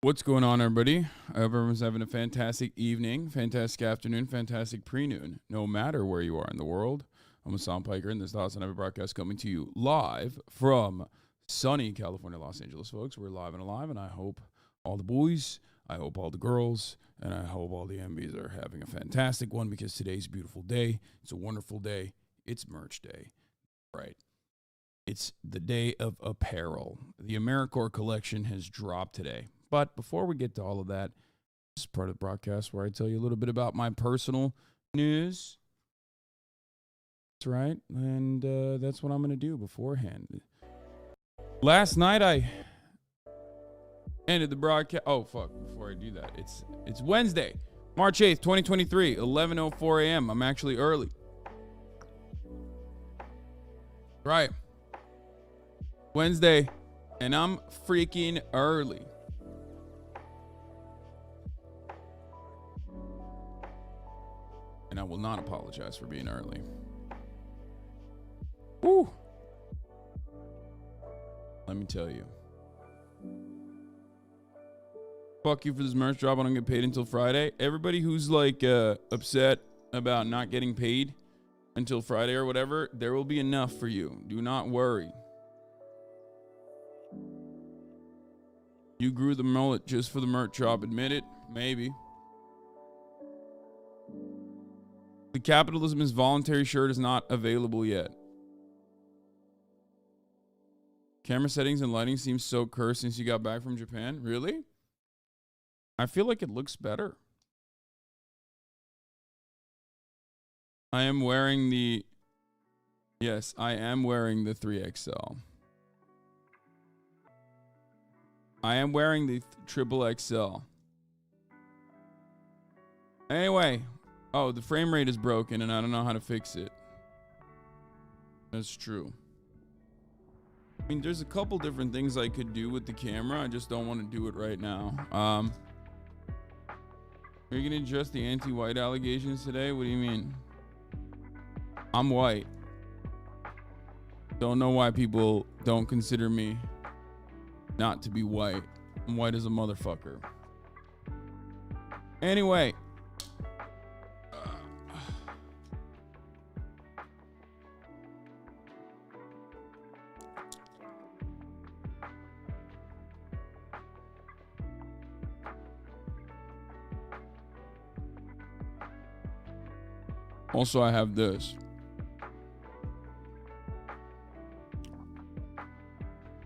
What's going on, everybody? I hope everyone's having a fantastic evening, fantastic afternoon, fantastic pre-noon, no matter where you are in the world. I'm Hassan Piker, and this is the Hassan Ever broadcast coming to you live from sunny California, Los Angeles, folks. We're live and alive, and I hope all the boys, I hope all the girls, and I hope all the MBs are having a fantastic one because today's a beautiful day. It's a wonderful day. It's merch day, right? It's the day of apparel. The AmeriCorps collection has dropped today. But before we get to all of that, this is part of the broadcast where I tell you a little bit about my personal news. That's right. And that's what I'm going to do beforehand. Last night I ended the broadcast. Oh, fuck. Before I do that, it's Wednesday, March 8th, 2023, 11:04 a.m. I'm actually early. Right. Wednesday, and I'm freaking early. And I will not apologize for being early. Woo! Let me tell you. Fuck you for this merch drop. I don't get paid until Friday. Everybody who's like upset about not getting paid until Friday or whatever, there will be enough for you. Do not worry. You grew the mullet just for the merch drop. Admit it. Maybe. The Capitalism is Voluntary shirt is not available yet. Camera settings and lighting seems so cursed since you got back from Japan. Really? I feel like it looks better. I am wearing the... Yes, I am wearing the 3XL. I am wearing the triple XL. Anyway... Oh, the frame rate is broken and I don't know how to fix it. That's true. I mean, there's a couple different things I could do with the camera. I just don't want to do it right now. Are you going to address the anti-white allegations today? What do you mean? I'm white. Don't know why people don't consider me not to be white. I'm white as a motherfucker. Anyway. Also, I have this.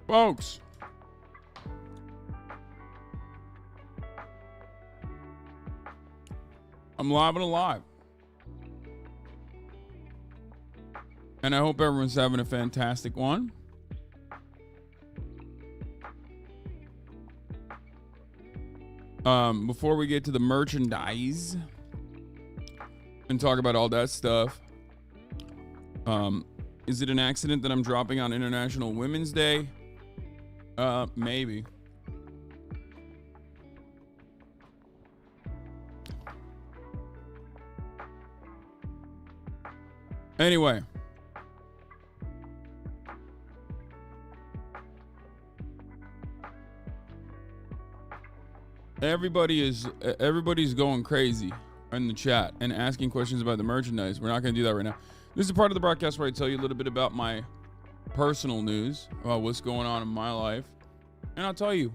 Folks. I'm live and alive. And I hope everyone's having a fantastic one. Before we get to the merchandise and talk about all that stuff, is it an accident that I'm dropping on International Women's Day? Maybe. Anyway. Everybody's going crazy in the chat and asking questions about the merchandise. We're not going to do that right now. This is a part of the broadcast where I tell you a little bit about my personal news, about what's going on in my life. And I'll tell you.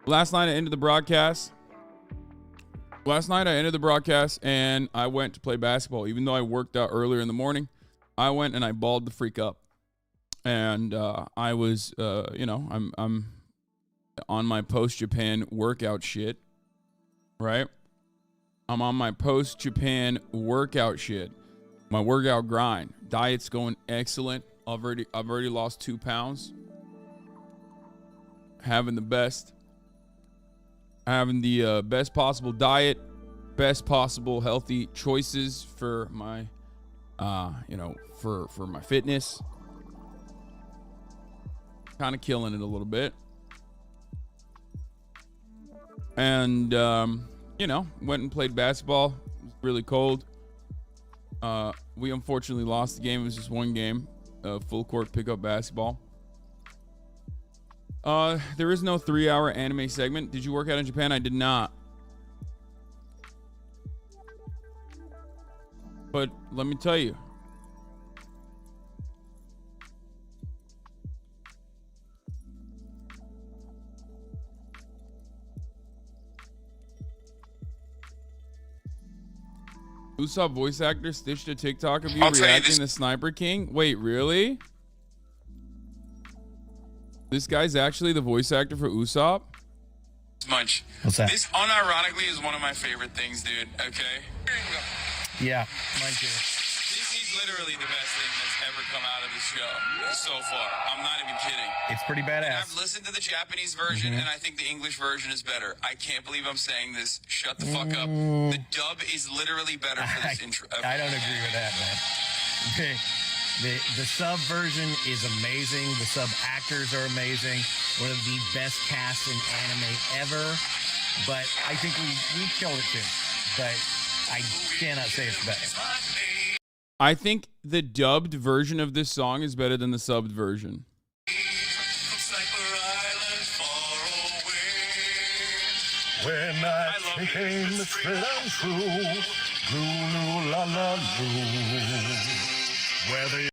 Last night I ended the broadcast and I went to play basketball. Even though I worked out earlier in the morning, I went and I balled the freak up. And I was, I'm on my post-Japan workout shit, right? I'm on my post-Japan workout shit. My workout grind. Diet's going excellent. I've already lost 2 pounds. Having the best possible diet, best possible healthy choices for my, for my fitness. Kind of killing it a little bit. And, went and played basketball. It was really cold. We unfortunately lost the game. It was just one game, full court pickup basketball. There is no 3-hour anime segment. Did you work out in Japan? I did not. But let me tell you. Usopp voice actor stitched a TikTok of you reacting to Sniper King. Wait, really? This guy's actually the voice actor for Usopp? Munch. What's that? This unironically is one of my favorite things, dude. Okay? Yeah, mine too. This is literally the best thing that's ever come out of this show so far. I'm not even kidding. It's pretty And badass. I've listened to the Japanese version, and I think the English version is better. I can't believe I'm saying this. Shut the fuck up. The dub is literally better for this intro. I don't agree with that, man. The sub version is amazing. The sub actors are amazing. One of the best casts in anime ever. But I think we killed it too. But I cannot say it's better. I think the dubbed version of this song is better than the subbed version. When I came the straight and true, loo la la loo. Whether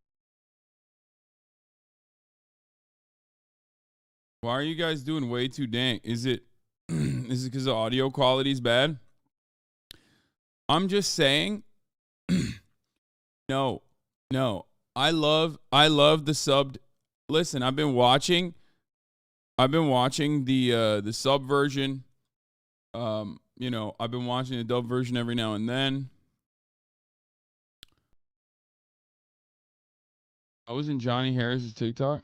Why are you guys doing way too dank? Is it because the audio quality is bad? I'm just saying. No. I love the subbed. Listen, I've been watching the sub version. I've been watching the dub version every now and then. I was in Johnny Harris's TikTok.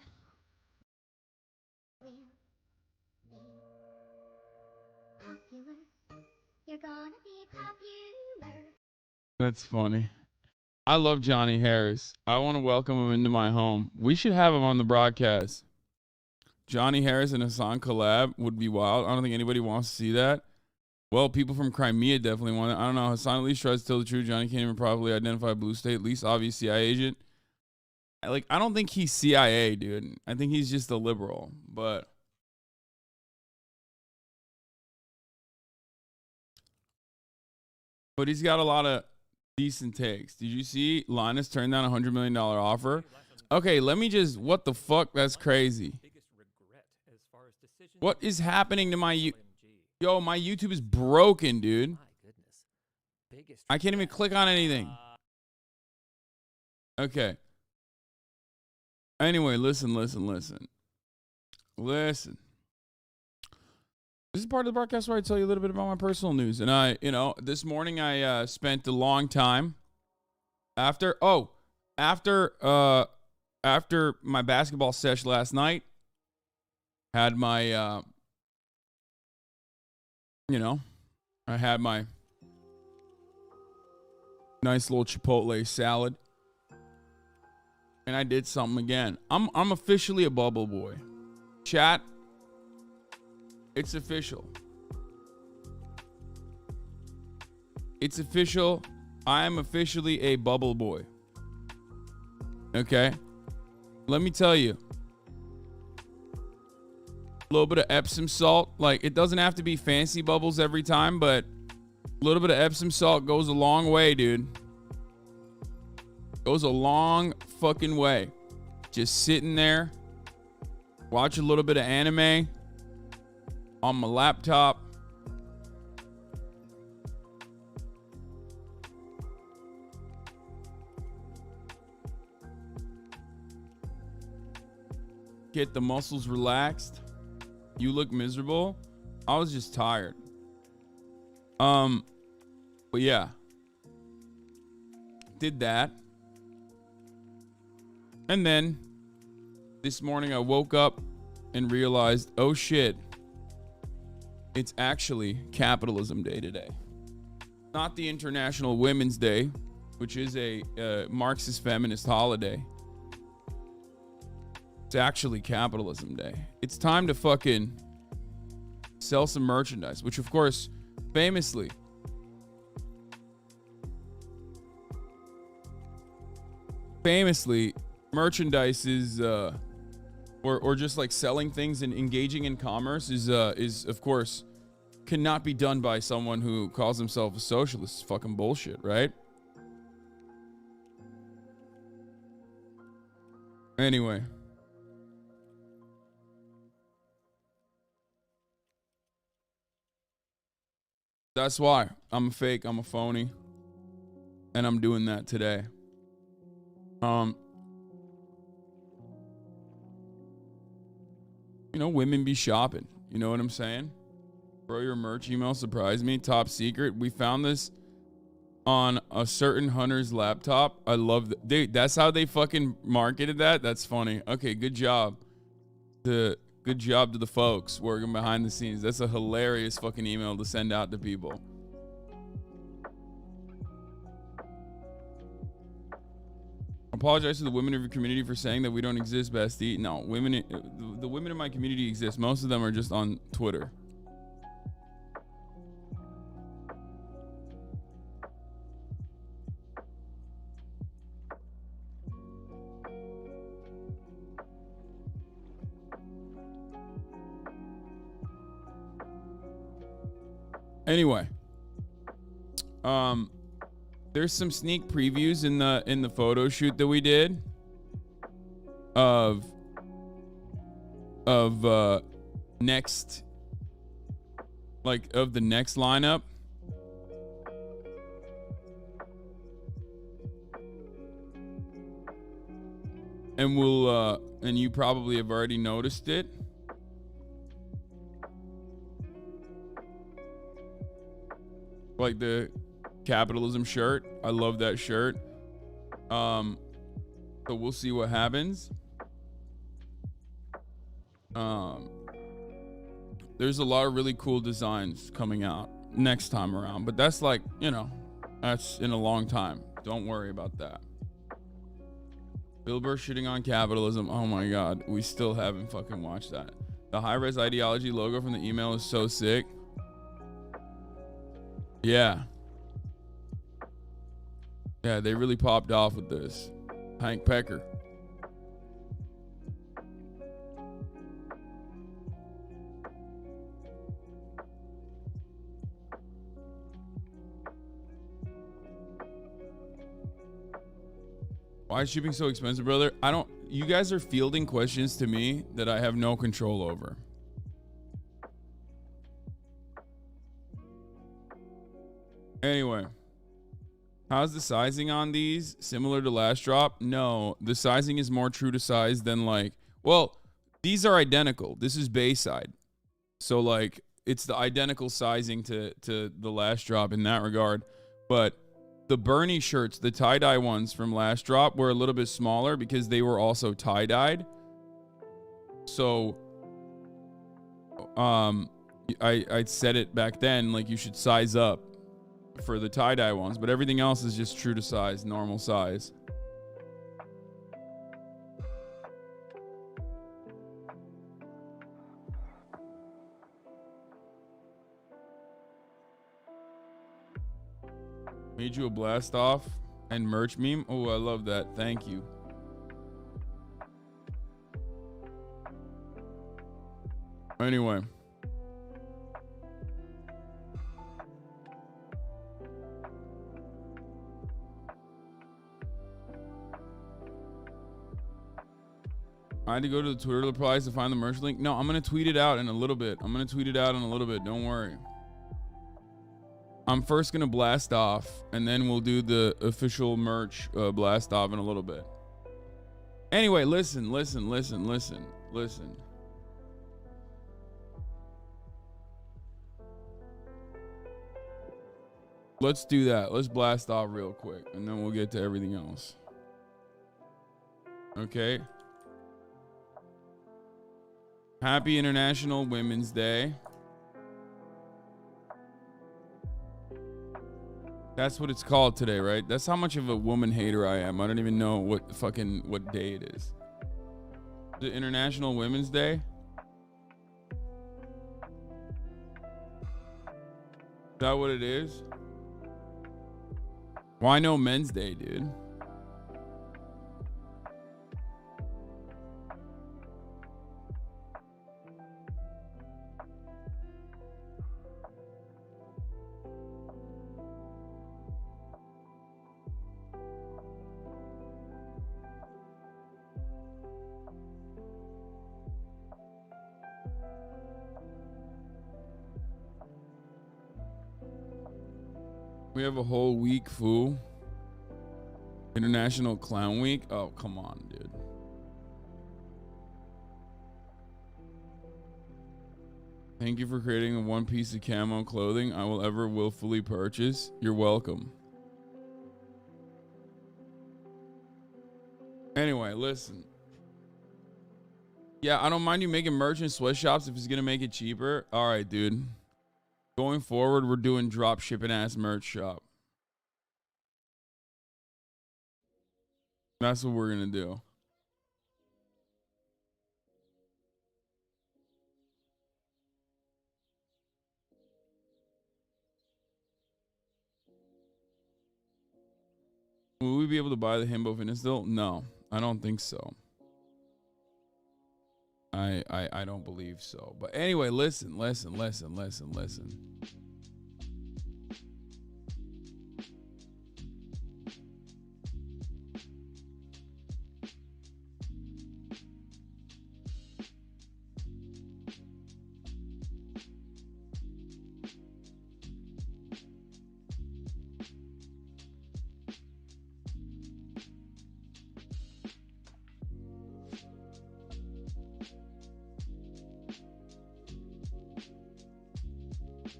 You're gonna be popular. That's funny. I love Johnny Harris. I want to welcome him into my home. We should have him on the broadcast. Johnny Harris and Hassan collab would be wild. I don't think anybody wants to see that. Well, people from Crimea definitely want it. I don't know. Hassan at least tries to tell the truth. Johnny can't even properly identify Blue State. At least obvious CIA agent. I don't think he's CIA, dude. I think he's just a liberal. But he's got a lot of decent takes. Did you see Linus turned down $100 million offer? Okay, let me just, what the fuck? That's crazy. What is happening to my Yo, my YouTube is broken, dude. I can't even click on anything. Okay. Anyway, listen. This is part of the broadcast where I tell you a little bit about my personal news. And this morning I spent a long time after my basketball sesh last night. Had my, I had my nice little Chipotle salad. And I did something again. I'm officially a bubble boy. Chat. It's official. It's official. I am officially a bubble boy. Okay? Let me tell you. A little bit of Epsom salt. Like, it doesn't have to be fancy bubbles every time, but a little bit of Epsom salt goes a long way, dude. Goes a long fucking way. Just sitting there. Watch a little bit of anime on my laptop. Get the muscles relaxed. You look miserable. I was just tired. But yeah. Did that. And then this morning I woke up and realized, oh shit. It's actually Capitalism Day today. Not the International Women's Day, which is a Marxist feminist holiday. It's actually Capitalism Day. It's time to fucking sell some merchandise, which of course, famously, merchandise is or just like selling things and engaging in commerce is of course cannot be done by someone who calls himself a socialist. It's fucking bullshit, right? Anyway. That's why I'm a fake, I'm a phony, and I'm doing that today. You know, women be shopping. You know what I'm saying? Bro, your merch email surprised me. Top secret. We found this on a certain hunter's laptop. I love that. Dude, that's how they fucking marketed that? That's funny. Okay, good job. Good job to the folks working behind the scenes. That's a hilarious fucking email to send out to people. Apologize to the women of your community for saying that we don't exist, bestie. No, the women in my community exist. Most of them are just on Twitter. Anyway, there's some sneak previews in the photo shoot that we did of next, like, of the next lineup. And we'll and you probably have already noticed it. Like the capitalism shirt. I love that shirt. So we'll see what happens. There's a lot of really cool designs coming out next time around, but that's like, you know, that's in a long time. Don't worry about that. Bill Burr shitting on capitalism. Oh my God. We still haven't fucking watched that. The high-res ideology logo from the email is so sick. Yeah. Yeah, they really popped off with this. Hank Pecker. Why is shipping so expensive, brother? You guys are fielding questions to me that I have no control over. Anyway, how's the sizing on these? Similar to last drop? No, the sizing is more true to size than like, well, these are identical. This is Bayside. So like, it's the identical sizing to the last drop in that regard. But the Bernie shirts, the tie-dye ones from last drop were a little bit smaller because they were also tie-dyed. So, I said it back then, like you should size up for the tie-dye ones, but everything else is just true to size, normal size. Made you a blast off and merch meme. Oh, I love that. Thank you. Anyway. I had to go to the Twitter replies to find the merch link. No, I'm going to tweet it out in a little bit. Don't worry. I'm first going to blast off, and then we'll do the official merch blast off in a little bit. Anyway, listen. Let's do that. Let's blast off real quick, and then we'll get to everything else. Okay. Happy International Women's Day. That's what it's called today, right? That's how much of a woman hater I am. I don't even know what day it is. The International Women's Day? Is that what it is? Why no Men's Day, dude? We have a whole week, fool. International Clown Week. Oh, come on, dude. Thank you for creating a one piece of camo clothing I will ever willfully purchase. You're welcome. Anyway, listen. Yeah, I don't mind you making merch in sweatshops if it's gonna make it cheaper. All right, dude. Going forward, we're doing drop shipping ass merch shop. That's what we're gonna do. Will we be able to buy the Himbo Fitness still? No, I don't think so. I don't believe so. But anyway, listen.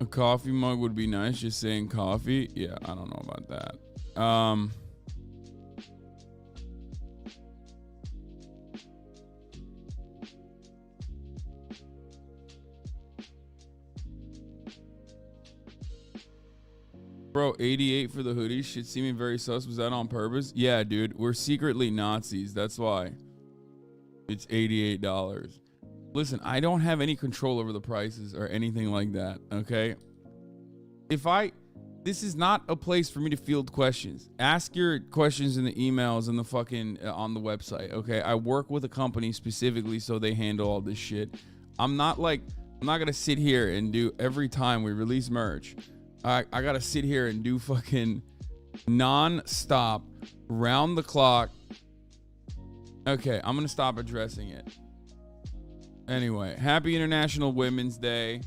A coffee mug would be nice, just saying coffee. Yeah, I don't know about that. Bro, 88 for the hoodie. Shit seeming very sus. Was that on purpose? Yeah, dude. We're secretly Nazis. That's why. It's $88. Listen, I don't have any control over the prices or anything like that, okay? This is not a place for me to field questions. Ask your questions in the emails and the fucking on the website, okay? I work with a company specifically so they handle all this shit. I'm not gonna sit here and do every time we release merch. I gotta sit here and do fucking non-stop, round the clock. Okay, I'm gonna stop addressing it. Anyway, happy International Women's Day.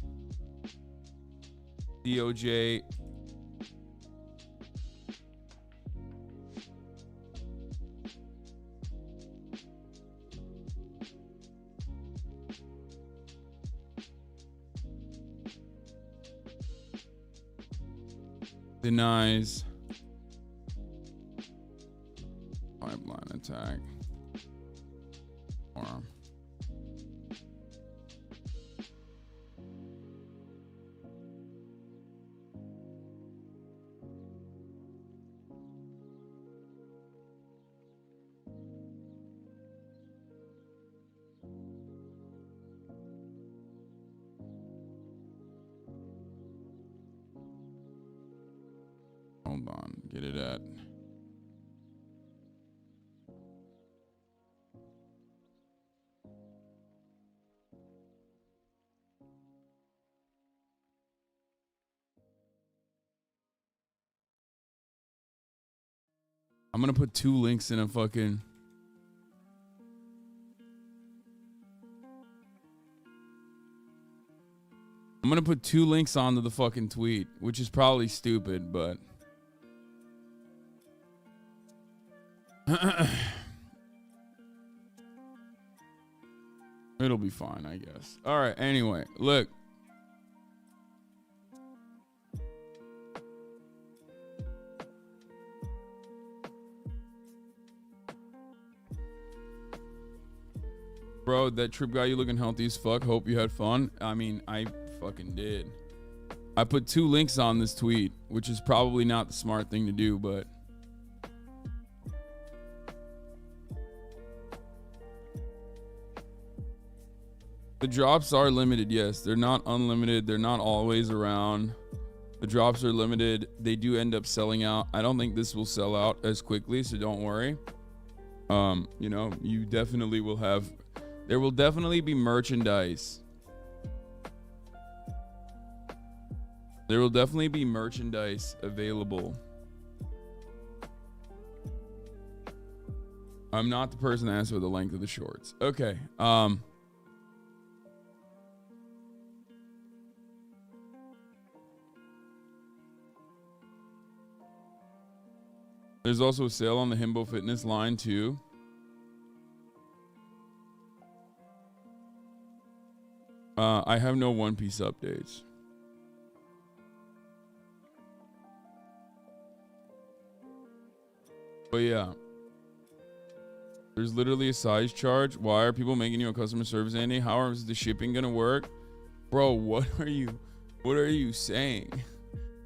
DOJ. Denies pipeline attack. Or hold on, get it at. I'm gonna put two links in a fucking. I'm gonna put two links onto the fucking tweet, which is probably stupid, but. It'll be fine, I guess. All right, anyway, look. Bro, that trip guy, you looking healthy as fuck. Hope you had fun. I mean, I fucking did. I put two links on this tweet, which is probably not the smart thing to do, but. The drops are limited, yes. They're not unlimited. They're not always around. The drops are limited. They do end up selling out. I don't think this will sell out as quickly, so don't worry. You know, you definitely will have. There will definitely be merchandise. There will definitely be merchandise available. I'm not the person to ask for the length of the shorts. Okay. there's also a sale on the Himbo Fitness line too. I have no One Piece updates. But yeah. There's literally a size charge. Why are people making you a customer service, Andy? How is the shipping gonna work? Bro, what are you saying?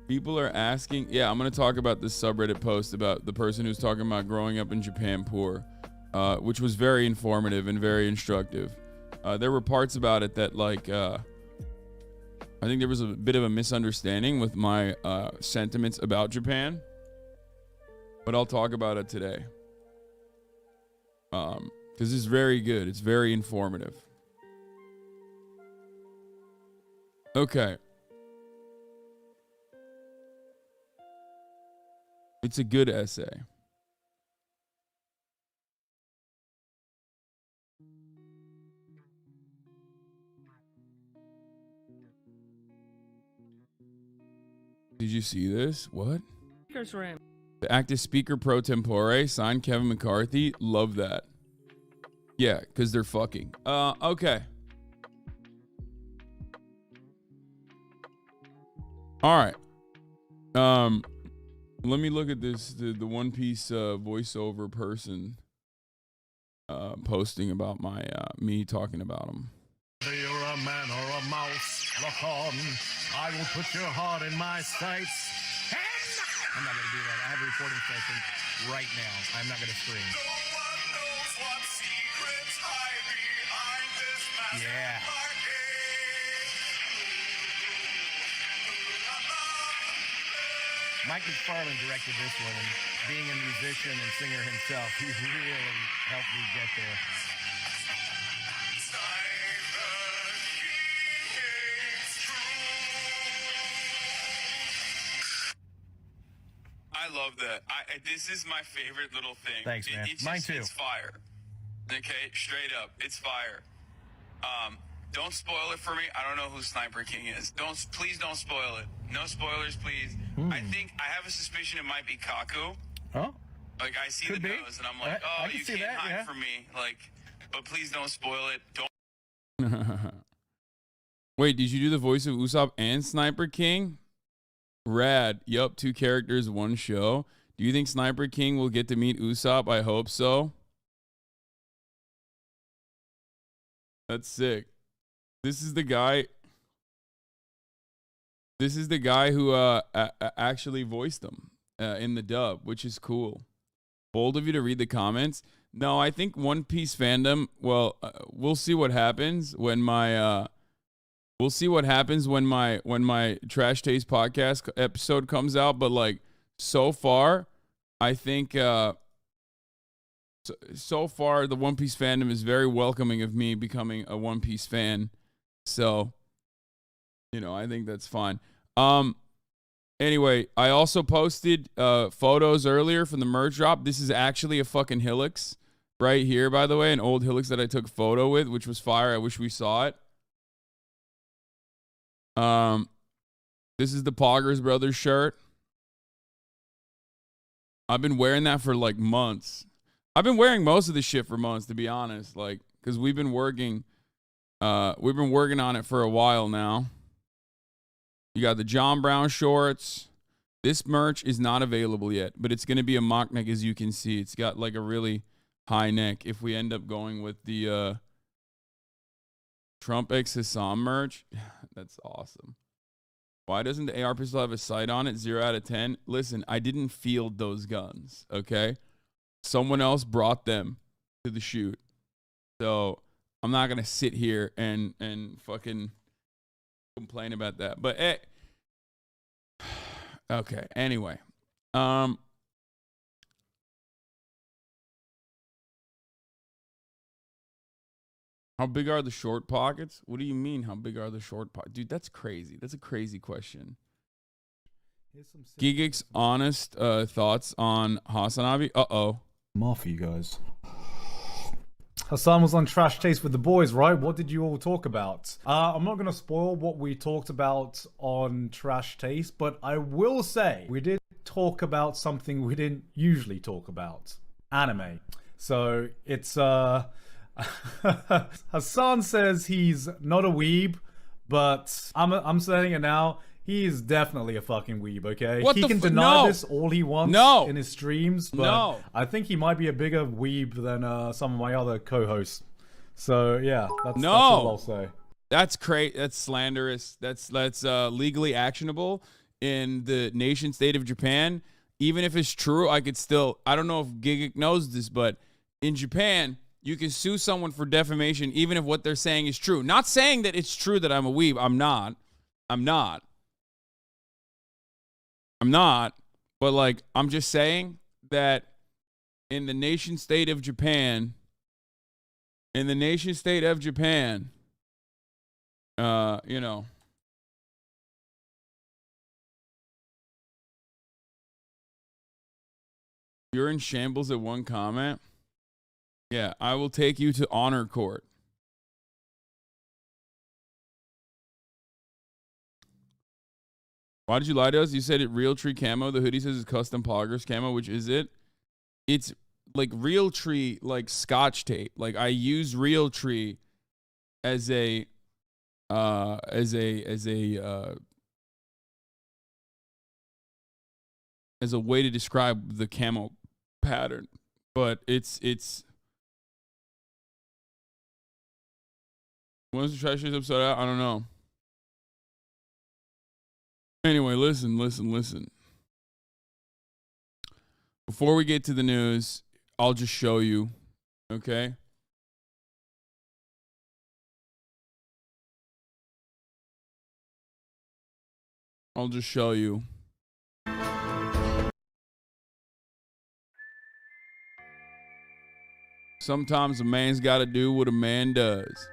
People are asking. Yeah, I'm gonna talk about this subreddit post about the person who's talking about growing up in Japan poor, which was very informative and very instructive. There were parts about it that like I think there was a bit of a misunderstanding with my sentiments about Japan, but I'll talk about it today. Because it's very good. It's very informative. Okay. It's a good essay. Did you see this? What? The active speaker pro tempore signed Kevin McCarthy. Love that. Yeah, because they're fucking. Okay. All right. Let me look at this. The One Piece voiceover person posting about my me talking about him. Whether you're a man or a mouse, look on. I will put your heart in my sights. I'm not going to do that. I have a recording session right now. I'm not going to scream. No one knows what secrets hide behind this mask. Yeah. Mike McFarlane directed this one, and being a musician and singer himself, he really helped me get there. I love that. This is my favorite little thing. Thanks, man. Mine too. It's fire. Okay, straight up, it's fire. Don't spoil it for me. I don't know who Sniper King is. Please don't spoil it. No spoilers, please. I think I have a suspicion it might be Kaku. Oh, like I see could the be. nose, and I'm like, oh, you can't hide from me. Like, but please don't spoil it. Don't. Wait, did you do the voice of Usopp and Sniper King? Rad. Yup, 2 characters, 1 show. Do you think Sniper King will get to meet Usopp? I hope so. That's sick. This is the guy. This is the guy who actually voiced them in the dub, which is cool. Bold of you to read the comments. No, I think One Piece fandom. Well, we'll see what happens when my. We'll see what happens when my Trash Taste podcast episode comes out. But like so far, I think so far the One Piece fandom is very welcoming of me becoming a One Piece fan. So, you know, I think that's fine. Anyway, I also posted photos earlier from the merch drop. This is actually a fucking Hilux right here, by the way, an old Hilux that I took a photo with, which was fire. I wish we saw it. This is the Poggers Brothers shirt. I've been wearing that for like months. I've been wearing most of this shit for months, to be honest, like, because we've been working on it for a while now. You got the John Brown shorts. This merch is not available yet, but it's going to be a mock neck, as you can see. It's got like a really high neck. If we end up going with the Trump X Hassan merch, that's awesome. Why doesn't the AR pistol have a sight on it? 0 out of 10. Listen, I didn't field those guns, okay? Someone else brought them to the shoot. So I'm not going to sit here and fucking complain about that. But, okay, anyway. How big are the short pockets? What do you mean, how big are the short pockets? Dude, that's crazy. That's a crazy question. Gigix, honest thoughts on Hasanabi? Uh-oh. More for you guys. Hassan was on Trash Taste with the boys, right? What did you all talk about? I'm not going to spoil what we talked about on Trash Taste, but I will say we did talk about something we didn't usually talk about. Anime. So it's Hassan says he's not a weeb, but I'm saying it now. He is definitely a fucking weeb, okay? What he the can f- deny no. this all he wants No. in his streams, but No. I think he might be a bigger weeb than some of my other co-hosts. So yeah, that's all I'll say. That's That's slanderous. That's legally actionable in the nation state of Japan. Even if it's true, I don't know if Gigic knows this, but in Japan, you can sue someone for defamation even if what they're saying is true. Not saying that it's true that I'm a weeb. I'm not. But like, I'm just saying that in the nation state of Japan, you know, you're in shambles at one comment. Yeah, I will take you to honor court. Why did you lie to us? You said it real tree camo. The hoodie says it's custom poggers camo, which is it? It's like real tree, like scotch tape. Like I use real tree as a way to describe the camo pattern. But it's when was the trash episode out? I don't know. Anyway, listen. Before we get to the news, I'll just show you, okay? I'll just show you. Sometimes a man's got to do what a man does.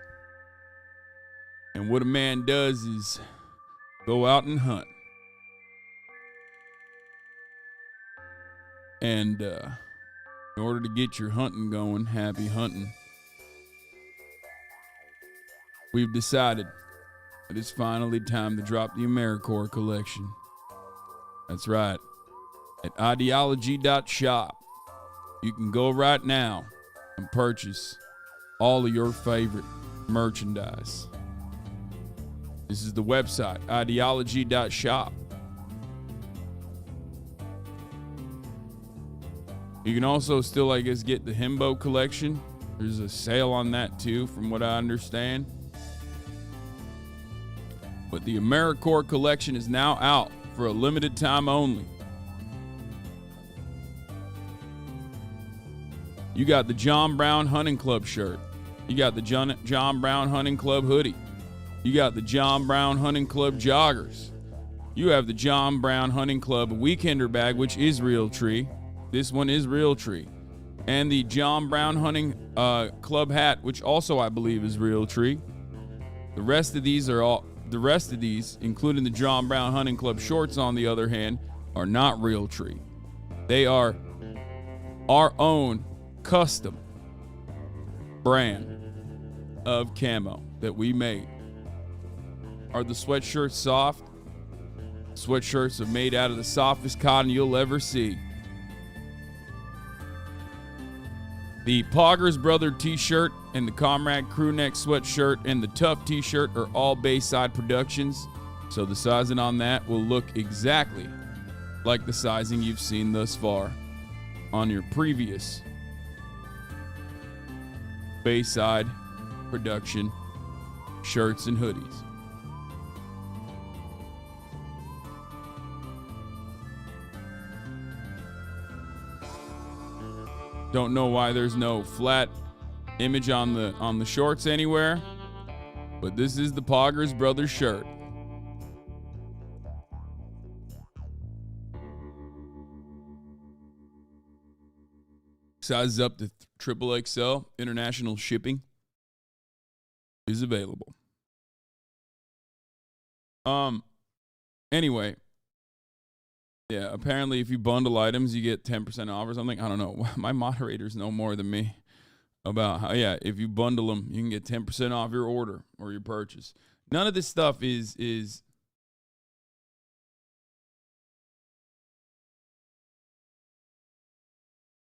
And what a man does is go out and hunt. And in order to get your hunting going, happy hunting, we've decided that it's finally time to drop the AmeriCorps collection. That's right. At ideology.shop, you can go right now and purchase all of your favorite merchandise. This is the website, ideology.shop. You can also still, I guess, get the Himbo collection. There's a sale on that too, from what I understand. But the AmeriCorps collection is now out for a limited time only. You got the John Brown Hunting Club shirt. You got the John Brown Hunting Club hoodie. You got the John Brown Hunting Club joggers. You have the John Brown Hunting Club Weekender bag, which is real tree. This one is real tree. And the John Brown Hunting Club hat, which also I believe is real tree. The rest of these, including the John Brown Hunting Club shorts, on the other hand, are not real tree. They are our own custom brand of camo that we made. Are the sweatshirts soft? Sweatshirts are made out of the softest cotton you'll ever see. The Poggers Brother t-shirt and the Comrade Crewneck sweatshirt and the Tough t-shirt are all Bayside Productions, so the sizing on that will look exactly like the sizing you've seen thus far on your previous Bayside Production shirts and hoodies. Don't know why there's no flat image on the shorts anywhere, but this is the Poggers Brothers shirt. Sizes up to triple XL. International shipping is available. Anyway, yeah, apparently if you bundle items, you get 10% off or something. I don't know. My moderators know more than me about how, yeah, if you bundle them, you can get 10% off your order or your purchase. None of this stuff is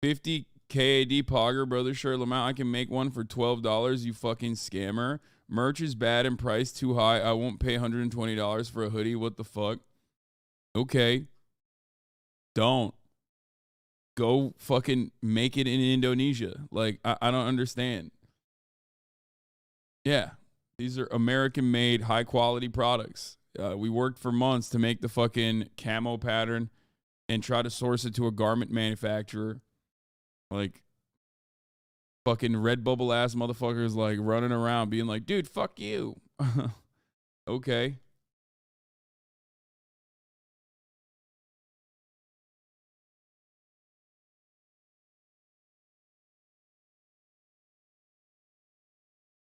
50 KAD Pogger Brother shirt, Lamont. I can make one for $12. You fucking scammer. Merch is bad and price too high. I won't pay $120 for a hoodie. What the fuck? Okay. Don't. Go fucking make it in Indonesia. Like, I don't understand. Yeah. These are American-made, high-quality products. We worked for months to make the fucking camo pattern and try to source it to a garment manufacturer. Like, fucking Redbubble ass motherfuckers like running around being like, dude, fuck you. Okay.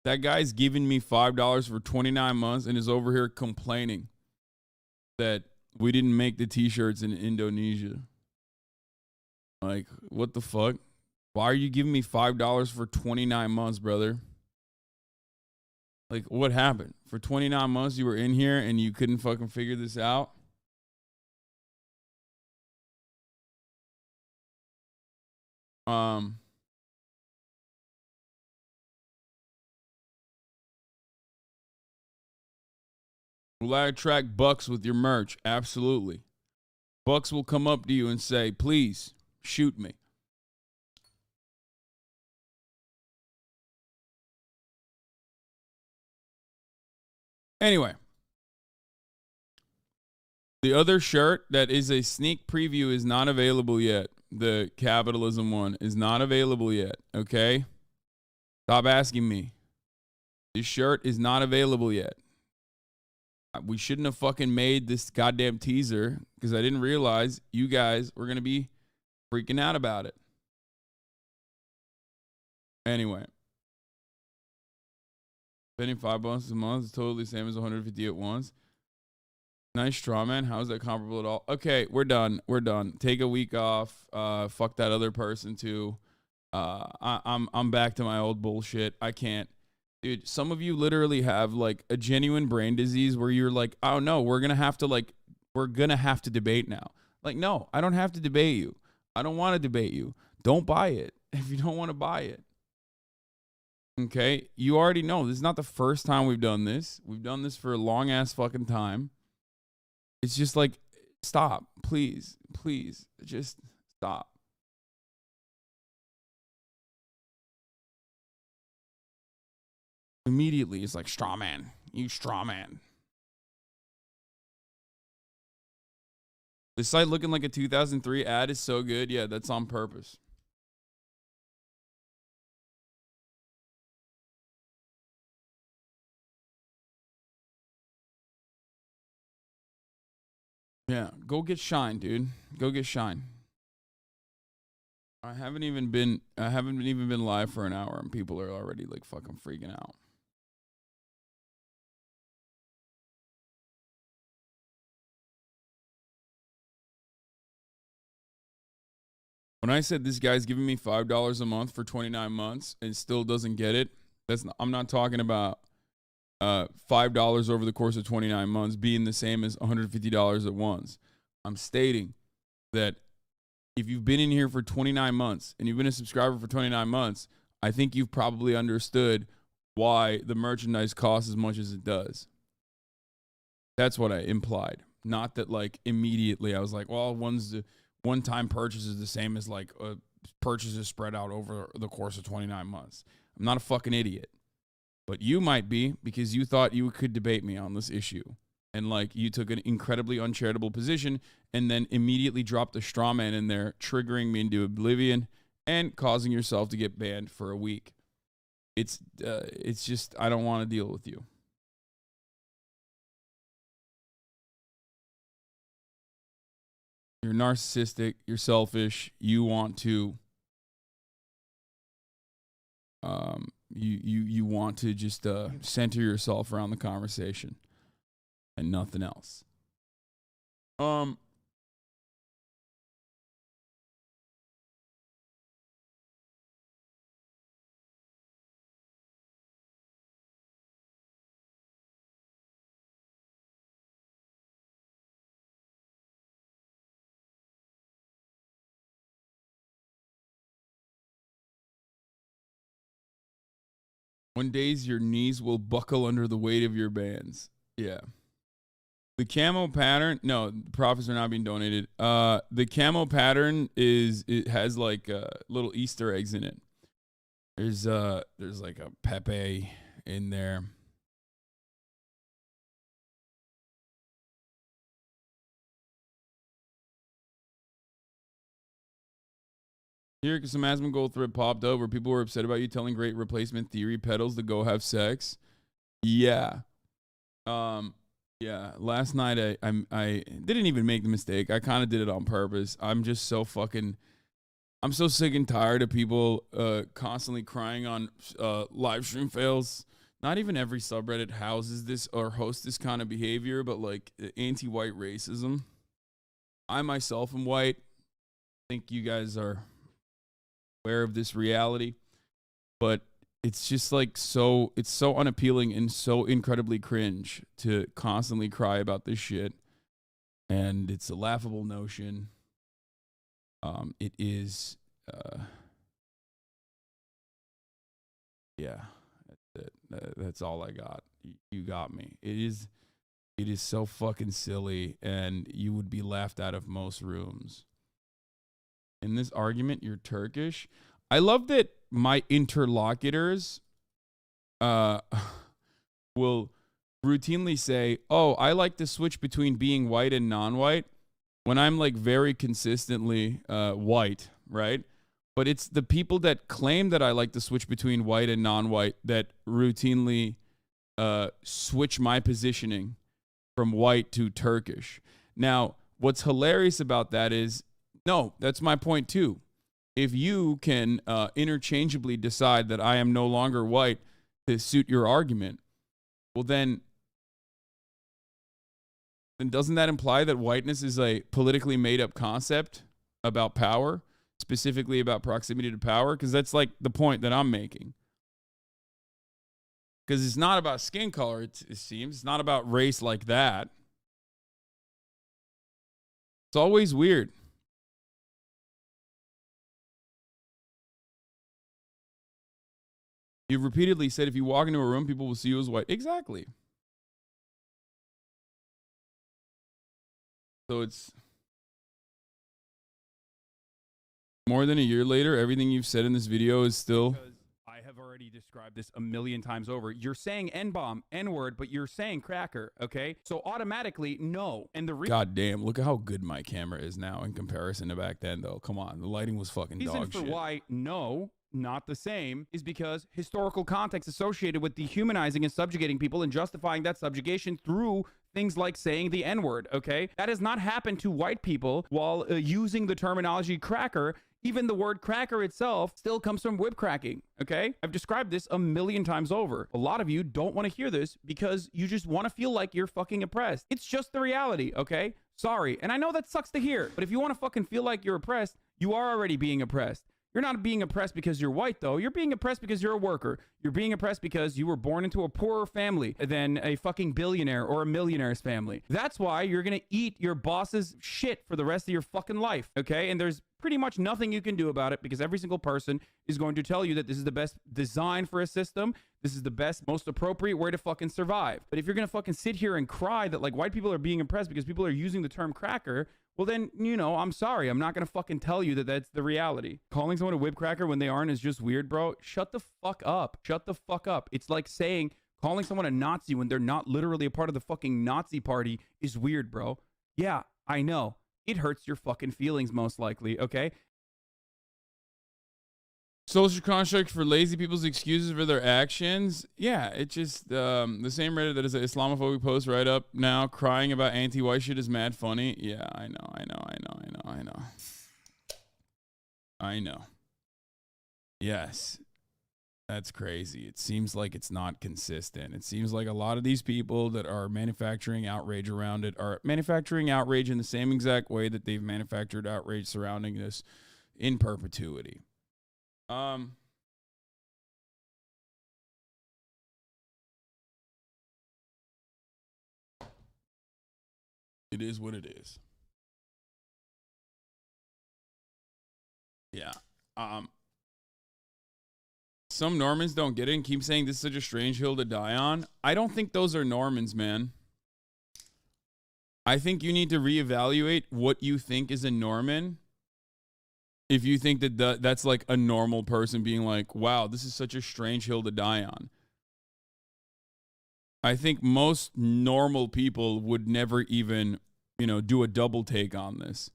That guy's giving me $5 for 29 months and is over here complaining that we didn't make the t-shirts in Indonesia. Like, what the fuck? Why are you giving me $5 for 29 months, brother? Like, what happened? For 29 months, you were in here and you couldn't fucking figure this out? Will I attract bucks with your merch? Absolutely. Bucks will come up to you and say, please, shoot me. Anyway. The other shirt that is a sneak preview is not available yet. The capitalism one is not available yet, okay? Stop asking me. This shirt is not available yet. We shouldn't have fucking made this goddamn teaser because I didn't realize you guys were going to be freaking out about it. Anyway. Spending $5 a month is totally the same as 150 at once. Nice straw man. How is that comparable at all? Okay, we're done. We're done. Take a week off. Fuck that other person too. I'm back to my old bullshit. I can't. Dude, some of you literally have like a genuine brain disease where you're like, oh no, we're gonna have to debate now. Like, no, I don't have to debate you. I don't want to debate you. Don't buy it if you don't want to buy it. Okay? You already know this is not the first time we've done this. We've done this for a long ass fucking time. It's just like, stop, please, please, just stop. Immediately, it's like, straw man, you straw man. The site looking like a 2003 ad is so good. Yeah, that's on purpose. Yeah, go get Shine, dude. Go get Shine. I haven't even been live for an hour and people are already like fucking freaking out. When I said this guy's giving me $5 a month for 29 months and still doesn't get it, I'm not talking about $5 over the course of 29 months being the same as $150 at once. I'm stating that if you've been in here for 29 months and you've been a subscriber for 29 months, I think you've probably understood why the merchandise costs as much as it does. That's what I implied. Not that like immediately I was like, well, one-time purchase is the same as like purchases spread out over the course of 29 months. I'm not a fucking idiot. But you might be, because you thought you could debate me on this issue. And like you took an incredibly uncharitable position and then immediately dropped a straw man in there, triggering me into oblivion and causing yourself to get banned for a week. It's just, I don't want to deal with you. You're narcissistic, you're selfish, you want to you want to just center yourself around the conversation and nothing else. One days your knees will buckle under the weight of your bands. Yeah. The camo pattern, no, profits are not being donated. The camo pattern it has like little Easter eggs in it. There's like a Pepe in there. Here, some Asmongold thread popped over. People were upset about you telling great replacement theory pedals to go have sex. Yeah. Yeah. Last night I didn't even make the mistake. I kind of did it on purpose. I'm just so fucking. I'm so sick and tired of people constantly crying on live stream fails. Not even every subreddit houses this or hosts this kind of behavior, but like anti-white racism. I myself am white. I think you guys are aware of this reality, but it's just like it's so unappealing and so incredibly cringe to constantly cry about this shit. And it's a laughable notion. It is, yeah, that's it. That's all I got. You got me. It is so fucking silly, and you would be laughed out of most rooms. In this argument, you're Turkish. I love that my interlocutors will routinely say, oh, I like to switch between being white and non-white when I'm like very consistently white, right? But it's the people that claim that I like to switch between white and non-white that routinely switch my positioning from white to Turkish. Now, what's hilarious about that is, no, that's my point too. If you can interchangeably decide that I am no longer white to suit your argument, well then doesn't that imply that whiteness is a politically made up concept about power, specifically about proximity to power? Because that's like the point that I'm making. Because it's not about skin color, it seems. It's not about race like that. It's always weird. You've repeatedly said if you walk into a room, people will see you as white. Exactly. So it's more than a year later, everything you've said in this video is still... Because I have already described this a million times over. You're saying N-bomb, N-word, but you're saying cracker, okay? So automatically, no. And the God damn, look at how good my camera is now in comparison to back then, though. Come on, the lighting was fucking reason dog for shit. why no, not the same, is because historical context associated with dehumanizing and subjugating people and justifying that subjugation through things like saying the N-word, okay? That has not happened to white people while using the terminology cracker. Even the word cracker itself still comes from whip cracking, okay? I've described this a million times over. A lot of you don't want to hear this because you just want to feel like you're fucking oppressed. It's just the reality, okay? Sorry. And I know that sucks to hear, but if you want to fucking feel like you're oppressed, you are already being oppressed. You're not being oppressed because you're white, though. You're being oppressed because you're a worker. You're being oppressed because you were born into a poorer family than a fucking billionaire or a millionaire's family. That's why you're going to eat your boss's shit for the rest of your fucking life, okay? And there's pretty much nothing you can do about it because every single person is going to tell you that this is the best design for a system. This is the best, most appropriate way to fucking survive. But if you're going to fucking sit here and cry that like white people are being oppressed because people are using the term cracker, well then, you know, I'm sorry. I'm not going to fucking tell you that that's the reality. Calling someone a whip cracker when they aren't is just weird, bro. Shut the fuck up. Shut the fuck up. It's like calling someone a Nazi when they're not literally a part of the fucking Nazi party is weird, bro. Yeah, I know. It hurts your fucking feelings most likely, okay? Social construct for lazy people's excuses for their actions. Yeah, it just, the same Reddit that is an Islamophobic post right up now crying about anti-white shit is mad funny. Yeah, I know. Yes. That's crazy. It seems like it's not consistent. It seems like a lot of these people that are manufacturing outrage around it are manufacturing outrage in the same exact way that they've manufactured outrage surrounding this in perpetuity. It is what it is. Yeah. some Normans don't get it and keep saying this is such a strange hill to die on. I don't think those are Normans, man. I think you need to reevaluate what you think is a Norman. If you think that that's like a normal person being like, wow, this is such a strange hill to die on. I think most normal people would never even, do a double take on this.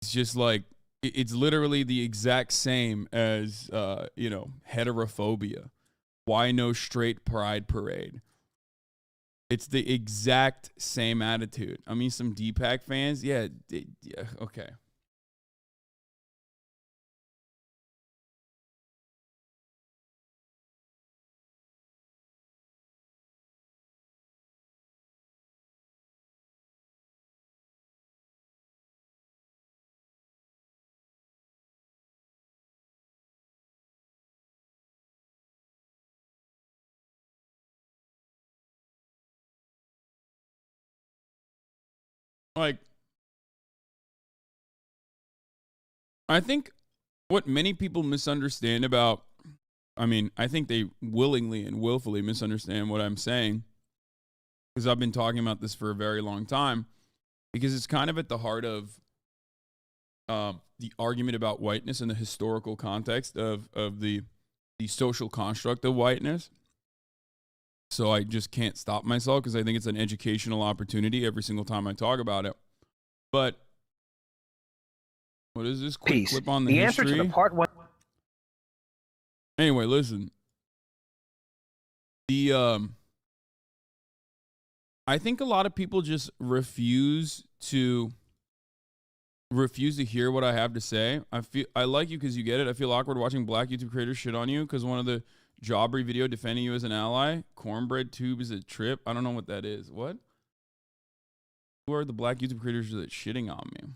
It's just like, it's literally the exact same as, heterophobia. Why no straight pride parade? It's the exact same attitude. I mean, some Deepak fans, yeah, okay. Like, I think what many people misunderstand about, I think they willingly and willfully misunderstand what I'm saying, because I've been talking about this for a very long time, because it's kind of at the heart of the argument about whiteness and the historical context of the social construct of whiteness. So I just can't stop myself because I think it's an educational opportunity every single time I talk about it. But what is this quick clip on the history? Answer to the part one. Anyway, listen. I think a lot of people just refuse to hear what I have to say. I like you because you get it. I feel awkward watching black YouTube creators shit on you because one of the Jobbery video defending you as an ally. Cornbread tube is a trip. I don't know what that is. What? Who are the black YouTube creators that shitting on me?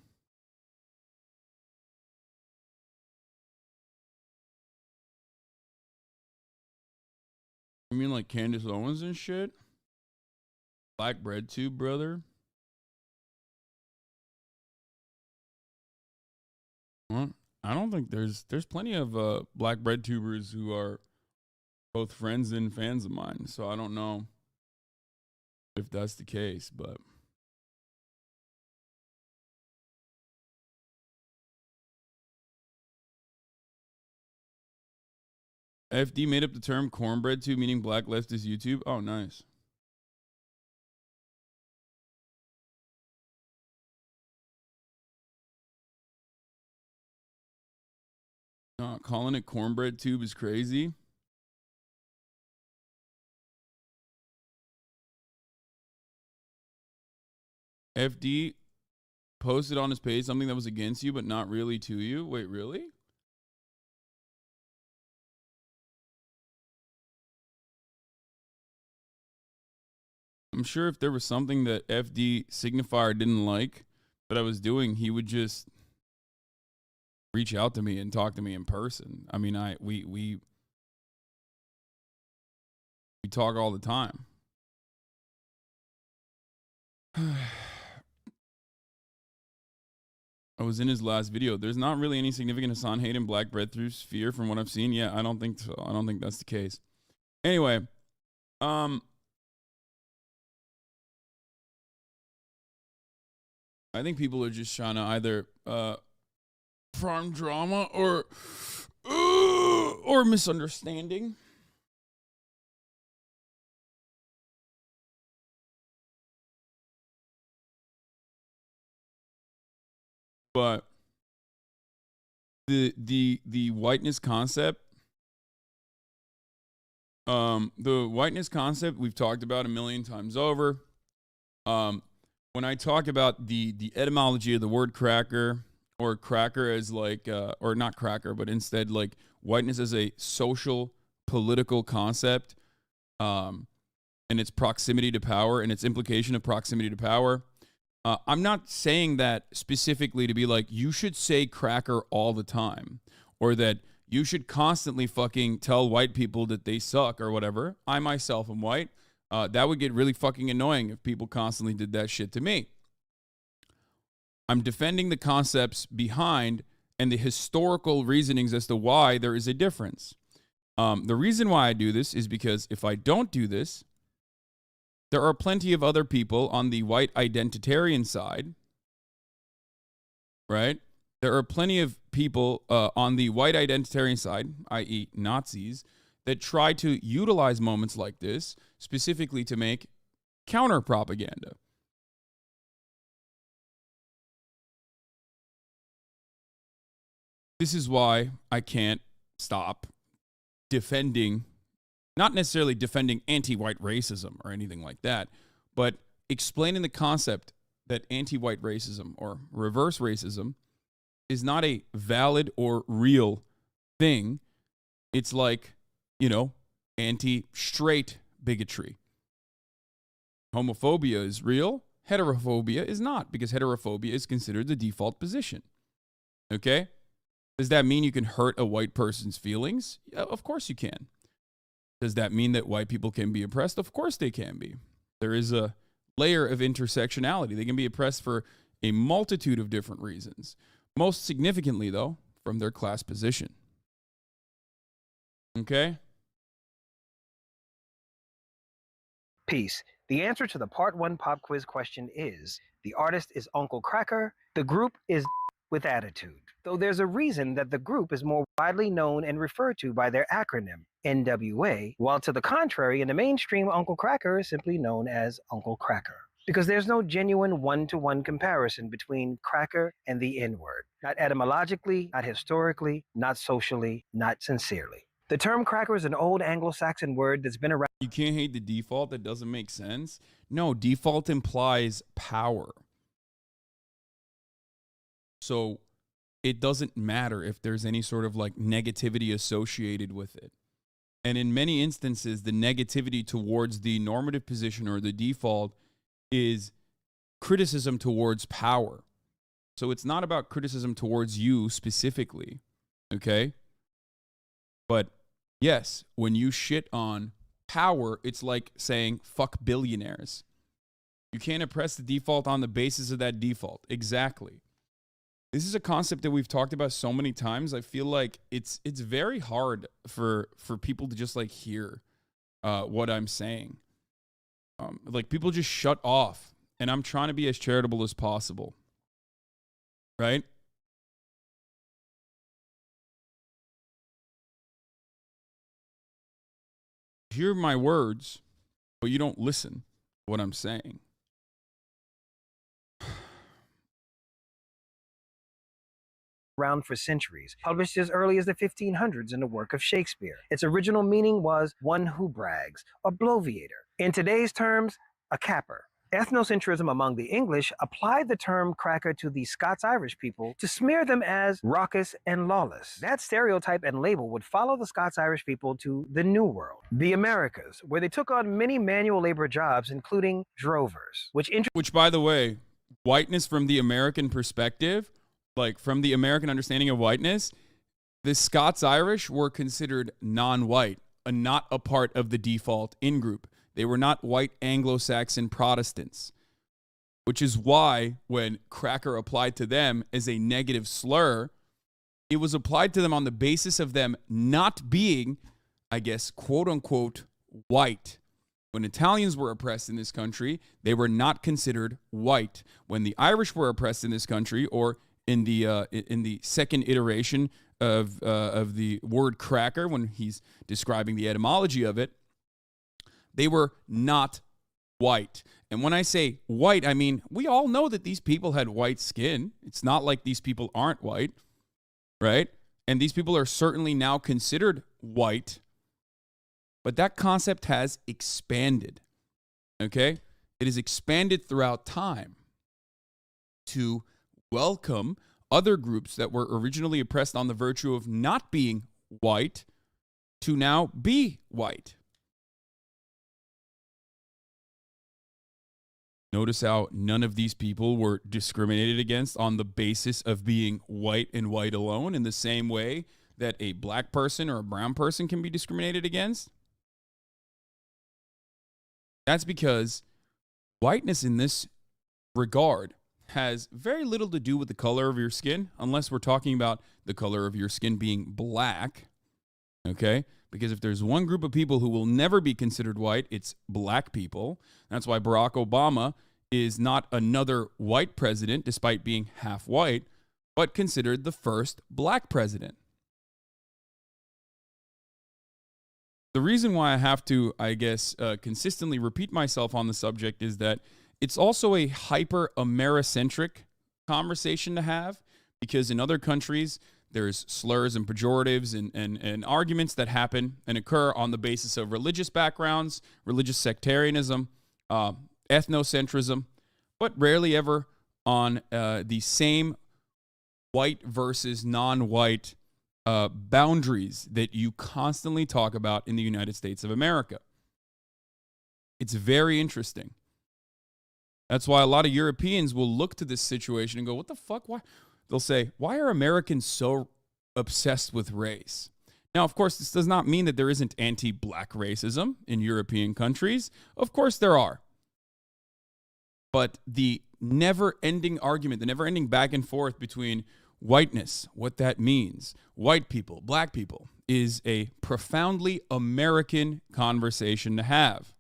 You mean like Candace Owens and shit? Black bread tube, brother? Well, I don't think there's plenty of black bread tubers who are both friends and fans of mine, so I don't know if that's the case, but FD made up the term cornbread tube, meaning black leftist YouTube. Oh, nice. Calling it cornbread tube is crazy. FD posted on his page something that was against you, but not really to you. Wait, really? I'm sure if there was something that FD signifier didn't like that I was doing, he would just reach out to me and talk to me in person. I mean, we talk all the time. I was in his last video. There's not really any significant Hassan hate in black breadthrough sphere from what I've seen. Yeah, I don't think so. I don't think that's the case. Anyway, I think people are just trying to either farm drama or misunderstanding. But the whiteness concept, we've talked about a million times over. When I talk about the etymology of the word cracker, or cracker as like, or not cracker, but instead like whiteness as a social political concept, and its proximity to power and its implication of proximity to power. I'm not saying that specifically to be like, you should say cracker all the time, or that you should constantly fucking tell white people that they suck or whatever. I myself am white. That would get really fucking annoying if people constantly did that shit to me. I'm defending the concepts behind and the historical reasonings as to why there is a difference. The reason why I do this is because if I don't do this, there are plenty of other people on the white identitarian side, right? There are plenty of people on the white identitarian side, i.e. Nazis, that try to utilize moments like this specifically to make counter propaganda. This is why I can't stop defending, not necessarily defending anti-white racism or anything like that, but explaining the concept that anti-white racism or reverse racism is not a valid or real thing. It's like, anti-straight bigotry. Homophobia is real. Heterophobia is not, because heterophobia is considered the default position. Okay? Does that mean you can hurt a white person's feelings? Yeah, of course you can. Does that mean that white people can be oppressed? Of course they can be. There is a layer of intersectionality. They can be oppressed for a multitude of different reasons. Most significantly, though, from their class position. Okay? Peace. The answer to the part 1 pop quiz question is the artist is Uncle Kracker. The group is with attitude. Though there's a reason that the group is more widely known and referred to by their acronym, NWA, while to the contrary, in the mainstream, Uncle Kracker is simply known as Uncle Kracker. Because there's no genuine one-to-one comparison between cracker and the N-word. Not etymologically, not historically, not socially, not sincerely. The term cracker is an old Anglo-Saxon word that's been around. You can't hate the default. That doesn't make sense. No, default implies power. So it doesn't matter if there's any sort of like negativity associated with it. And in many instances, the negativity towards the normative position or the default is criticism towards power. So it's not about criticism towards you specifically, okay? But yes, when you shit on power, it's like saying fuck billionaires. You can't oppress the default on the basis of that default. Exactly. This is a concept that we've talked about so many times. I feel like it's very hard for people to just like hear what I'm saying. Like people just shut off, and I'm trying to be as charitable as possible, right? Hear my words, but you don't listen to what I'm saying. Around for centuries, published as early as the 1500s in the work of Shakespeare. Its original meaning was one who brags, a bloviator. In today's terms, a capper. Ethnocentrism among the English applied the term cracker to the Scots-Irish people to smear them as raucous and lawless. That stereotype and label would follow the Scots-Irish people to the New World, the Americas, where they took on many manual labor jobs, including drovers, which, by the way, whiteness from the American perspective, like from the American understanding of whiteness, the Scots-Irish were considered non-white, not a part of the default in-group. They were not white Anglo-Saxon Protestants, which is why when cracker applied to them as a negative slur, it was applied to them on the basis of them not being, I guess, quote unquote, white. When Italians were oppressed in this country, they were not considered white. When the Irish were oppressed in this country, or in the second iteration of the word cracker, when he's describing the etymology of it, they were not white. And when I say white, I mean, we all know that these people had white skin. It's not like these people aren't white, right? And these people are certainly now considered white. But that concept has expanded, okay? It has expanded throughout time to welcome other groups that were originally oppressed on the virtue of not being white to now be white. Notice how none of these people were discriminated against on the basis of being white and white alone, in the same way that a black person or a brown person can be discriminated against. That's because whiteness in this regard has very little to do with the color of your skin, unless we're talking about the color of your skin being black, okay? Because if there's one group of people who will never be considered white, it's black people. That's why Barack Obama is not another white president, despite being half white, but considered the first black president. The reason why I have to, I guess, consistently repeat myself on the subject is that it's also a hyper-Americentric conversation to have, because in other countries, there's slurs and pejoratives and arguments that happen and occur on the basis of religious backgrounds, religious sectarianism, ethnocentrism, but rarely ever on the same white versus non-white boundaries that you constantly talk about in the United States of America. It's very interesting. That's why a lot of Europeans will look to this situation and go, what the fuck? Why? They'll say, why are Americans so obsessed with race? Now, of course, this does not mean that there isn't anti-black racism in European countries. Of course there are. But the never-ending argument, the never-ending back and forth between whiteness, what that means, white people, black people, is a profoundly American conversation to have.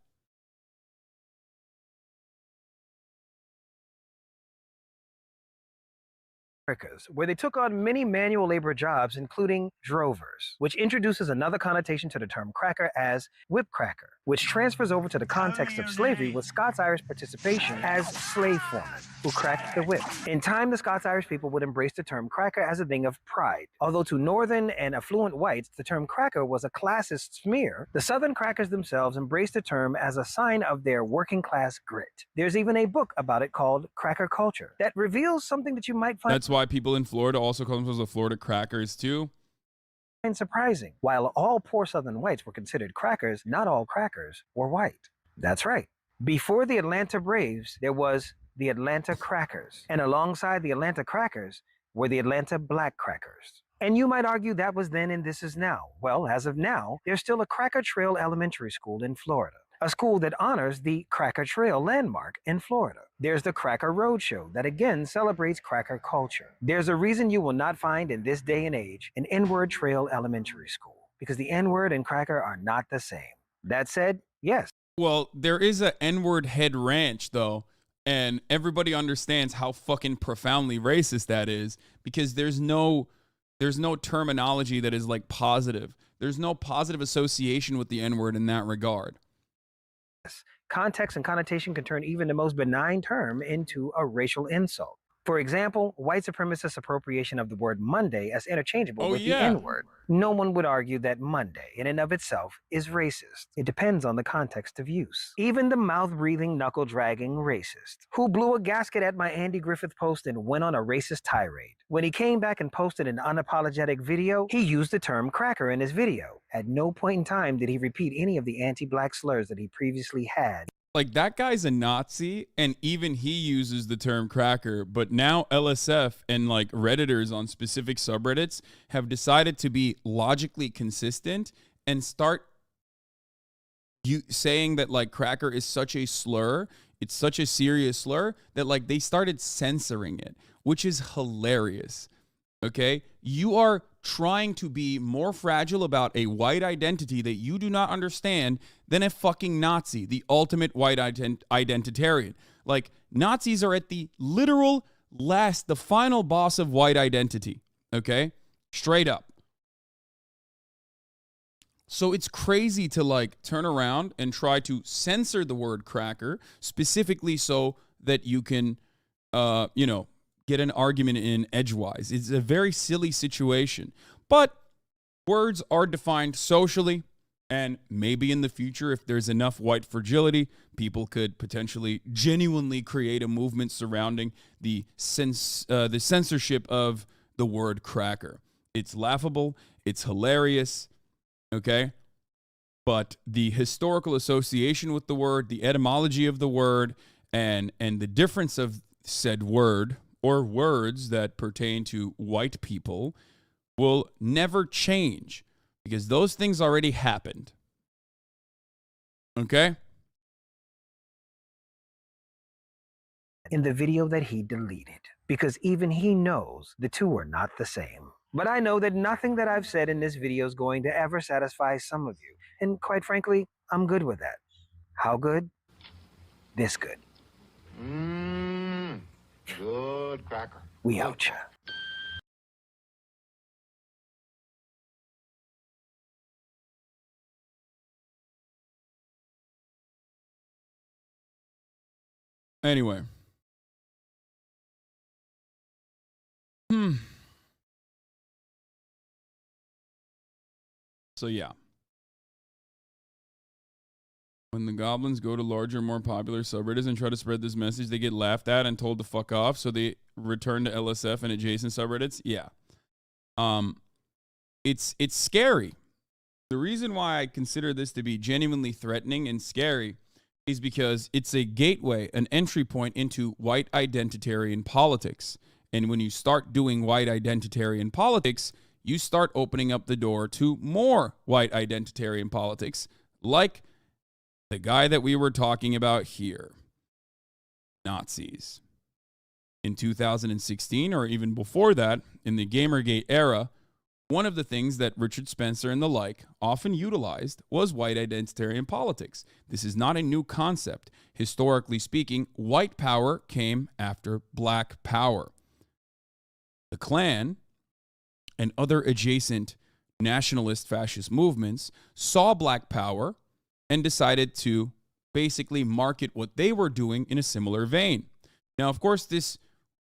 Americas, where they took on many manual labor jobs, including drovers, which introduces another connotation to the term cracker as whip cracker, which transfers over to the context of slavery with Scots-Irish participation as slave foremen who cracked the whip. In time, the Scots-Irish people would embrace the term cracker as a thing of pride. Although to northern and affluent whites, the term cracker was a classist smear, the southern crackers themselves embraced the term as a sign of their working class grit. There's even a book about it called Cracker Culture that reveals something that you might find That's why people in Florida also call themselves the Florida Crackers too. surprising. While all poor southern whites were considered crackers, not all crackers were white. That's right. Before the Atlanta Braves, there was the Atlanta Crackers. And alongside the Atlanta Crackers were the Atlanta Black Crackers. And you might argue that was then and this is now. Well, as of now, there's still a Cracker Trail Elementary School in Florida, a school that honors the Cracker Trail landmark in Florida. There's the Cracker Roadshow that again celebrates cracker culture. There's a reason you will not find in this day and age an N-word Trail Elementary School, because the N-word and cracker are not the same. That said, yes. Well, there is a N-word head ranch, though, and everybody understands how fucking profoundly racist that is, because there's no terminology that is like positive. There's no positive association with the N-word in that regard. Context and connotation can turn even the most benign term into a racial insult. For example, white supremacist appropriation of the word Monday as interchangeable with the N-word. No one would argue that Monday, in and of itself, is racist. It depends on the context of use. Even the mouth-breathing, knuckle-dragging racist, who blew a gasket at my Andy Griffith post and went on a racist tirade. When he came back and posted an unapologetic video, he used the term cracker in his video. At no point in time did he repeat any of the anti-black slurs that he previously had. Like, that guy's a Nazi, and even he uses the term cracker, but now LSF and like Redditors on specific subreddits have decided to be logically consistent and start saying that like cracker is such a slur, it's such a serious slur, that like they started censoring it, which is hilarious. Okay? You are trying to be more fragile about a white identity that you do not understand than a fucking Nazi, the ultimate white identitarian. Like, Nazis are at the literal last, the final boss of white identity. Okay? Straight up. So it's crazy to like turn around and try to censor the word cracker specifically so that you can, get an argument in edgewise. It's a very silly situation. But words are defined socially, and maybe in the future, if there's enough white fragility, people could potentially genuinely create a movement surrounding the censorship of the word cracker. It's laughable. It's hilarious. Okay? But the historical association with the word, the etymology of the word, and the difference of said word or words that pertain to white people will never change, because those things already happened. Okay? in the video that he deleted, because even he knows the two are not the same. But I know that nothing that I've said in this video is going to ever satisfy some of you. And quite frankly, I'm good with that. How good? This good. Good cracker. We out ya. Anyway. So yeah. When the goblins go to larger, more popular subreddits and try to spread this message, they get laughed at and told to fuck off, so they return to LSF and adjacent subreddits. Yeah. It's scary. The reason why I consider this to be genuinely threatening and scary is because it's a gateway, an entry point into white identitarian politics. And when you start doing white identitarian politics, you start opening up the door to more white identitarian politics, like the guy that we were talking about here, Nazis. In 2016, or even before that, in the Gamergate era, one of the things that Richard Spencer and the like often utilized was white identitarian politics. This is not a new concept. Historically speaking, white power came after black power. The Klan and other adjacent nationalist fascist movements saw black power and decided to basically market what they were doing in a similar vein. Now, of course, this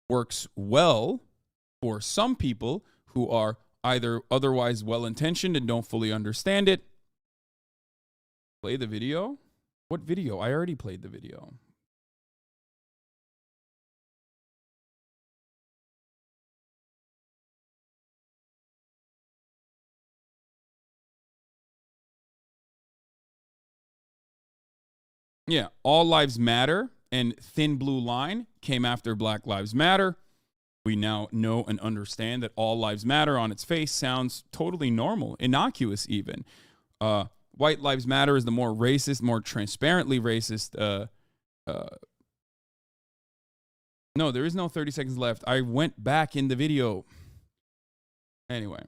works well for some people who are either otherwise well-intentioned and don't fully understand it. Play the video? What video? I already played the video. Yeah, All Lives Matter and Thin Blue Line came after Black Lives Matter. We now know and understand that All Lives Matter on its face sounds totally normal, innocuous even. White Lives Matter is the more racist, more transparently racist. No, there is no 30 seconds left. I went back in the video. Anyway.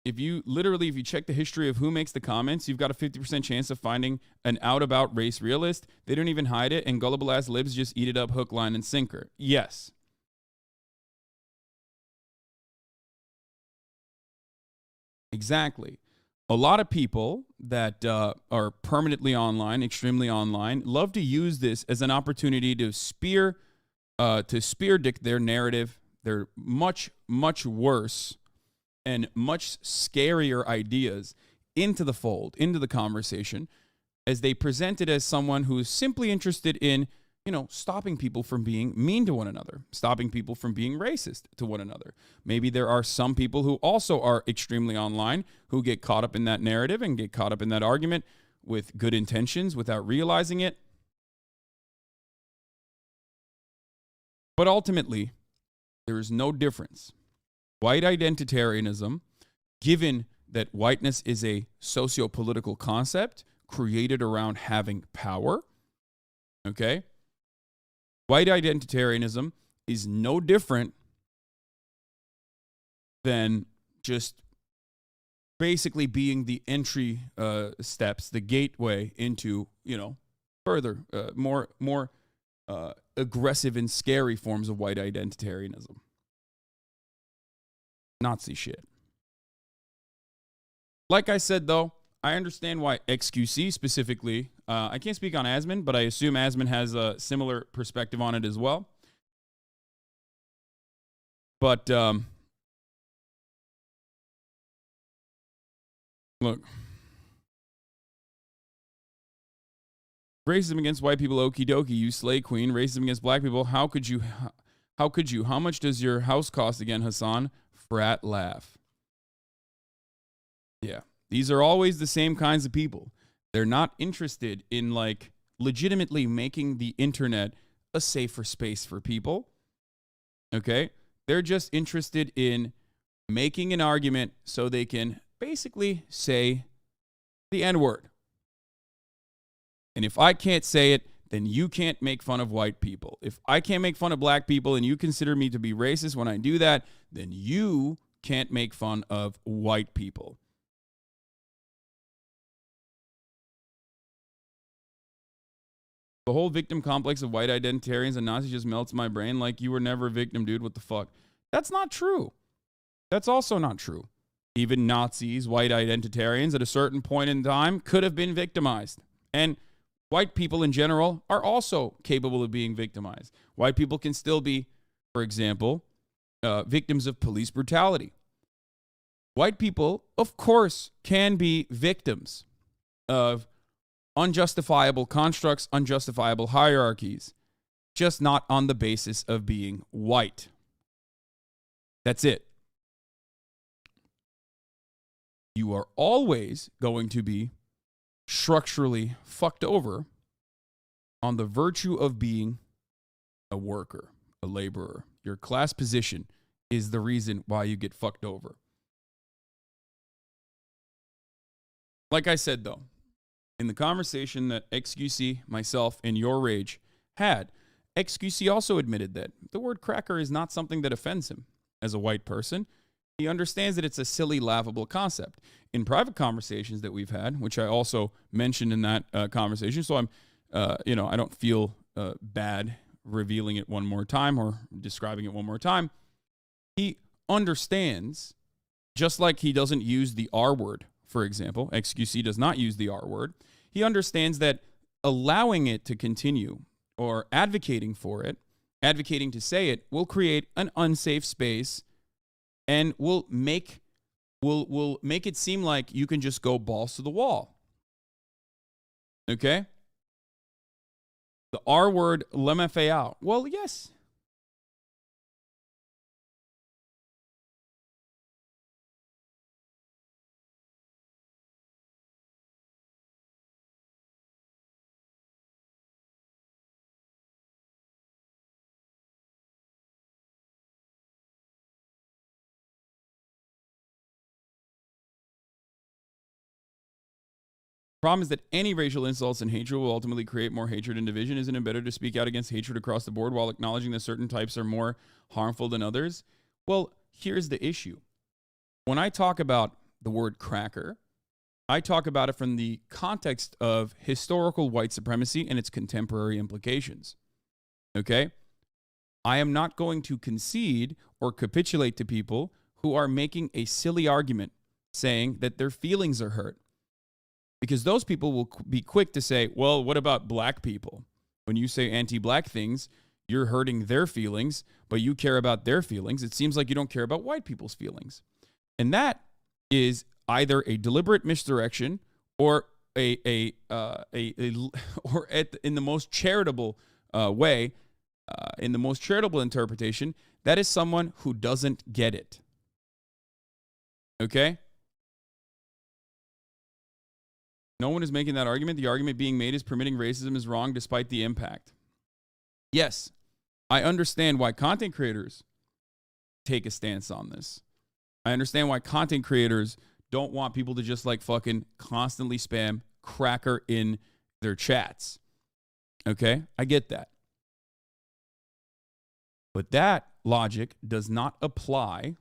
If you check the history of who makes the comments, you've got a 50% chance of finding an out-about race realist. They don't even hide it, and gullible-ass libs just eat it up hook, line, and sinker. Yes. Exactly. A lot of people that are permanently online, extremely online, love to use this as an opportunity to spear dick their narrative. They're much, much worse and much scarier ideas into the fold, into the conversation, as they present it as someone who is simply interested in, stopping people from being mean to one another, stopping people from being racist to one another. Maybe there are some people who also are extremely online who get caught up in that narrative and get caught up in that argument with good intentions without realizing it. But ultimately, there is no difference. White identitarianism, given that whiteness is a socio-political concept created around having power, okay? White identitarianism is no different than just basically being the entry steps, the gateway into, further, more aggressive and scary forms of white identitarianism. Nazi shit. Like I said, though, I understand why XQC specifically, I can't speak on Asmon, but I assume Asmon has a similar perspective on it as well. But, look. Racism against white people, okie dokie, you slay queen. Racism against black people, how could you? How much does your house cost again, Hassan? Frat laugh. Yeah. These are always the same kinds of people. They're not interested in, legitimately making the internet a safer space for people. Okay? They're just interested in making an argument so they can basically say the N-word. And if I can't say it, then you can't make fun of white people. If I can't make fun of black people and you consider me to be racist when I do that, then you can't make fun of white people. The whole victim complex of white identitarians and Nazis just melts my brain. Like, you were never a victim, dude. What the fuck? That's not true. That's also not true. Even Nazis, white identitarians at a certain point in time could have been victimized. And white people in general are also capable of being victimized. White people can still be, for example, victims of police brutality. White people, of course, can be victims of unjustifiable constructs, unjustifiable hierarchies, just not on the basis of being white. That's it. You are always going to be structurally fucked over on the virtue of being a worker, a laborer. Your class position is the reason why you get fucked over. Like I said, though, in the conversation that XQC, myself, and Your Rage had, XQC also admitted that the word cracker is not something that offends him as a white person. He understands that it's a silly, laughable concept. In private conversations that we've had, which I also mentioned in that conversation, so I don't feel bad revealing it one more time or describing it one more time. He understands, just like he doesn't use the R word, for example, XQC does not use the R word. He understands that allowing it to continue or advocating for it, advocating to say it, will create an unsafe space and will make it seem like you can just go balls to the wall. Okay? The R word, LMFAO. Well, yes. Problem is that any racial insults and hatred will ultimately create more hatred and division. Isn't it better to speak out against hatred across the board while acknowledging that certain types are more harmful than others? Well, here's the issue. When I talk about the word cracker, I talk about it from the context of historical white supremacy and its contemporary implications. Okay? I am not going to concede or capitulate to people who are making a silly argument saying that their feelings are hurt. Because those people will be quick to say, well, what about black people? When you say anti-black things, you're hurting their feelings, but you care about their feelings. It seems like you don't care about white people's feelings. And that is either a deliberate misdirection or in the most charitable way, in the most charitable interpretation, that is someone who doesn't get it. Okay? No one is making that argument. The argument being made is permitting racism is wrong despite the impact. Yes, I understand why content creators take a stance on this. I understand why content creators don't want people to just like fucking constantly spam cracker in their chats. Okay? I get that. But that logic does not apply.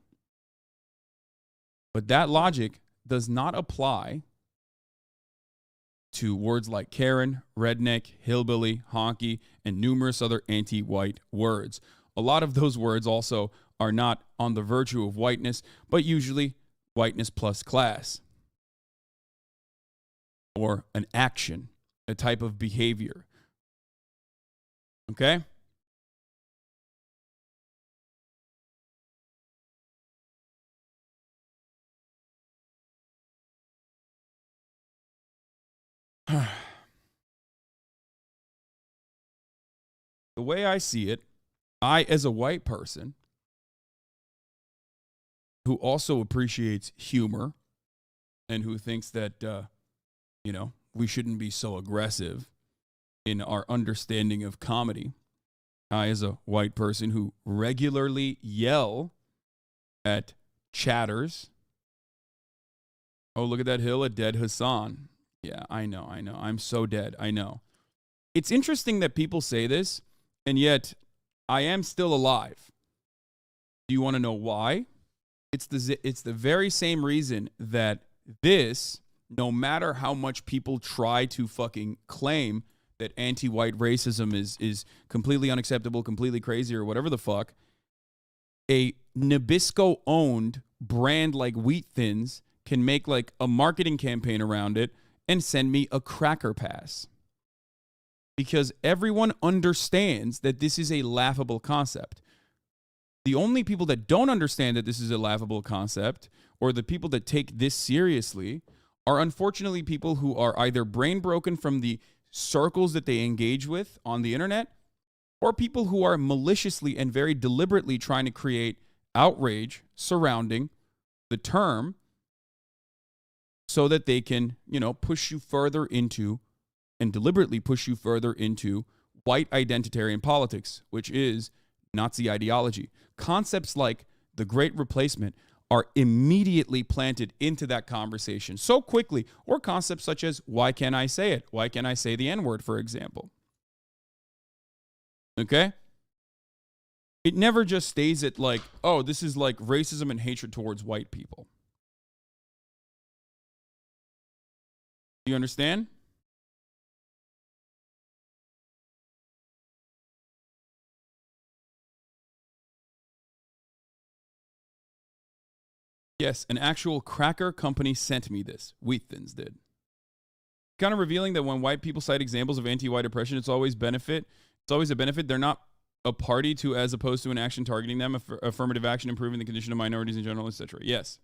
To words like Karen, redneck, hillbilly, honky, and numerous other anti-white words. A lot of those words also are not on the virtue of whiteness, but usually whiteness plus class. Or an action, a type of behavior. Okay? The way I see it, I, as a white person who also appreciates humor and who thinks that, we shouldn't be so aggressive in our understanding of comedy. I, as a white person who regularly yell at chatters. Oh, look at that hill, a dead Hassan. Yeah, I know. I'm so dead. I know. It's interesting that people say this, and yet I am still alive. Do you want to know why? It's the very same reason that this, no matter how much people try to fucking claim that anti-white racism is completely unacceptable, completely crazy, or whatever the fuck, a Nabisco-owned brand like Wheat Thins can make like a marketing campaign around it and send me a cracker pass. Because everyone understands that this is a laughable concept. The only people that don't understand that this is a laughable concept, or the people that take this seriously, are unfortunately people who are either brain broken from the circles that they engage with on the internet, or people who are maliciously and very deliberately trying to create outrage surrounding the term so that they can, push you further into and deliberately push you further into white identitarian politics, which is Nazi ideology. Concepts like the Great Replacement are immediately planted into that conversation so quickly, or concepts such as, why can't I say it? Why can't I say the N-word, for example? Okay? It never just stays at like, oh, this is like racism and hatred towards white people. Do you understand? Yes, an actual cracker company sent me this. Wheat Thins did. Kind of revealing that when white people cite examples of anti-white oppression, it's always a benefit. They're not a party to, as opposed to an action targeting them, affirmative action improving the condition of minorities in general, etc. Yes.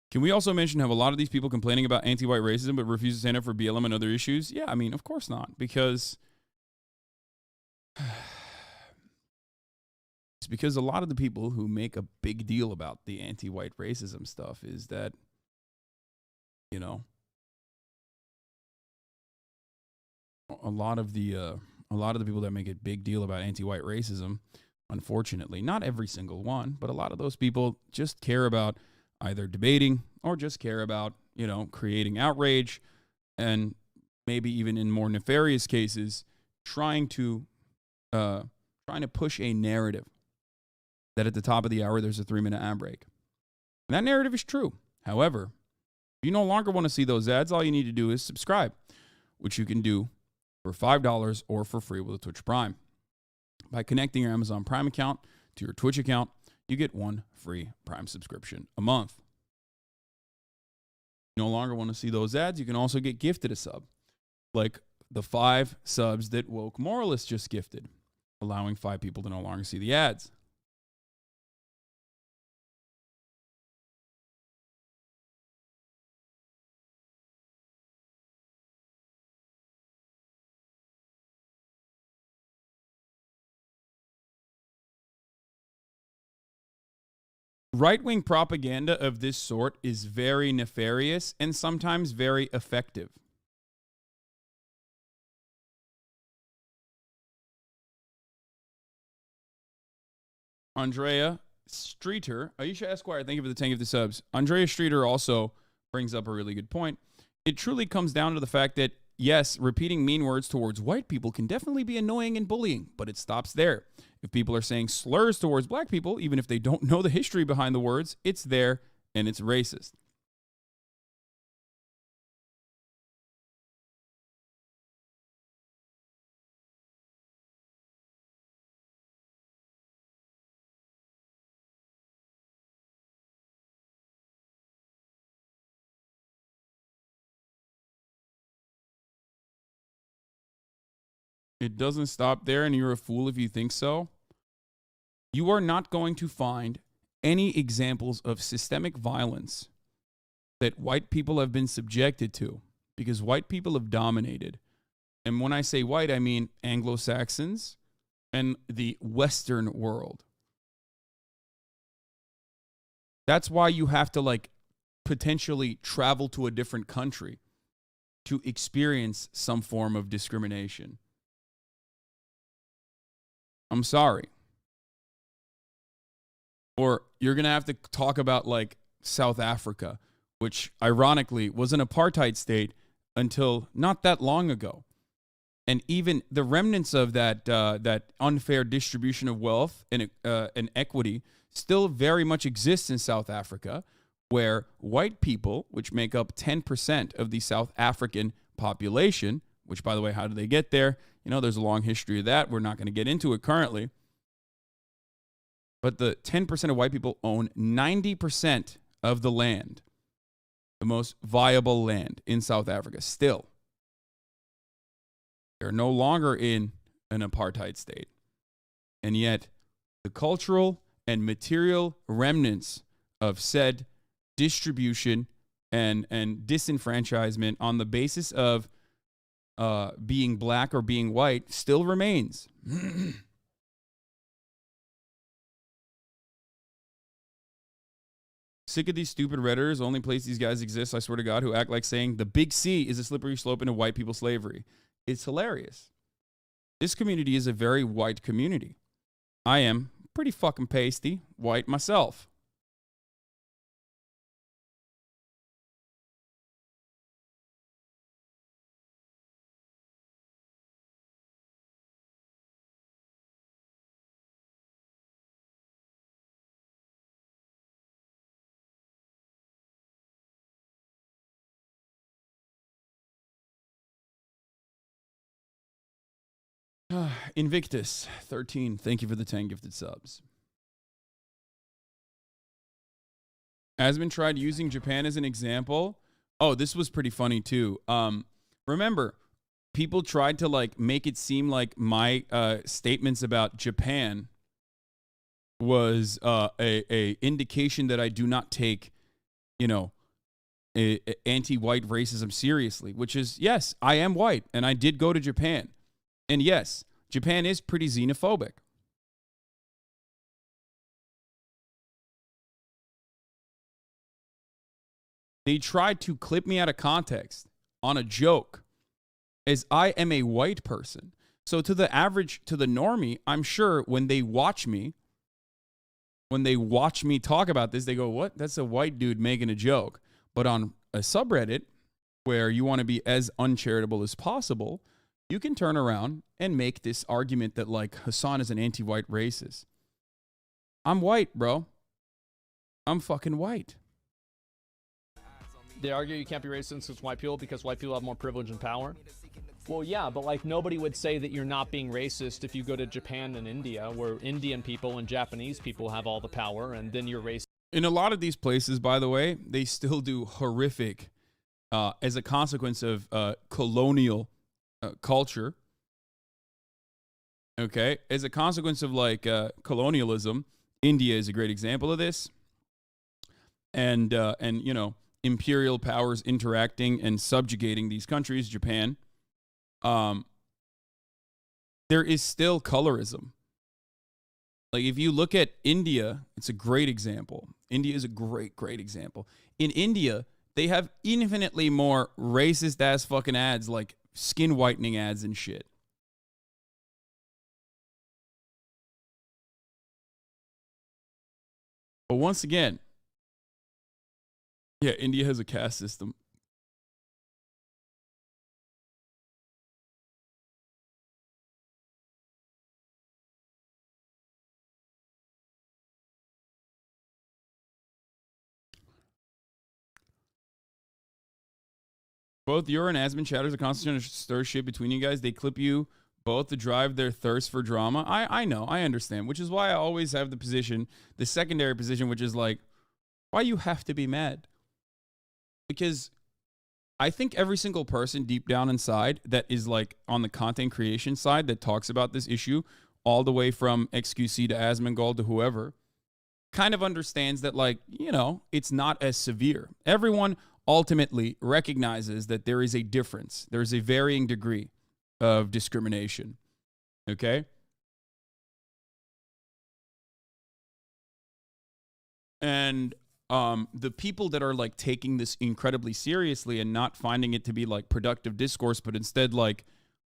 Can we also mention how a lot of these people complaining about anti-white racism but refuse to stand up for BLM and other issues? Yeah, I mean, of course not, because it's because a lot of the people who make a big deal about the anti-white racism stuff is that, a lot of the people that make a big deal about anti-white racism, unfortunately, not every single one, but a lot of those people just care about either debating or just care about, creating outrage, and maybe even in more nefarious cases, trying to push a narrative that at the top of the hour there's a 3-minute ad break. And that narrative is true. However, if you no longer want to see those ads, all you need to do is subscribe, which you can do for $5 or for free with a Twitch Prime. By connecting your Amazon Prime account to your Twitch account, you get 1 free Prime subscription a month. If you no longer want to see those ads, you can also get gifted a sub, like the 5 subs that Woke Moralist just gifted, allowing 5 people to no longer see the ads. Right-wing propaganda of this sort is very nefarious and sometimes very effective. Andrea Streeter, Aisha Esquire, thank you for the 10 of the subs. Andrea Streeter also brings up a really good point. It truly comes down to the fact that, yes, repeating mean words towards white people can definitely be annoying and bullying, but it stops there. If people are saying slurs towards black people, even if they don't know the history behind the words, it's there and it's racist. It doesn't stop there, and you're a fool if you think so. You are not going to find any examples of systemic violence that white people have been subjected to, because white people have dominated. And when I say white, I mean Anglo-Saxons and the Western world. That's why you have to potentially travel to a different country to experience some form of discrimination. I'm sorry. Or you're going to have to talk about South Africa, which ironically was an apartheid state until not that long ago. And even the remnants of that unfair distribution of wealth and equity still very much exists in South Africa, where white people, which make up 10% of the South African population, which, by the way, how do they get there? You know, there's a long history of that. We're not going to get into it currently. But the 10% of white people own 90% of the land, the most viable land in South Africa still. They're no longer in an apartheid state. And yet, the cultural and material remnants of said distribution and disenfranchisement on the basis of being black or being white still remains. Sick of these stupid Redditors. Only place these guys exist, I swear to God, who act like saying the big C is a slippery slope into white people slavery. It's hilarious. This community is a very white community. I am pretty fucking pasty white myself. Invictus 13, thank you for the 10 gifted subs. Asman tried using Japan as an example. Oh, this was pretty funny too. Remember, people tried to like make it seem like my statements about Japan was a indication that I do not take, you know, anti-white racism seriously, which is, yes, I am white and I did go to Japan. And yes, Japan is pretty xenophobic. They tried to clip me out of context on a joke as I am a white person. So to the average, to the normie, I'm sure when they watch me talk about this, they go, what? That's a white dude making a joke. But on a subreddit where you want to be as uncharitable as possible, you can turn around and make this argument that like Hassan is an anti-white racist. I'm white, bro. I'm fucking white. They argue you can't be racist against white people because white people have more privilege and power. Well, yeah, but like nobody would say that you're not being racist if you go to Japan and India, where Indian people and Japanese people have all the power, and then you're racist. In a lot of these places, by the way, they still do horrific, as a consequence of colonial culture. Okay, as a consequence of like colonialism, India is a great example of this, and you know, imperial powers interacting and subjugating these countries, Japan. There is still colorism. Like if you look at India, it's a great example. India is a great example. In India, they have infinitely more racist ass fucking ads, like skin whitening ads and shit. But once again, yeah, India has a caste system. Both your and Asman chatters are constantly stir shit between you guys. They clip you both to drive their thirst for drama. I know, I understand, which is why I always have the position, the secondary position, which is like, why you have to be mad? Because I think every single person deep down inside that is like on the content creation side that talks about this issue, all the way from XQC to Asmongold to whoever, kind of understands that, like, you know, it's not as severe. Everyone ultimately recognizes that there is a difference. There is a varying degree of discrimination. Okay? And the people that are like taking this incredibly seriously and not finding it to be like productive discourse, but instead like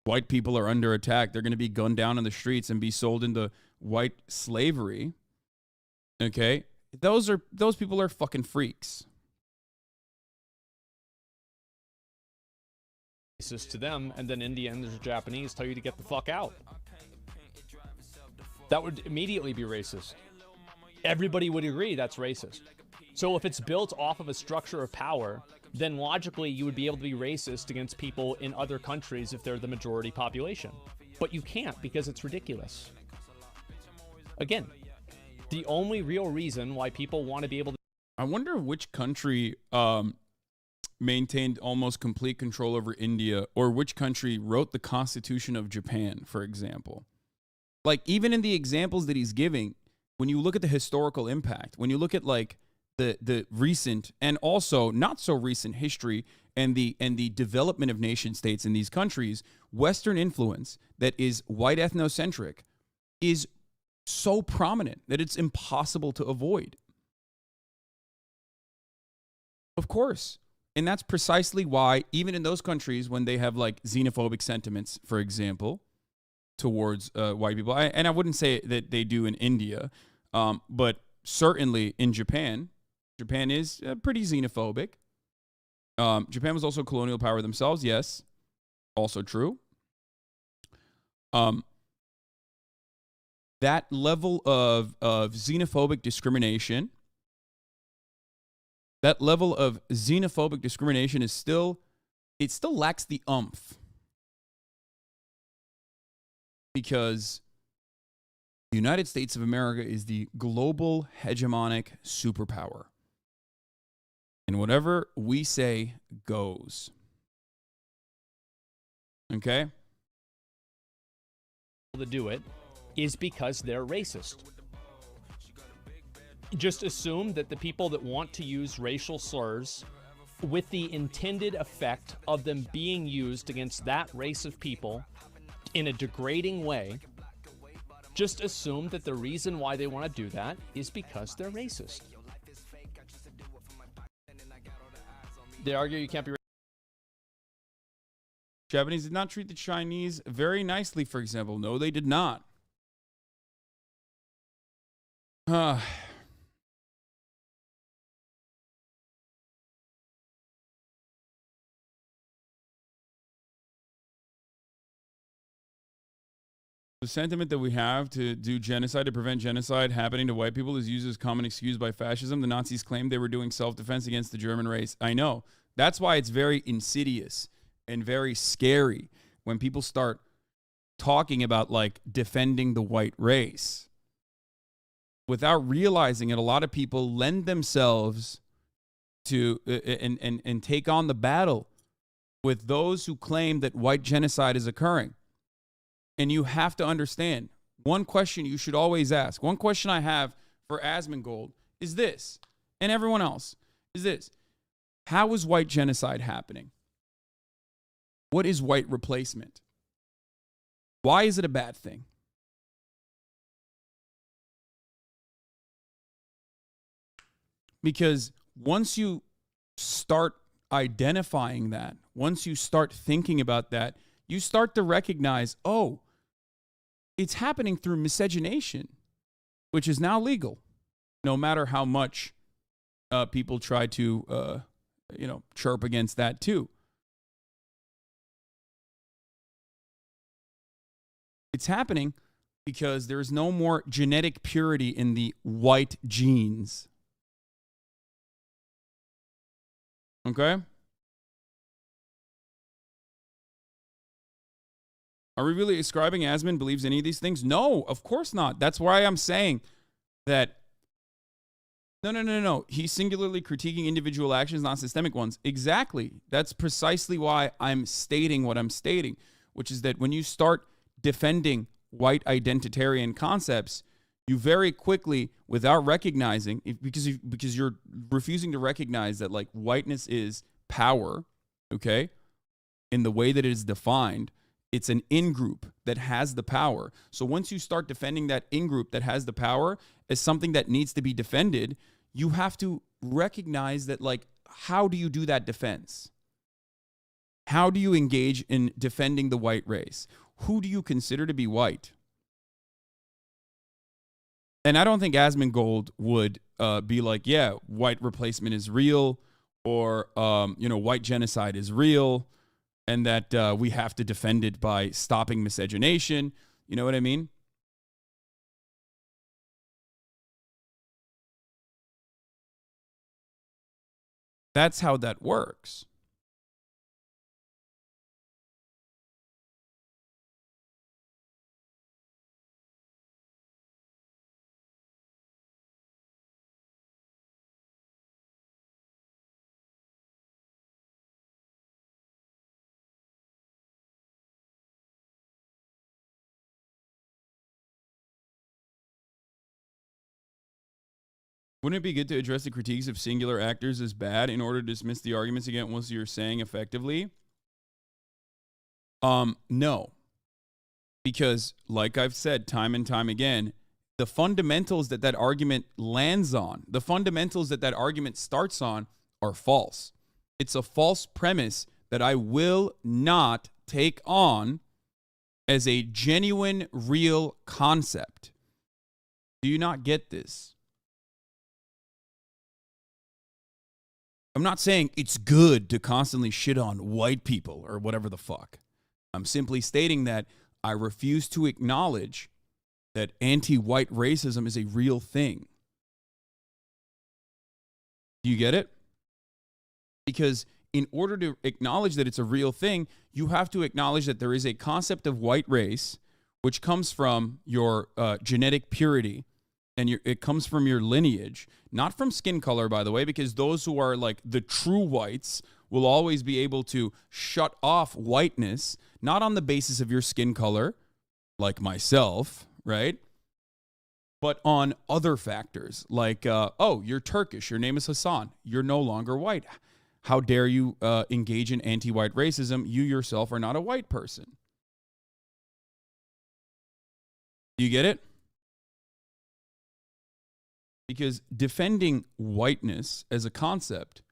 white people are under attack, they're going to be gunned down in the streets and be sold into white slavery. Okay? Those people are fucking freaks. racist to them, and then Indians or Japanese tell you to get the fuck out. That would immediately be racist. Everybody would agree that's racist. So if it's built off of a structure of power, then logically you would be able to be racist against people in other countries if they're the majority population. But you can't, because it's ridiculous. Again, the only real reason why people want to be able to... I wonder which country maintained almost complete control over India, or which country wrote the Constitution of Japan, for example. Like, even in the examples that he's giving, when you look at the historical impact, when you look at like the recent and also not so recent history and the development of nation states in these countries, Western influence that is white ethnocentric is so prominent that it's impossible to avoid. Of course. And that's precisely why, even in those countries, when they have like xenophobic sentiments, for example, towards white people, and I wouldn't say that they do in India, but certainly in Japan, Japan is pretty xenophobic. Japan was also a colonial power themselves, yes, also true. That level of xenophobic discrimination, is still, it still lacks the oomph, because the United States of America is the global hegemonic superpower. And whatever we say goes. Okay? to do it is because they're racist. Just assume that the people that want to use racial slurs with the intended effect of them being used against that race of people in a degrading way, just assume that the reason why they want to do that is because they're racist. They argue you can't be racist. Japanese did not treat the Chinese very nicely, for example. No, they did not. The sentiment that we have to do genocide, to prevent genocide happening to white people, is used as common excuse by fascism. The Nazis claimed they were doing self-defense against the German race. I know. That's why it's very insidious and very scary when people start talking about, like, defending the white race. Without realizing it, a lot of people lend themselves to and take on the battle with those who claim that white genocide is occurring. And you have to understand, one question you should always ask, one question I have for Asmongold is this, and everyone else, is this: how is white genocide happening? What is white replacement? Why is it a bad thing? Because once you start identifying that, once you start thinking about that, you start to recognize, oh, it's happening through miscegenation, which is now legal, no matter how much people try to, chirp against that too. It's happening because there's no more genetic purity in the white genes. Okay? Are we really ascribing Asmon believes any of these things? No, of course not. That's why I'm saying that no. He's singularly critiquing individual actions, not systemic ones. Exactly. That's precisely why I'm stating what I'm stating, which is that when you start defending white identitarian concepts, you very quickly, without recognizing, because you're refusing to recognize that, like, whiteness is power, okay, in the way that it is defined. It's an in-group that has the power. So once you start defending that in-group that has the power as something that needs to be defended, you have to recognize that, like, how do you do that defense? How do you engage in defending the white race? Who do you consider to be white? And I don't think Asmongold would be like, yeah, white replacement is real, or, white genocide is real, and that we have to defend it by stopping miscegenation. You know what I mean? That's how that works. Wouldn't it be good to address the critiques of singular actors as bad in order to dismiss the arguments against what you're saying effectively? No. Because, like I've said time and time again, the fundamentals that that argument lands on, the fundamentals that that argument starts on are false. It's a false premise that I will not take on as a genuine, real concept. Do you not get this? I'm not saying it's good to constantly shit on white people or whatever the fuck. I'm simply stating that I refuse to acknowledge that anti-white racism is a real thing. Do you get it? Because in order to acknowledge that it's a real thing, you have to acknowledge that there is a concept of white race, which comes from your genetic purity, and it comes from your lineage, not from skin color, by the way, because those who are like the true whites will always be able to shut off whiteness, not on the basis of your skin color, like myself, right? But on other factors, like, oh, you're Turkish, your name is Hassan, you're no longer white. How dare you engage in anti-white racism? You yourself are not a white person. Do you get it? Because defending whiteness as a concept,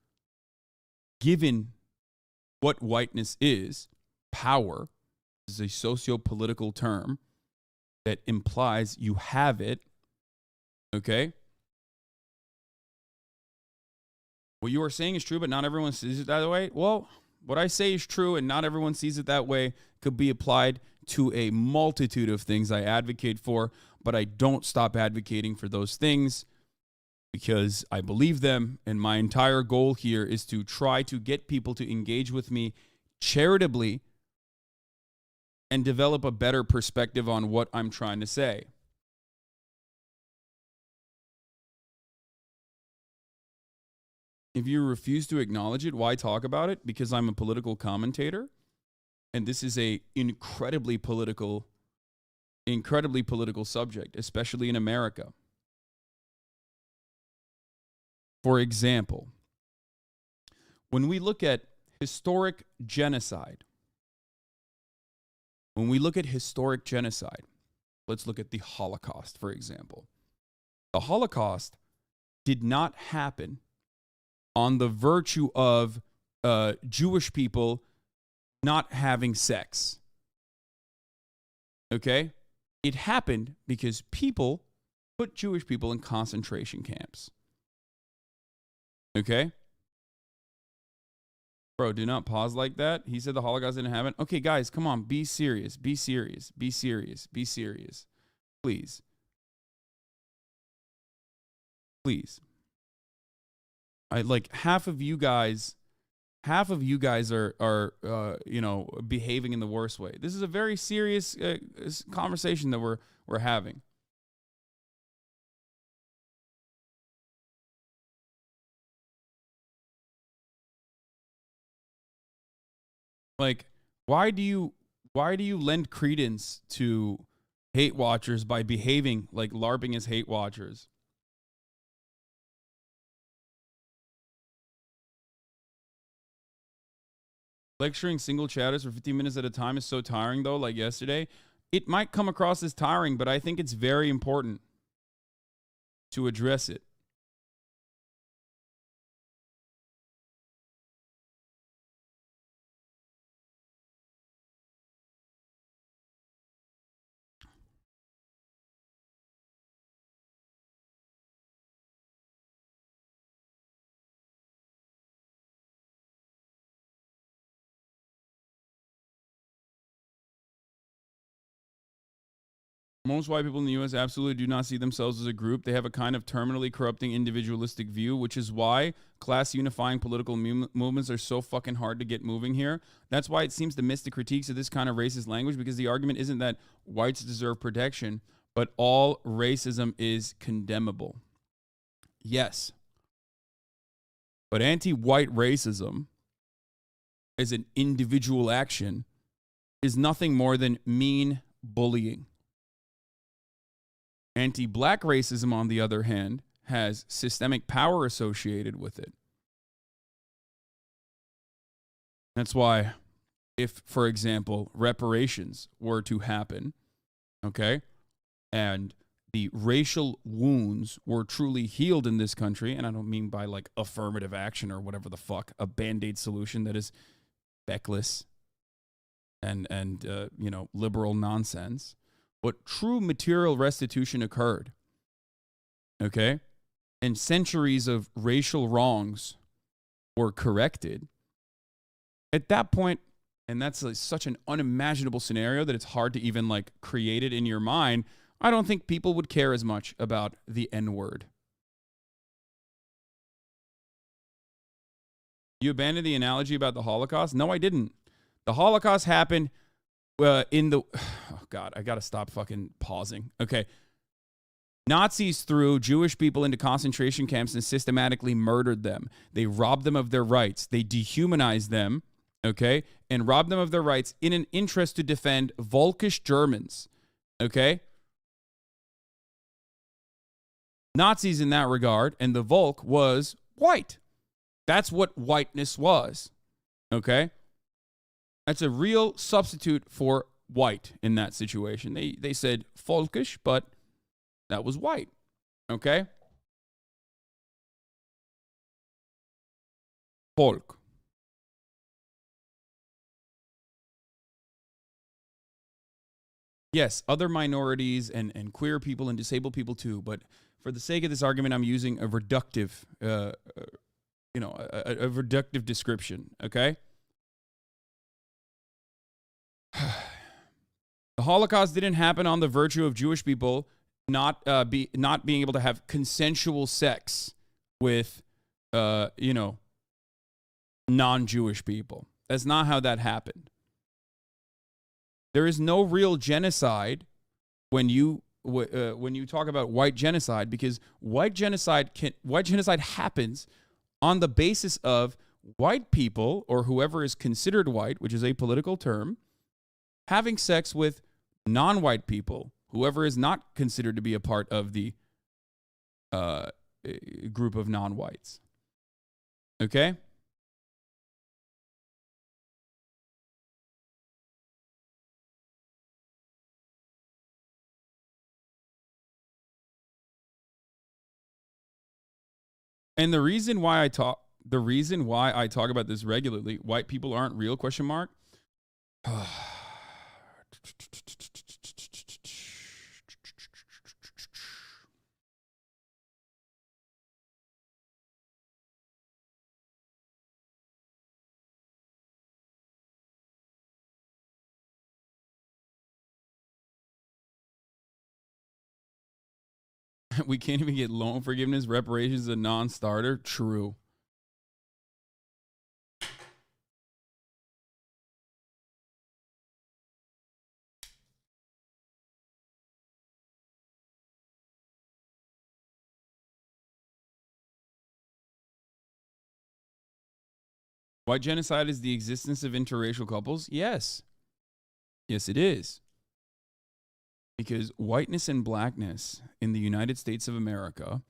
given what whiteness is, power is a socio-political term that implies you have it, okay? What you are saying is true, but not everyone sees it that way. Well, what I say is true and not everyone sees it that way could be applied to a multitude of things I advocate for, but I don't stop advocating for those things because I believe them, and my entire goal here is to try to get people to engage with me charitably and develop a better perspective on what I'm trying to say. If you refuse to acknowledge it, why talk about it? Because I'm a political commentator, and this is a incredibly political subject, especially in America. For example, when we look at historic genocide, let's look at the Holocaust, for example. The Holocaust did not happen on the virtue of Jewish people not having sex. Okay? It happened because people put Jewish people in concentration camps. Okay? Bro, do not pause like that. He said the Holocaust didn't happen. Okay, guys, come on. Be serious. Be serious. Be serious. Be serious. Please. Please. I like half of you guys are behaving in the worst way. This is a very serious conversation that we're having. Like, why do you lend credence to hate watchers by behaving like LARPing as hate watchers? Lecturing single chatters for 15 minutes at a time is so tiring, though, like yesterday. It might come across as tiring, but I think it's very important to address it. Most white people in the U.S. absolutely do not see themselves as a group. They have a kind of terminally corrupting individualistic view, which is why class unifying political movements are so fucking hard to get moving here. That's why it seems to miss the critiques of this kind of racist language, because the argument isn't that whites deserve protection, but all racism is condemnable. Yes. But anti-white racism as an individual action is nothing more than mean bullying. Anti-black racism, on the other hand, has systemic power associated with it. That's why if, for example, reparations were to happen, okay, and the racial wounds were truly healed in this country, and I don't mean by like affirmative action or whatever the fuck, a Band-Aid solution that is feckless and liberal nonsense, but true material restitution occurred, okay, and centuries of racial wrongs were corrected. At that point, and that's like such an unimaginable scenario that it's hard to even like create it in your mind, I don't think people would care as much about the N-word. You abandoned the analogy about the Holocaust? No, I didn't. The Holocaust happened in the... Oh, God, I got to stop fucking pausing. Okay. Nazis threw Jewish people into concentration camps and systematically murdered them. They robbed them of their rights. They dehumanized them, okay, and robbed them of their rights in an interest to defend Volkish Germans, okay? Nazis in that regard, and the Volk was white. That's what whiteness was, okay? That's a real substitute for white in that situation. They said Volkish, but that was white, okay? Volk. Yes, other minorities and queer people and disabled people too, but for the sake of this argument, I'm using a reductive, a reductive description, okay? The Holocaust didn't happen on the virtue of Jewish people not being able to have consensual sex with, non-Jewish people. That's not how that happened. There is no real genocide when you talk about white genocide, because white genocide happens on the basis of white people, or whoever is considered white, which is a political term, having sex with non-white people, whoever is not considered to be a part of the group of non-whites. Okay? And the reason why I talk about this regularly, white people aren't real, question mark. We can't even get loan forgiveness. Reparations is a non-starter. True. White genocide is the existence of interracial couples? Yes. Yes, it is. Because whiteness and blackness in the United States of America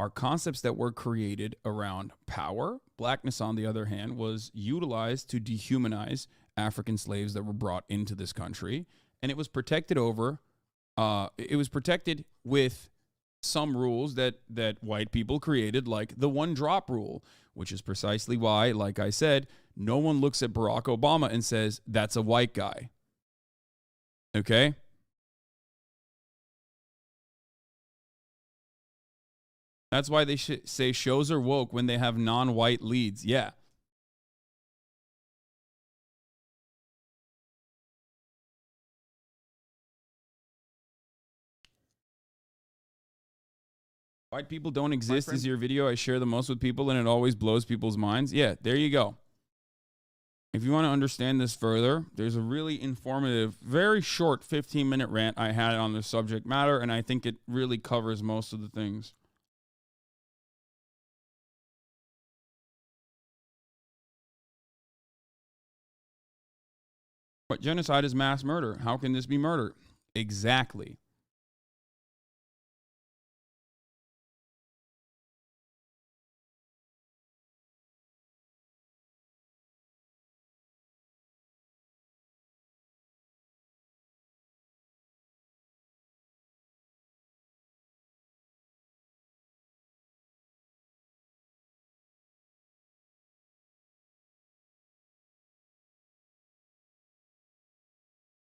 are concepts that were created around power. Blackness, on the other hand, was utilized to dehumanize African slaves that were brought into this country. And it was protected with some rules that white people created, like the one-drop rule, which is precisely why, like I said, no one looks at Barack Obama and says, that's a white guy. Okay? That's why they say shows are woke when they have non-white leads. Yeah. White people don't exist is your video. I share the most with people and it always blows people's minds. Yeah, there you go. If you want to understand this further, there's a really informative, very short 15-minute rant I had on the subject matter, and I think it really covers most of the things. But genocide is mass murder. How can this be murder? Exactly.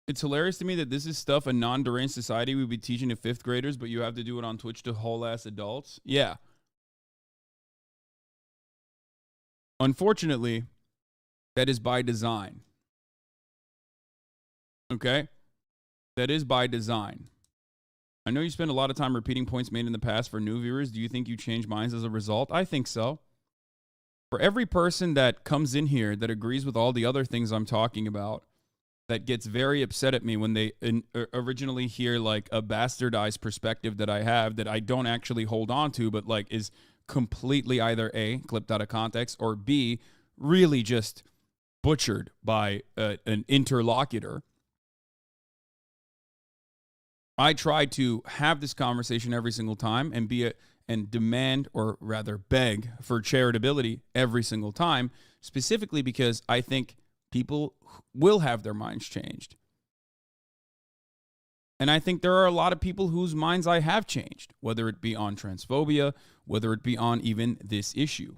It's hilarious to me that this is stuff a non-deranged society would be teaching to 5th graders, but you have to do it on Twitch to whole-ass adults. Yeah. Unfortunately, that is by design. Okay? That is by design. I know you spend a lot of time repeating points made in the past for new viewers. Do you think you change minds as a result? I think so. For every person that comes in here that agrees with all the other things I'm talking about, that gets very upset at me when they originally hear like a bastardized perspective that I have that I don't actually hold on to, but like is completely either A, clipped out of context, or B, really just butchered by an interlocutor. I try to have this conversation every single time and demand, or rather beg, for charitability every single time, specifically because I think people will have their minds changed. And I think there are a lot of people whose minds I have changed, whether it be on transphobia, whether it be on even this issue.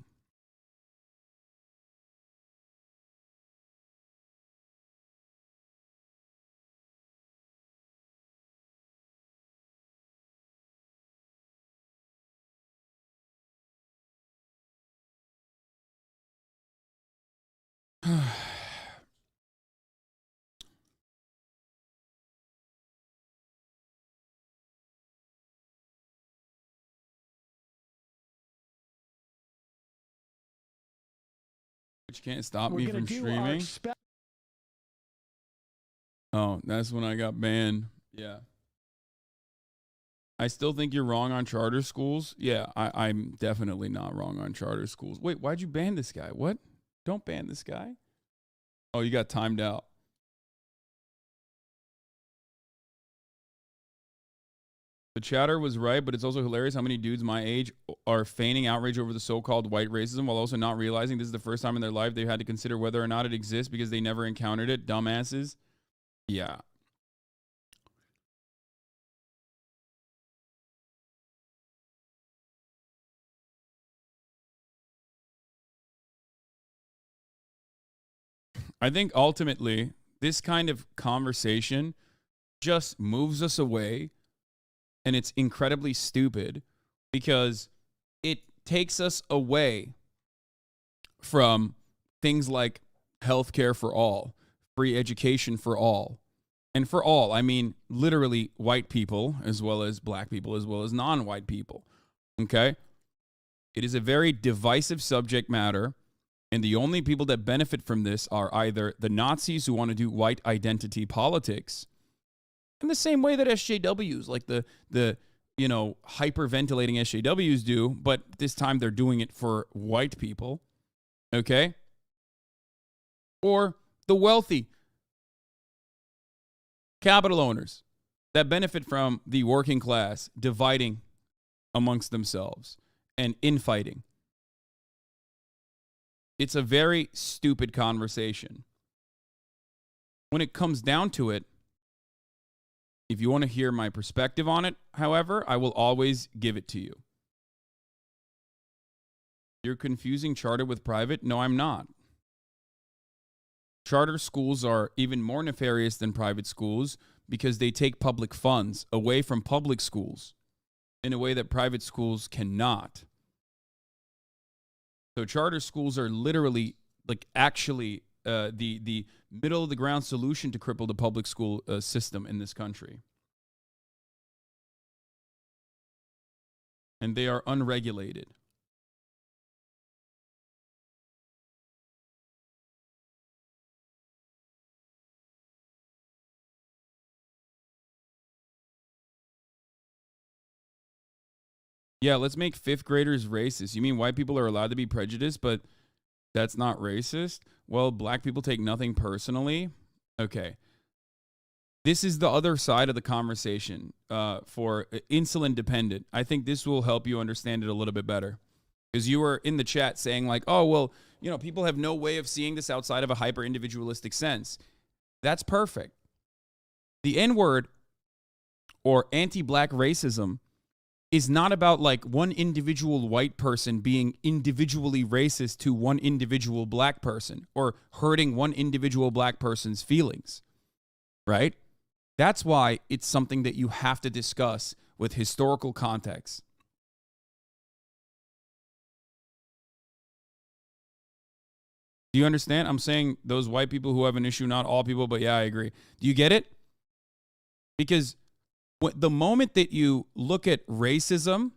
Which can't stop me from streaming. Oh, that's when I got banned. Yeah. I still think you're wrong on charter schools. Yeah, I'm definitely not wrong on charter schools. Wait, why'd you ban this guy? What? Don't ban this guy. Oh, you got timed out. The chatter was right, but it's also hilarious how many dudes my age are feigning outrage over the so-called white racism while also not realizing this is the first time in their life they've had to consider whether or not it exists because they never encountered it. Dumbasses. Yeah. I think ultimately this kind of conversation just moves us away, and it's incredibly stupid because it takes us away from things like healthcare for all, free education for all. And for all, I mean literally white people as well as black people as well as non-white people. Okay? It is a very divisive subject matter. And the only people that benefit from this are either the Nazis who want to do white identity politics, in the same way that SJWs, like the hyperventilating SJWs do, but this time they're doing it for white people, okay? Or the wealthy capital owners that benefit from the working class dividing amongst themselves and infighting. It's a very stupid conversation. When it comes down to it, if you want to hear my perspective on it, however, I will always give it to you. You're confusing charter with private? No, I'm not. Charter schools are even more nefarious than private schools because they take public funds away from public schools in a way that private schools cannot. So charter schools are literally, like, actually the middle of the ground solution to cripple the public school system in this country. and they are unregulated. Yeah, let's make fifth graders racist. You mean white people are allowed to be prejudiced, but that's not racist? Well, black people take nothing personally. Okay. This is the other side of the conversation for insulin dependent. I think this will help you understand it a little bit better. Because you were in the chat saying like, oh, well, you know, people have no way of seeing this outside of a hyper individualistic sense. That's perfect. The N-word or anti-black racism is not about like one individual white person being individually racist to one individual black person or hurting one individual black person's feelings, right? That's why it's something that you have to discuss with historical context. Do you understand? I'm saying those white people who have an issue, not all people, but yeah, I agree. Do you get it? Because the moment that you look at racism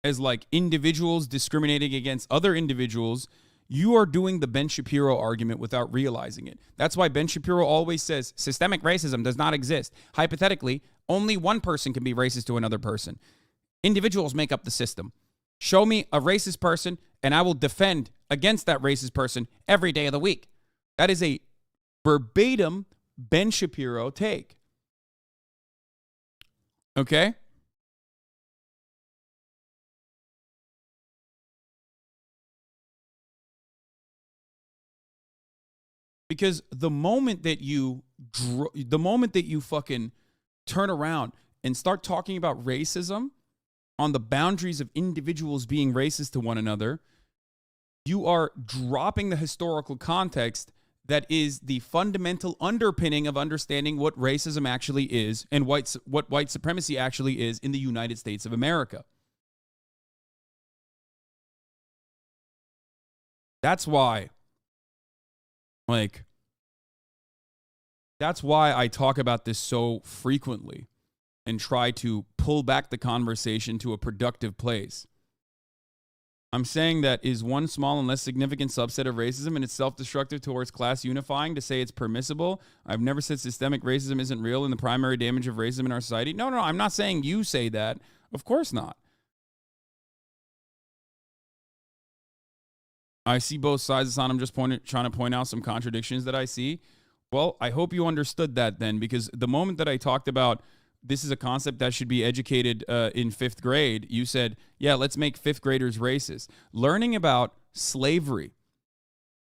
as like individuals discriminating against other individuals, you are doing the Ben Shapiro argument without realizing it. That's why Ben Shapiro always says systemic racism does not exist. Hypothetically, only one person can be racist to another person. Individuals make up the system. Show me a racist person, and I will defend against that racist person every day of the week. That is a verbatim Ben Shapiro take. Okay? Because the moment that you fucking turn around and start talking about racism on the boundaries of individuals being racist to one another, you are dropping the historical context that is the fundamental underpinning of understanding what racism actually is and what white supremacy actually is in the United States of America. That's why, that's why I talk about this so frequently and try to pull back the conversation to a productive place. I'm saying that is one small and less significant subset of racism, and it's self-destructive towards class unifying to say it's permissible. I've never said systemic racism isn't real and the primary damage of racism in our society. No, I'm not saying you say that. Of course not. I see both sides, Hassan. I'm just trying to point out some contradictions that I see. Well, I hope you understood that then, because the moment that I talked about this is a concept that should be educated in fifth grade, you said, yeah, let's make fifth graders racist. Learning about slavery,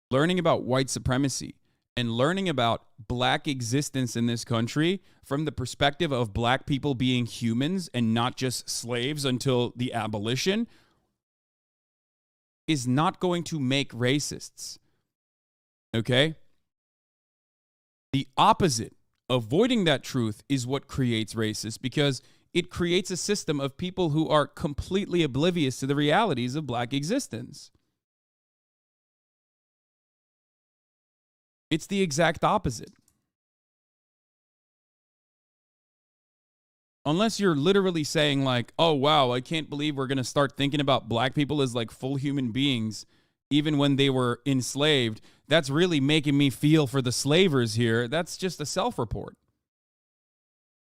learning about white supremacy, and learning about black existence in this country from the perspective of black people being humans and not just slaves until the abolition is not going to make racists. Okay? The opposite, avoiding that truth, is what creates racists, because it creates a system of people who are completely oblivious to the realities of black existence. It's the exact opposite. Unless you're literally saying like, oh, wow, I can't believe we're going to start thinking about black people as like full human beings, even when they were enslaved. That's really making me feel for the slavers here. That's just a self-report.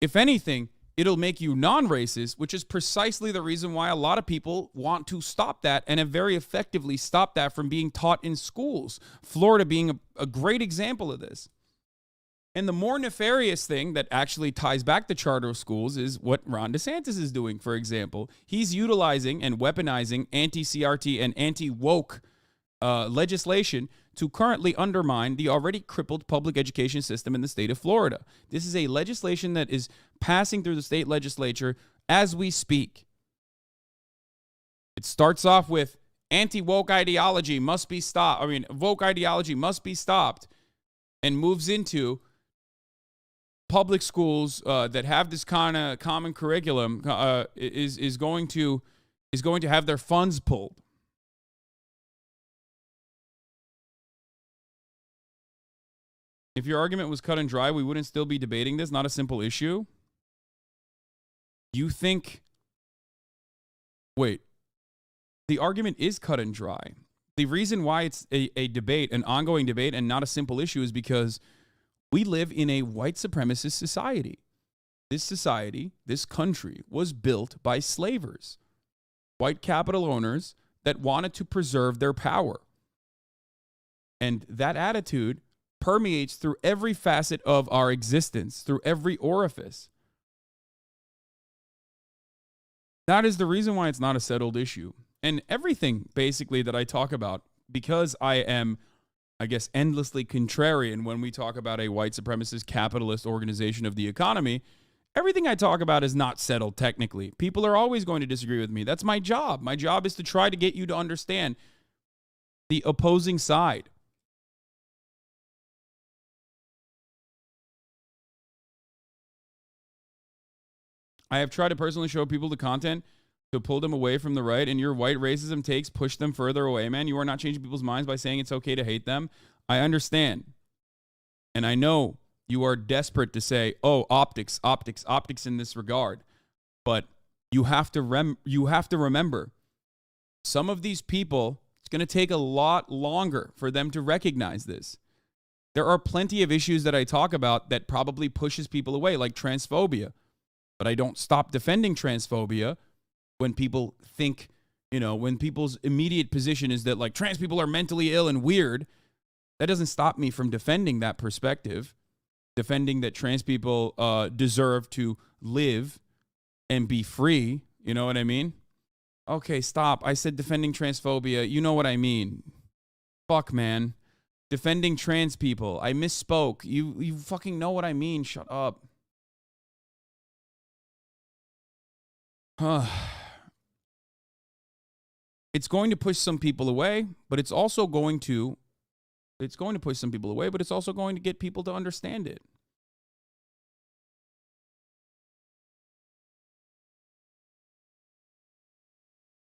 If anything, it'll make you non-racist, which is precisely the reason why a lot of people want to stop that and have very effectively stopped that from being taught in schools. Florida being a great example of this. And the more nefarious thing that actually ties back to charter schools is what Ron DeSantis is doing, for example. He's utilizing and weaponizing anti-CRT and anti-woke legislation to currently undermine the already crippled public education system in the state of Florida. This is a legislation that is passing through the state legislature as we speak. It starts off with anti-woke ideology must be stopped. Woke ideology must be stopped, and moves into public schools that have this kind of common curriculum is going to have their funds pulled. If your argument was cut and dry, we wouldn't still be debating this. Not a simple issue. You think... Wait, the argument is cut and dry. The reason why it's a debate, an ongoing debate, and not a simple issue is because we live in a white supremacist society. This society, this country, was built by slavers, white capital owners that wanted to preserve their power. And that attitude permeates through every facet of our existence, through every orifice. That is the reason why it's not a settled issue. And everything, basically, that I talk about, because I am, I guess, endlessly contrarian when we talk about a white supremacist capitalist organization of the economy, everything I talk about is not settled technically. People are always going to disagree with me. That's my job. My job is to try to get you to understand the opposing side. I have tried to personally show people the content to pull them away from the right, and your white racism takes push them further away, man. You are not changing people's minds by saying it's okay to hate them. I understand. And I know you are desperate to say, oh, optics in this regard. But you have to remember, some of these people, it's going to take a lot longer for them to recognize this. There are plenty of issues that I talk about that probably pushes people away, like transphobia. But I don't stop defending transphobia when people think, when people's immediate position is that, like, trans people are mentally ill and weird. That doesn't stop me from defending that perspective, defending that trans people deserve to live and be free. You know what I mean? Okay, stop. I said defending transphobia. You know what I mean. Fuck, man. Defending trans people. I misspoke. You fucking know what I mean. Shut up. It's going to push some people away, but it's also going to push some people away, but it's also going to get people to understand it.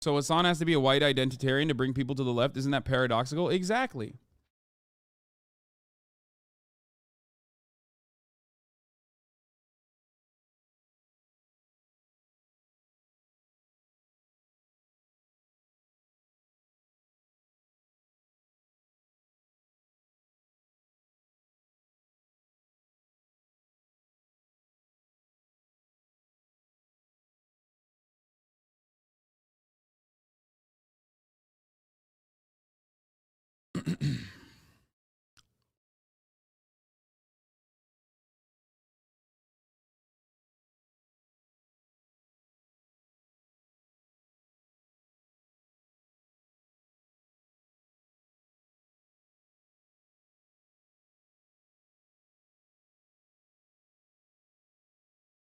So Hassan has to be a white identitarian to bring people to the left. Isn't that paradoxical? Exactly.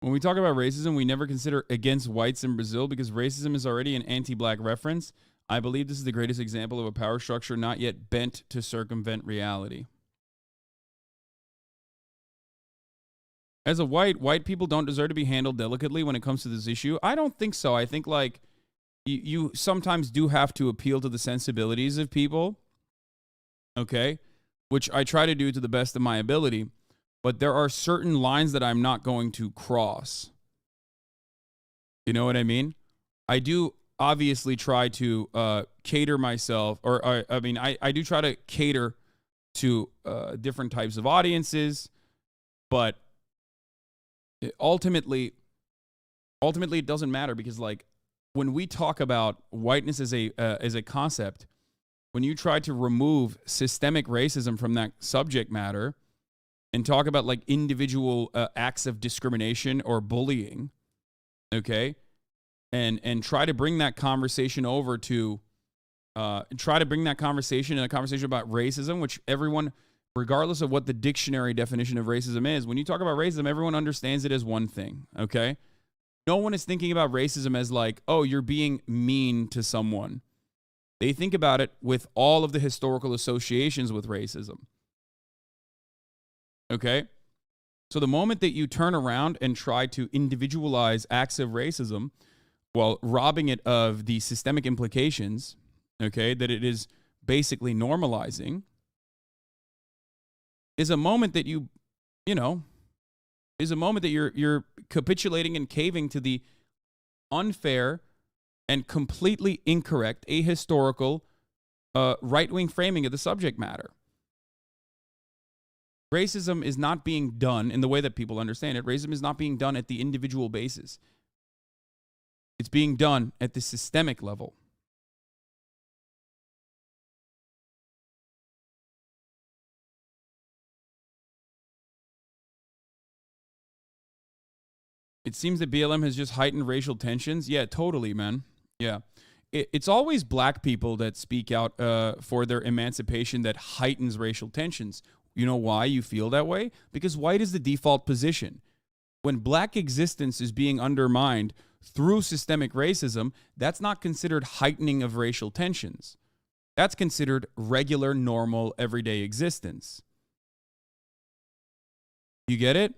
When we talk about racism, we never consider against whites in Brazil because racism is already an anti-black reference. I believe this is the greatest example of a power structure not yet bent to circumvent reality. As a white people don't deserve to be handled delicately when it comes to this issue. I don't think so. I think, like, you sometimes do have to appeal to the sensibilities of people, okay, which I try to do to the best of my ability. But there are certain lines that I'm not going to cross. You know what I mean? I do obviously try to cater myself, or I do try to cater to different types of audiences, but ultimately it doesn't matter because, like, when we talk about whiteness as a concept, when you try to remove systemic racism from that subject matter and talk about, like, individual acts of discrimination or bullying, okay, and try to bring that conversation over to try to bring that conversation and a conversation about racism, which everyone, regardless of what the dictionary definition of racism is, when you talk about racism, everyone understands it as one thing, okay? No one is thinking about racism as, like, oh, you're being mean to someone. They think about it with all of the historical associations with racism. Okay? So the moment that you turn around and try to individualize acts of racism while robbing it of the systemic implications, okay, that it is basically normalizing, is a moment that you're capitulating and caving to the unfair and completely incorrect, ahistorical, right-wing framing of the subject matter. Racism is not being done in the way that people understand it. Racism is not being done at the individual basis. It's being done at the systemic level. It seems that BLM has just heightened racial tensions. Yeah, totally, man. Yeah. It's always black people that speak out for their emancipation that heightens racial tensions. You know why you feel that way? Because white is the default position. When black existence is being undermined through systemic racism, that's not considered heightening of racial tensions. That's considered regular, normal, everyday existence. You get it?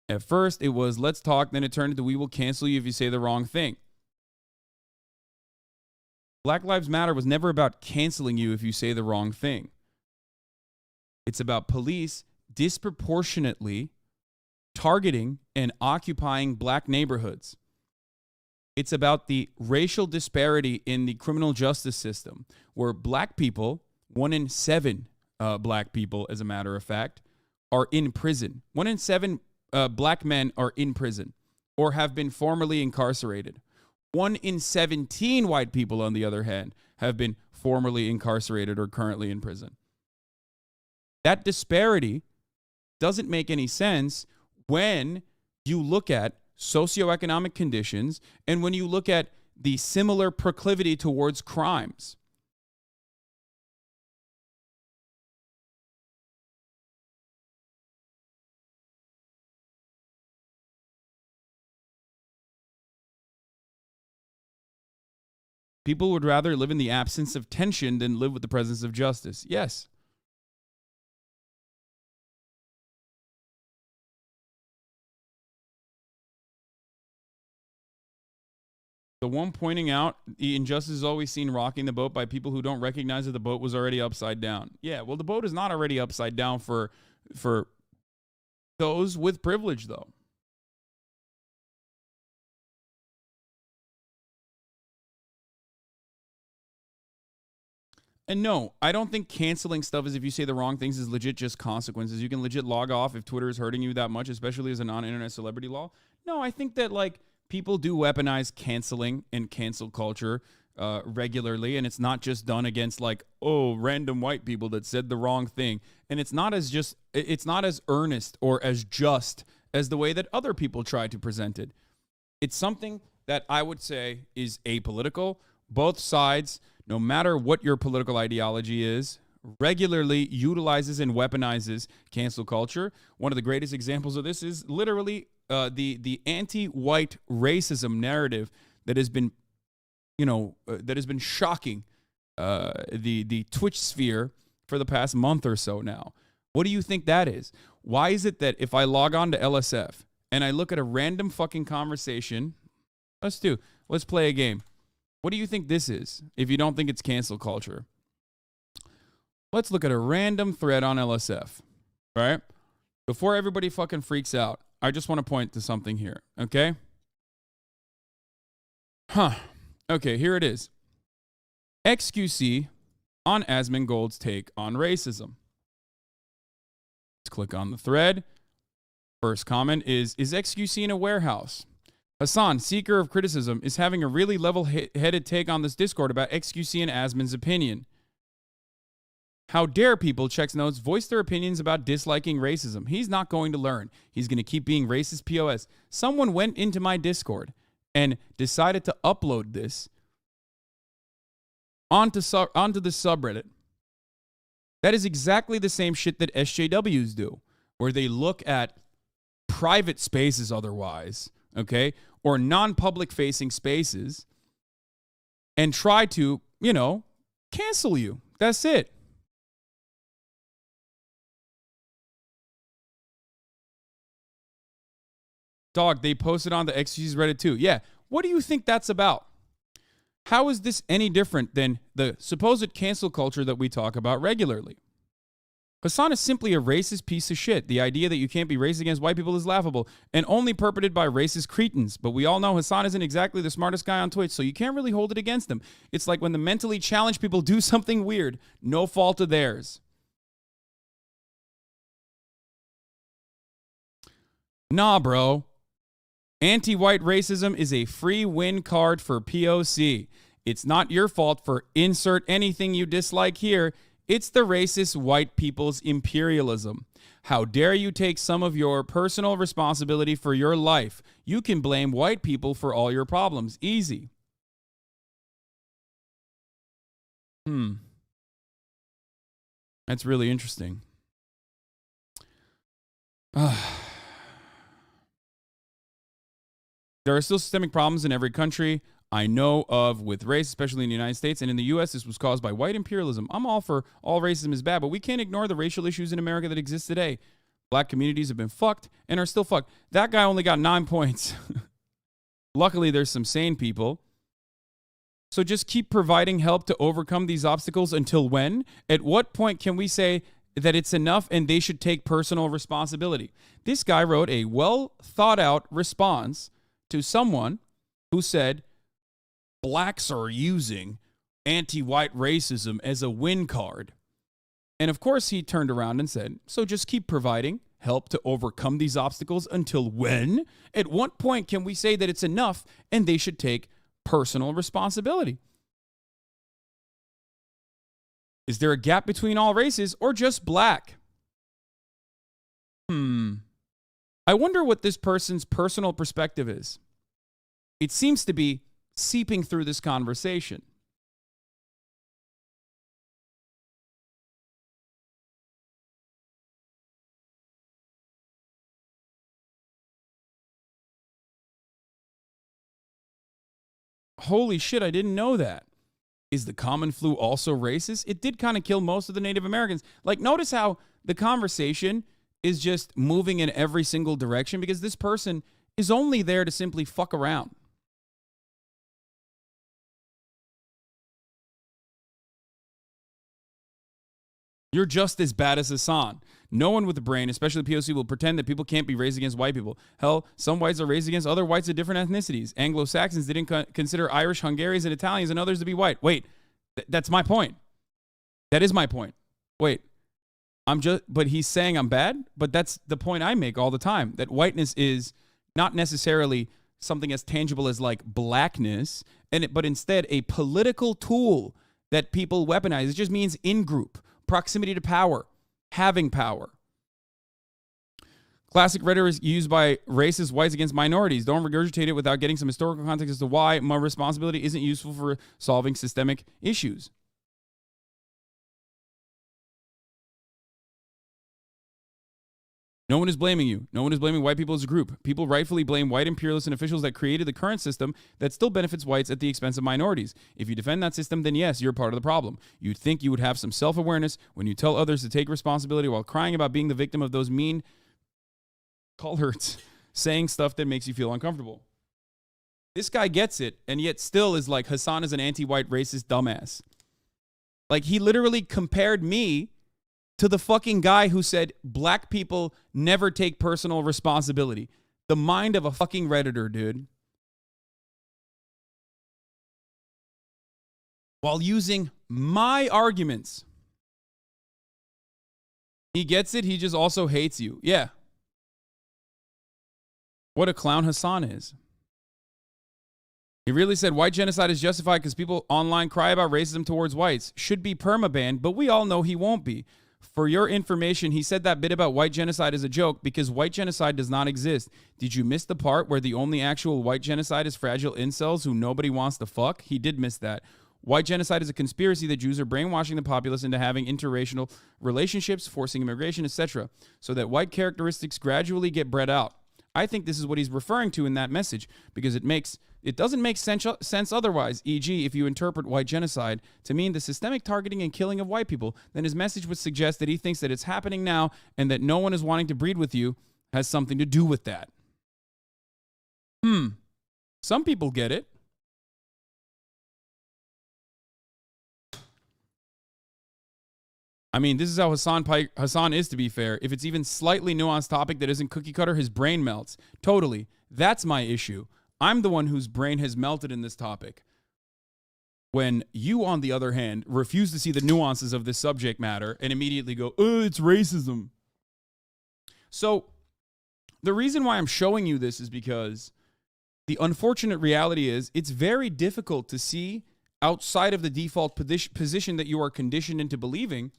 At first, it was, let's talk. Then it turned into, we will cancel you if you say the wrong thing. Black Lives Matter was never about canceling you if you say the wrong thing. It's about police disproportionately targeting and occupying black neighborhoods. It's about the racial disparity in the criminal justice system, where black people, 1 in 7 black people, as a matter of fact, are in prison. 1 in 7 black men are in prison or have been formerly incarcerated. 1 in 17 white people, on the other hand, have been formerly incarcerated or currently in prison. That disparity doesn't make any sense when you look at socioeconomic conditions and when you look at the similar proclivity towards crimes. People would rather live in the absence of tension than live with the presence of justice. Yes. The one pointing out the injustice is always seen rocking the boat by people who don't recognize that the boat was already upside down. Yeah, well, the boat is not already upside down for those with privilege, though. And no, I don't think canceling stuff is if you say the wrong things is legit just consequences. You can legit log off if Twitter is hurting you that much, especially as a non-internet celebrity law. No, I think that like people do weaponize canceling and cancel culture regularly, and it's not just done against like, oh, random white people that said the wrong thing. And it's not as earnest or as just as the way that other people try to present it. It's something that I would say is apolitical. Both sides, no matter what your political ideology is, regularly utilizes and weaponizes cancel culture. One of the greatest examples of this is literally the anti-white racism narrative that has been, shocking the Twitch sphere for the past month or so now. What do you think that is? Why is it that if I log on to LSF and I look at a random fucking conversation, let's play a game. What do you think this is if you don't think it's cancel culture? Let's look at a random thread on LSF, right? Before everybody fucking freaks out, I just want to point to something here, okay? Okay, here it is. XQC on Asmongold's take on racism. Let's click on the thread. First comment is XQC in a warehouse? Hassan, seeker of criticism, is having a really level-headed take on this Discord about XQC and Asmon's opinion. How dare people, checks notes, voice their opinions about disliking racism? He's not going to learn. He's going to keep being racist POS. Someone went into my Discord and decided to upload this onto the subreddit. That is exactly the same shit that SJWs do, where they look at private spaces otherwise, okay, or non-public facing spaces and try to, cancel you. That's it. Dog, they posted on the XQC's Reddit too. Yeah, what do you think that's about? How is this any different than the supposed cancel culture that we talk about regularly? Hassan is simply a racist piece of shit. The idea that you can't be racist against white people is laughable and only perpetrated by racist cretins. But we all know Hassan isn't exactly the smartest guy on Twitch, so you can't really hold it against him. It's like when the mentally challenged people do something weird, no fault of theirs. Nah, bro. Anti-white racism is a free win card for POC. It's not your fault for insert anything you dislike here. It's the racist white people's imperialism. How dare you take some of your personal responsibility for your life? You can blame white people for all your problems. Easy. That's really interesting. There are still systemic problems in every country I know of with race, especially in the United States. And in the U.S., this was caused by white imperialism. I'm all for all racism is bad, but we can't ignore the racial issues in America that exist today. Black communities have been fucked and are still fucked. That guy only got 9 points. Luckily, there's some sane people. So just keep providing help to overcome these obstacles until when? At what point can we say that it's enough and they should take personal responsibility? This guy wrote a well thought out response to someone who said, blacks are using anti-white racism as a win card. And of course, he turned around and said, so just keep providing help to overcome these obstacles until when? At what point can we say that it's enough and they should take personal responsibility? Is there a gap between all races or just black? I wonder what this person's personal perspective is. It seems to be seeping through this conversation. Holy shit, I didn't know that. Is the common flu also racist? It did kind of kill most of the Native Americans. Like, notice how the conversation is just moving in every single direction because this person is only there to simply fuck around. You're just as bad as Hassan. No one with a brain, especially POC, will pretend that people can't be raised against white people. Hell, some whites are raised against other whites of different ethnicities. Anglo-Saxons didn't consider Irish, Hungarians, and Italians and others to be white. Wait, that's my point. That is my point. Wait, but he's saying I'm bad? But that's the point I make all the time, that whiteness is not necessarily something as tangible as like blackness, but instead a political tool that people weaponize. It just means in-group. Proximity to power, having power. Classic rhetoric used by racist whites against minorities. Don't regurgitate it without getting some historical context as to why my responsibility isn't useful for solving systemic issues. No one is blaming you. No one is blaming white people as a group. People rightfully blame white imperialists and officials that created the current system that still benefits whites at the expense of minorities. If you defend that system, then yes, you're part of the problem. You'd think you would have some self-awareness when you tell others to take responsibility while crying about being the victim of those mean cults saying stuff that makes you feel uncomfortable. This guy gets it, and yet still is like, Hassan is an anti-white racist dumbass. Like, he literally compared me to the fucking guy who said black people never take personal responsibility. The mind of a fucking Redditor, dude. While using my arguments. He gets it. He just also hates you. Yeah. What a clown Hassan is. He really said white genocide is justified because people online cry about racism towards whites. Should be permabanned, but we all know he won't be. For your information, he said that bit about white genocide as a joke because white genocide does not exist. Did you miss the part where the only actual white genocide is fragile incels who nobody wants to fuck? He did miss that. White genocide is a conspiracy that Jews are brainwashing the populace into having interracial relationships, forcing immigration, etc., so that white characteristics gradually get bred out. I think this is what he's referring to in that message because it doesn't make sense otherwise. E.g., if you interpret white genocide to mean the systemic targeting and killing of white people, then his message would suggest that he thinks that it's happening now and that no one is wanting to breed with you has something to do with that. Some people get it. I mean, this is how Hassan is, to be fair. If it's even slightly nuanced topic that isn't cookie cutter, his brain melts. Totally. That's my issue. I'm the one whose brain has melted in this topic. When you, on the other hand, refuse to see the nuances of this subject matter and immediately go, oh, it's racism. So the reason why I'm showing you this is because the unfortunate reality is it's very difficult to see outside of the default position that you are conditioned into believing,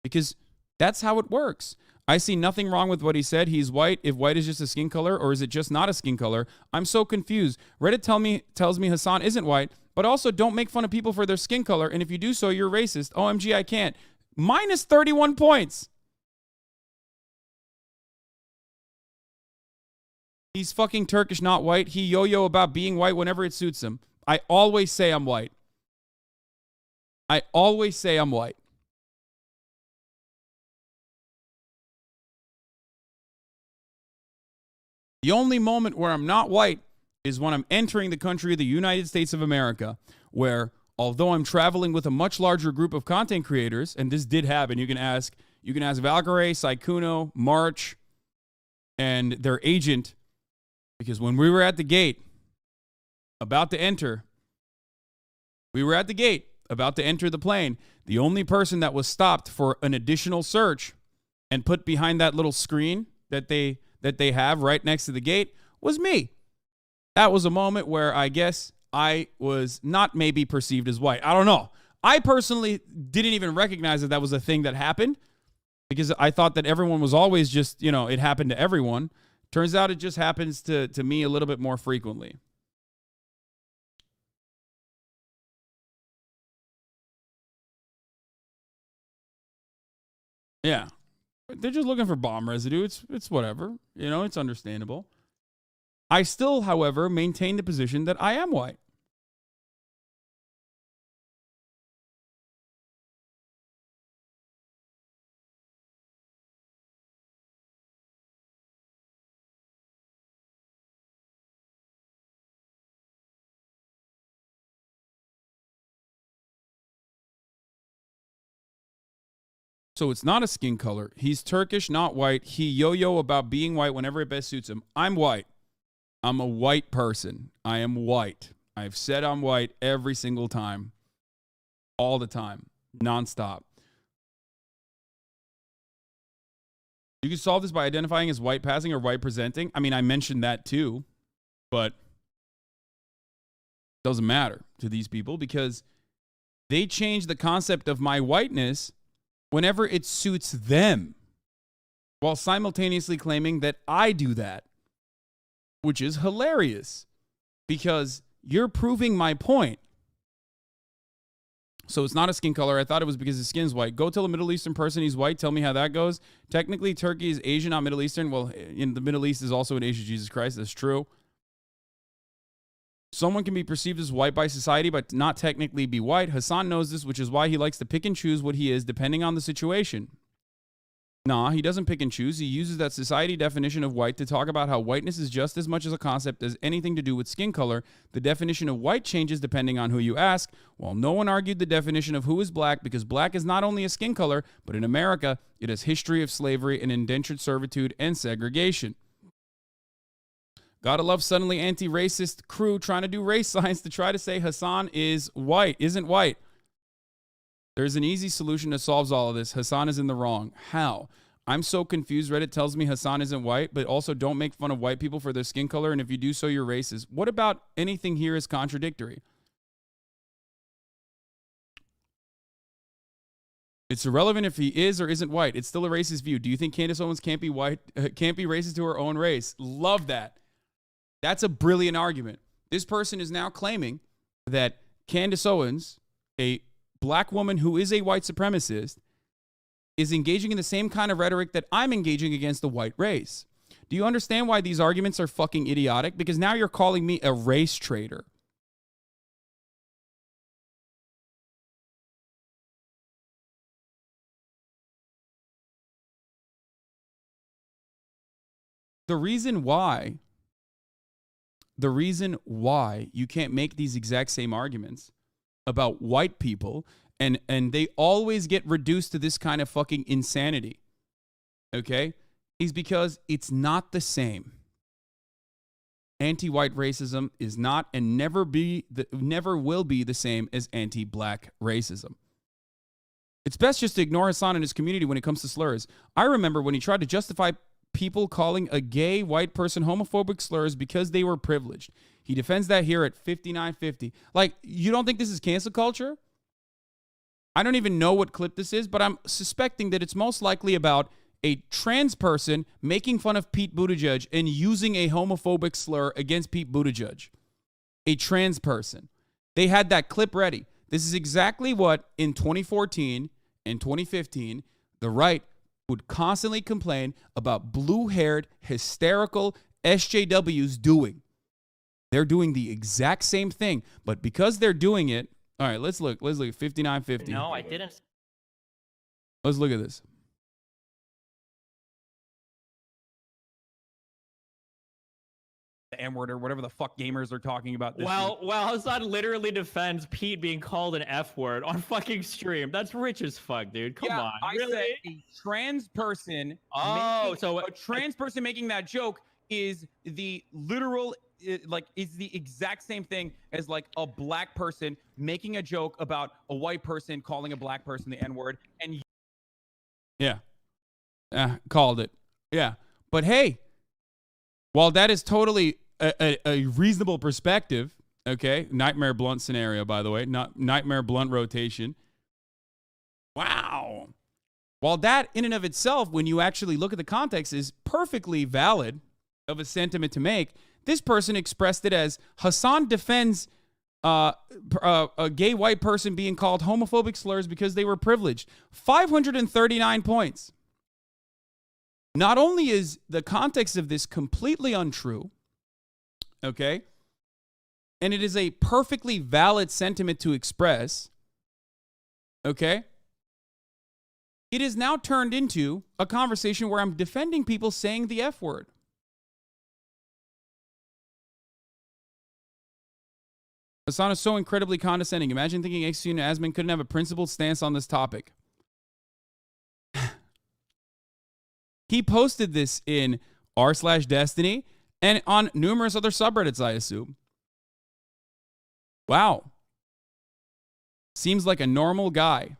because that's how it works. I see nothing wrong with what he said. He's white. If white is just a skin color, or is it just not a skin color? I'm so confused. Reddit tells me Hassan isn't white, but also don't make fun of people for their skin color. And if you do so, you're racist. OMG, I can't. Minus 31 points. He's fucking Turkish, not white. He yo-yo about being white whenever it suits him. I always say I'm white. I always say I'm white. The only moment where I'm not white is when I'm entering the country of the United States of America, where although I'm traveling with a much larger group of content creators, and this did happen, you can ask Valkyrie, Saikuno, March, and their agent, because when we were at the gate, about to enter the plane, the only person that was stopped for an additional search and put behind that little screen that they have right next to the gate was me. That was a moment where I guess I was not maybe perceived as white. I don't know. I personally didn't even recognize that was a thing that happened, because I thought that everyone was always just, it happened to everyone. Turns out it just happens to me a little bit more frequently. Yeah. They're just looking for bomb residue. It's whatever. It's understandable. I still, however, maintain the position that I am white. So it's not a skin color. He's Turkish, not white. He yo-yo about being white whenever it best suits him. I'm white. I'm a white person. I am white. I've said I'm white every single time. All the time. Nonstop. You can solve this by identifying as white passing or white presenting. I mean, I mentioned that too, but it doesn't matter to these people because they change the concept of my whiteness whenever it suits them, while simultaneously claiming that I do that, which is hilarious because you're proving my point. So it's not a skin color. I thought it was because his skin's white. Go tell a Middle Eastern person he's white. Tell me how that goes. Technically, Turkey is Asian, not Middle Eastern. Well, in the Middle East is also an Asian Jesus Christ. That's true. Someone can be perceived as white by society, but not technically be white. Hassan knows this, which is why he likes to pick and choose what he is depending on the situation. Nah, he doesn't pick and choose. He uses that society definition of white to talk about how whiteness is just as much as a concept as anything to do with skin color. The definition of white changes depending on who you ask. While no one argued the definition of who is black, because black is not only a skin color, but in America, it has history of slavery and indentured servitude and segregation. Gotta love suddenly anti-racist crew trying to do race science to try to say Hassan isn't white. There's an easy solution that solves all of this. Hassan is in the wrong. How? I'm so confused. Reddit tells me Hassan isn't white, but also don't make fun of white people for their skin color, and if you do so, you're racist. What about anything here is contradictory? It's irrelevant if he is or isn't white. It's still a racist view. Do you think Candace Owens can't be white, can't be racist to her own race? Love that. That's a brilliant argument. This person is now claiming that Candace Owens, a black woman who is a white supremacist, is engaging in the same kind of rhetoric that I'm engaging against the white race. Do you understand why these arguments are fucking idiotic? Because now you're calling me a race traitor. The reason why you can't make these exact same arguments about white people and they always get reduced to this kind of fucking insanity, okay, is because it's not the same. Anti-white racism is not and never will be the same as anti-black racism. It's best just to ignore Hassan and his community when it comes to slurs. I remember when he tried to justify people calling a gay white person homophobic slurs because they were privileged. He defends that here at 5950. Like, you don't think this is cancel culture? I don't even know what clip this is, but I'm suspecting that it's most likely about a trans person making fun of Pete Buttigieg and using a homophobic slur against Pete Buttigieg. A trans person. They had that clip ready. This is exactly what in 2014 and 2015, the right would constantly complain about blue-haired, hysterical SJWs doing. They're doing the exact same thing, but because they're doing it, all right, let's look at 5950. No, I didn't. Let's look at this. The N-word or whatever the fuck gamers are talking about this Well, Hassan literally defends Pete being called an F-word on fucking stream. That's rich as fuck, dude. Come on. I Really? said a trans person. So a trans person making that joke is the literal, is the exact same thing as like a black person making a joke about a white person calling a black person the N-word, and yeah, called it. Yeah, but hey, while that is totally a reasonable perspective, okay, Nightmare Blunt scenario, by the way, not Nightmare Blunt rotation. Wow. While that in and of itself, when you actually look at the context, is perfectly valid of a sentiment to make, this person expressed it as Hassan defends a gay white person being called homophobic slurs because they were privileged. 539 points. Not only is the context of this completely untrue, okay, and it is a perfectly valid sentiment to express, okay, it is now turned into a conversation where I'm defending people saying the F word. Hassan is so incredibly condescending. Imagine thinking XQ and Asman couldn't have a principled stance on this topic. He posted this in r/Destiny and on numerous other subreddits, I assume. Wow. Seems like a normal guy.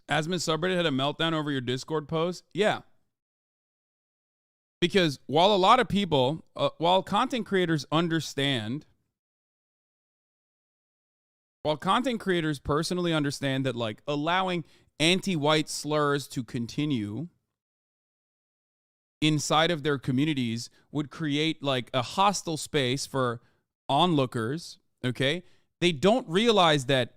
Asman subreddit had a meltdown over your Discord post? Yeah. Because while a lot of people, while content creators understand, while content creators personally understand that like allowing anti-white slurs to continue inside of their communities would create like a hostile space for onlookers, okay? They don't realize that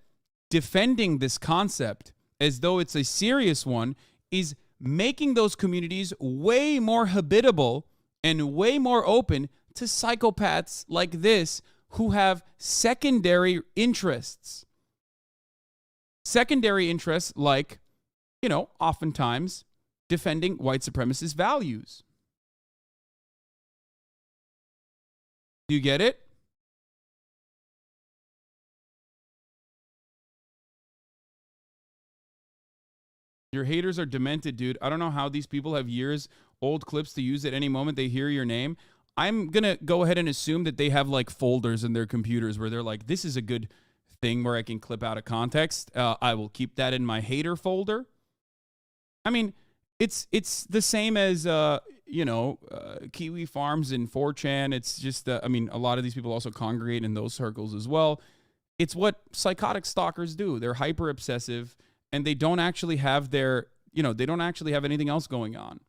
defending this concept as though it's a serious one is making those communities way more habitable and way more open to psychopaths like this who have secondary interests. Secondary interests like, you know, oftentimes defending white supremacist values. Do you get it? Your haters are demented, dude. I don't know how these people have years old clips to use at any moment they hear your name. I'm going to go ahead and assume that they have like folders in their computers where they're like, this is a good thing where I can clip out of context. I will keep that in my hater folder. I mean, it's the same as, Kiwi Farms and 4chan. It's just, a lot of these people also congregate in those circles as well. It's what psychotic stalkers do. They're hyper obsessive. And they don't actually have they don't actually have anything else going on.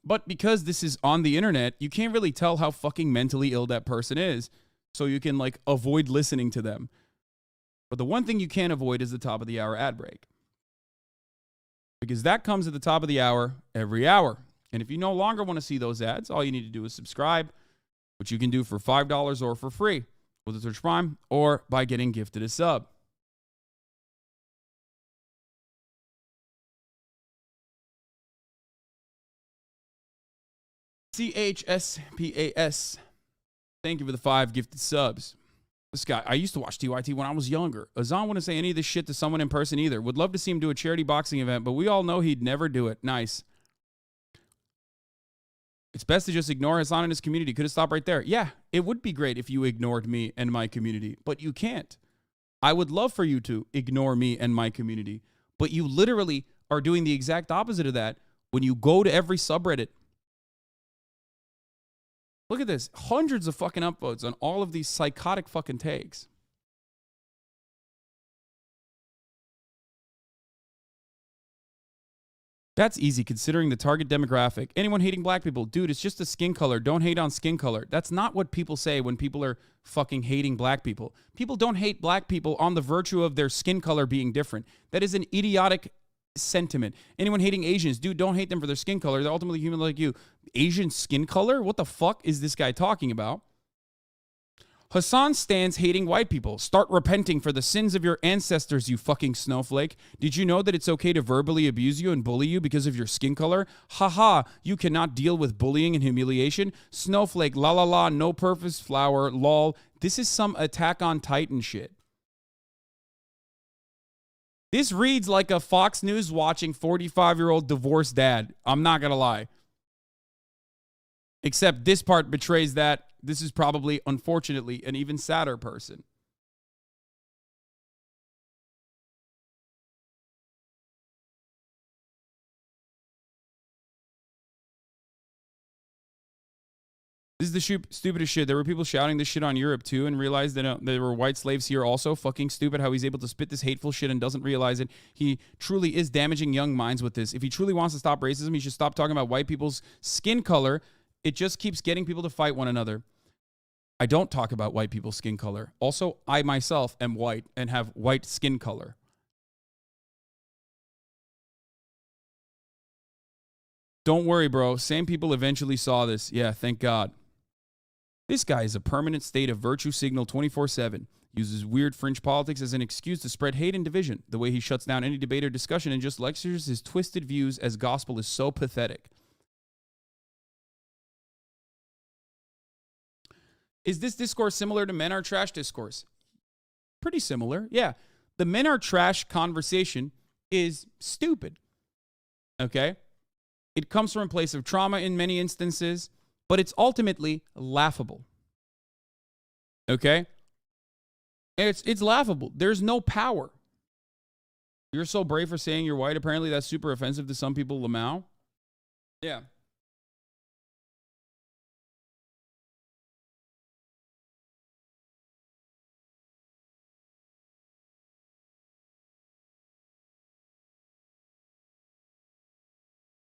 But because this is on the internet, you can't really tell how fucking mentally ill that person is. So you can like avoid listening to them. But the one thing you can't avoid is the top of the hour ad break. Because that comes at the top of the hour every hour. And if you no longer want to see those ads, all you need to do is subscribe, which you can do for $5 or for free. with a Twitch Prime or by getting gifted a sub. CHSPAS. Thank you for the 5 gifted subs. This guy, I used to watch TYT when I was younger. Azan wouldn't say any of this shit to someone in person either. Would love to see him do a charity boxing event, but we all know he'd never do it. Nice. It's best to just ignore Hassan and his community. Could have stopped right there. Yeah, it would be great if you ignored me and my community, but you can't. I would love for you to ignore me and my community, but you literally are doing the exact opposite of that when you go to every subreddit. Look at this. Hundreds of fucking upvotes on all of these psychotic fucking takes. That's easy considering the target demographic. Anyone hating black people, dude, it's just a skin color. Don't hate on skin color. That's not what people say when people are fucking hating black people. People don't hate black people on the virtue of their skin color being different. That is an idiotic sentiment. Anyone hating Asians, dude, don't hate them for their skin color. They're ultimately human like you. Asian skin color? What the fuck is this guy talking about? Hassan stands hating white people. Start repenting for the sins of your ancestors, you fucking snowflake. Did you know that it's okay to verbally abuse you and bully you because of your skin color? Haha, you cannot deal with bullying and humiliation. Snowflake, la la la, no purpose flower, lol. This is some Attack on Titan shit. This reads like a Fox News watching 45-year-old divorced dad. I'm not going to lie. Except this part betrays that. This is probably, unfortunately, an even sadder person. This is the stupidest shit. There were people shouting this shit on Europe too and realized that there were white slaves here also. Fucking stupid how he's able to spit this hateful shit and doesn't realize it. He truly is damaging young minds with this. If he truly wants to stop racism, he should stop talking about white people's skin color. It just keeps getting people to fight one another. I don't talk about white people's skin color. Also, I myself am white and have white skin color. Don't worry, bro. Same people eventually saw this. Yeah, thank God. This guy is a permanent state of virtue signal 24/7. Uses weird fringe politics as an excuse to spread hate and division. The way he shuts down any debate or discussion and just lectures his twisted views as gospel is so pathetic. Is this discourse similar to men are trash discourse? Pretty similar, yeah. The men are trash conversation is stupid, okay? It comes from a place of trauma in many instances, but it's ultimately laughable, okay? It's laughable. There's no power. You're so brave for saying you're white. Apparently that's super offensive to some people, Lamau. Yeah.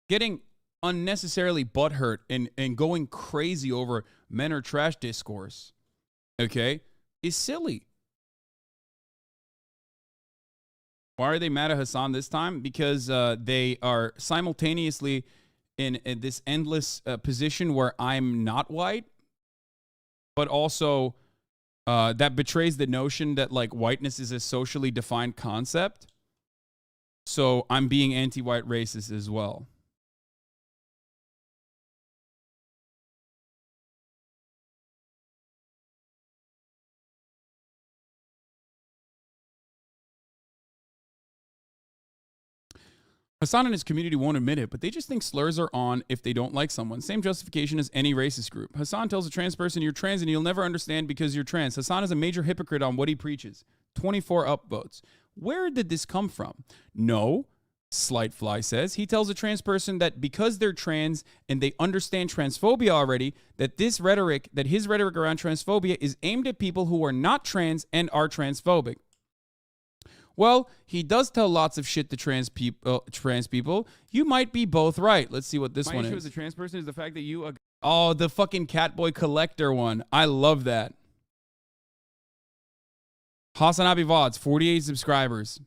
Getting unnecessarily butthurt and going crazy over men are trash discourse, okay, is silly. Why are they mad at Hassan this time? Because they are simultaneously in this endless position where I'm not white, but also that betrays the notion that like whiteness is a socially defined concept. So I'm being anti-white racist as well. Hassan and his community won't admit it, but they just think slurs are on if they don't like someone. Same justification as any racist group. Hassan tells a trans person you're trans and you'll never understand because you're trans. Hassan is a major hypocrite on what he preaches. 24 upvotes. Where did this come from? No, Slight Fly says. He tells a trans person that because they're trans and they understand transphobia already, that his rhetoric around transphobia is aimed at people who are not trans and are transphobic. Well, he does tell lots of shit to trans people. You might be both right. Let's see what this one is. My issue as a trans person is the fact that you... Oh, the fucking Catboy Collector one. I love that. Hassan Abi VODs, 48 subscribers.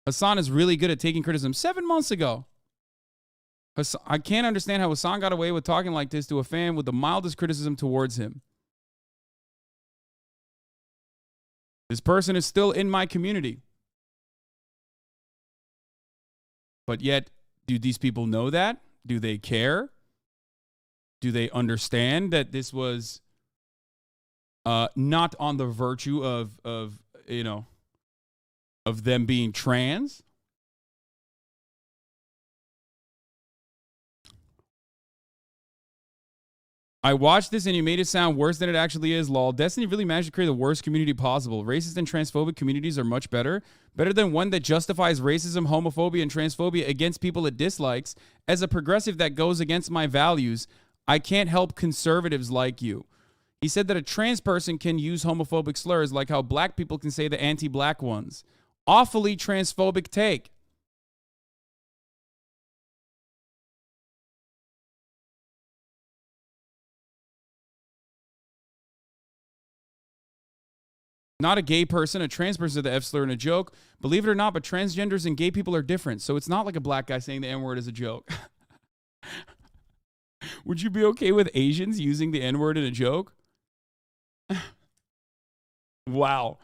Hassan is really good at taking criticism. 7 months ago. I can't understand how Hassan got away with talking like this to a fan with the mildest criticism towards him. This person is still in my community. But yet, do these people know that? Do they care? Do they understand that this was not on the virtue of them being trans? I watched this and you made it sound worse than it actually is, lol. Destiny really managed to create the worst community possible. Racist and transphobic communities are much better. Better than one that justifies racism, homophobia, and transphobia against people it dislikes. As a progressive that goes against my values, I can't help conservatives like you. He said that a trans person can use homophobic slurs like how black people can say the anti-black ones. Awfully transphobic take. Not a gay person, a trans person said the F slur in a joke. Believe it or not, but transgenders and gay people are different. So it's not like a black guy saying the N-word is a joke. Would you be okay with Asians using the N-word in a joke? Wow.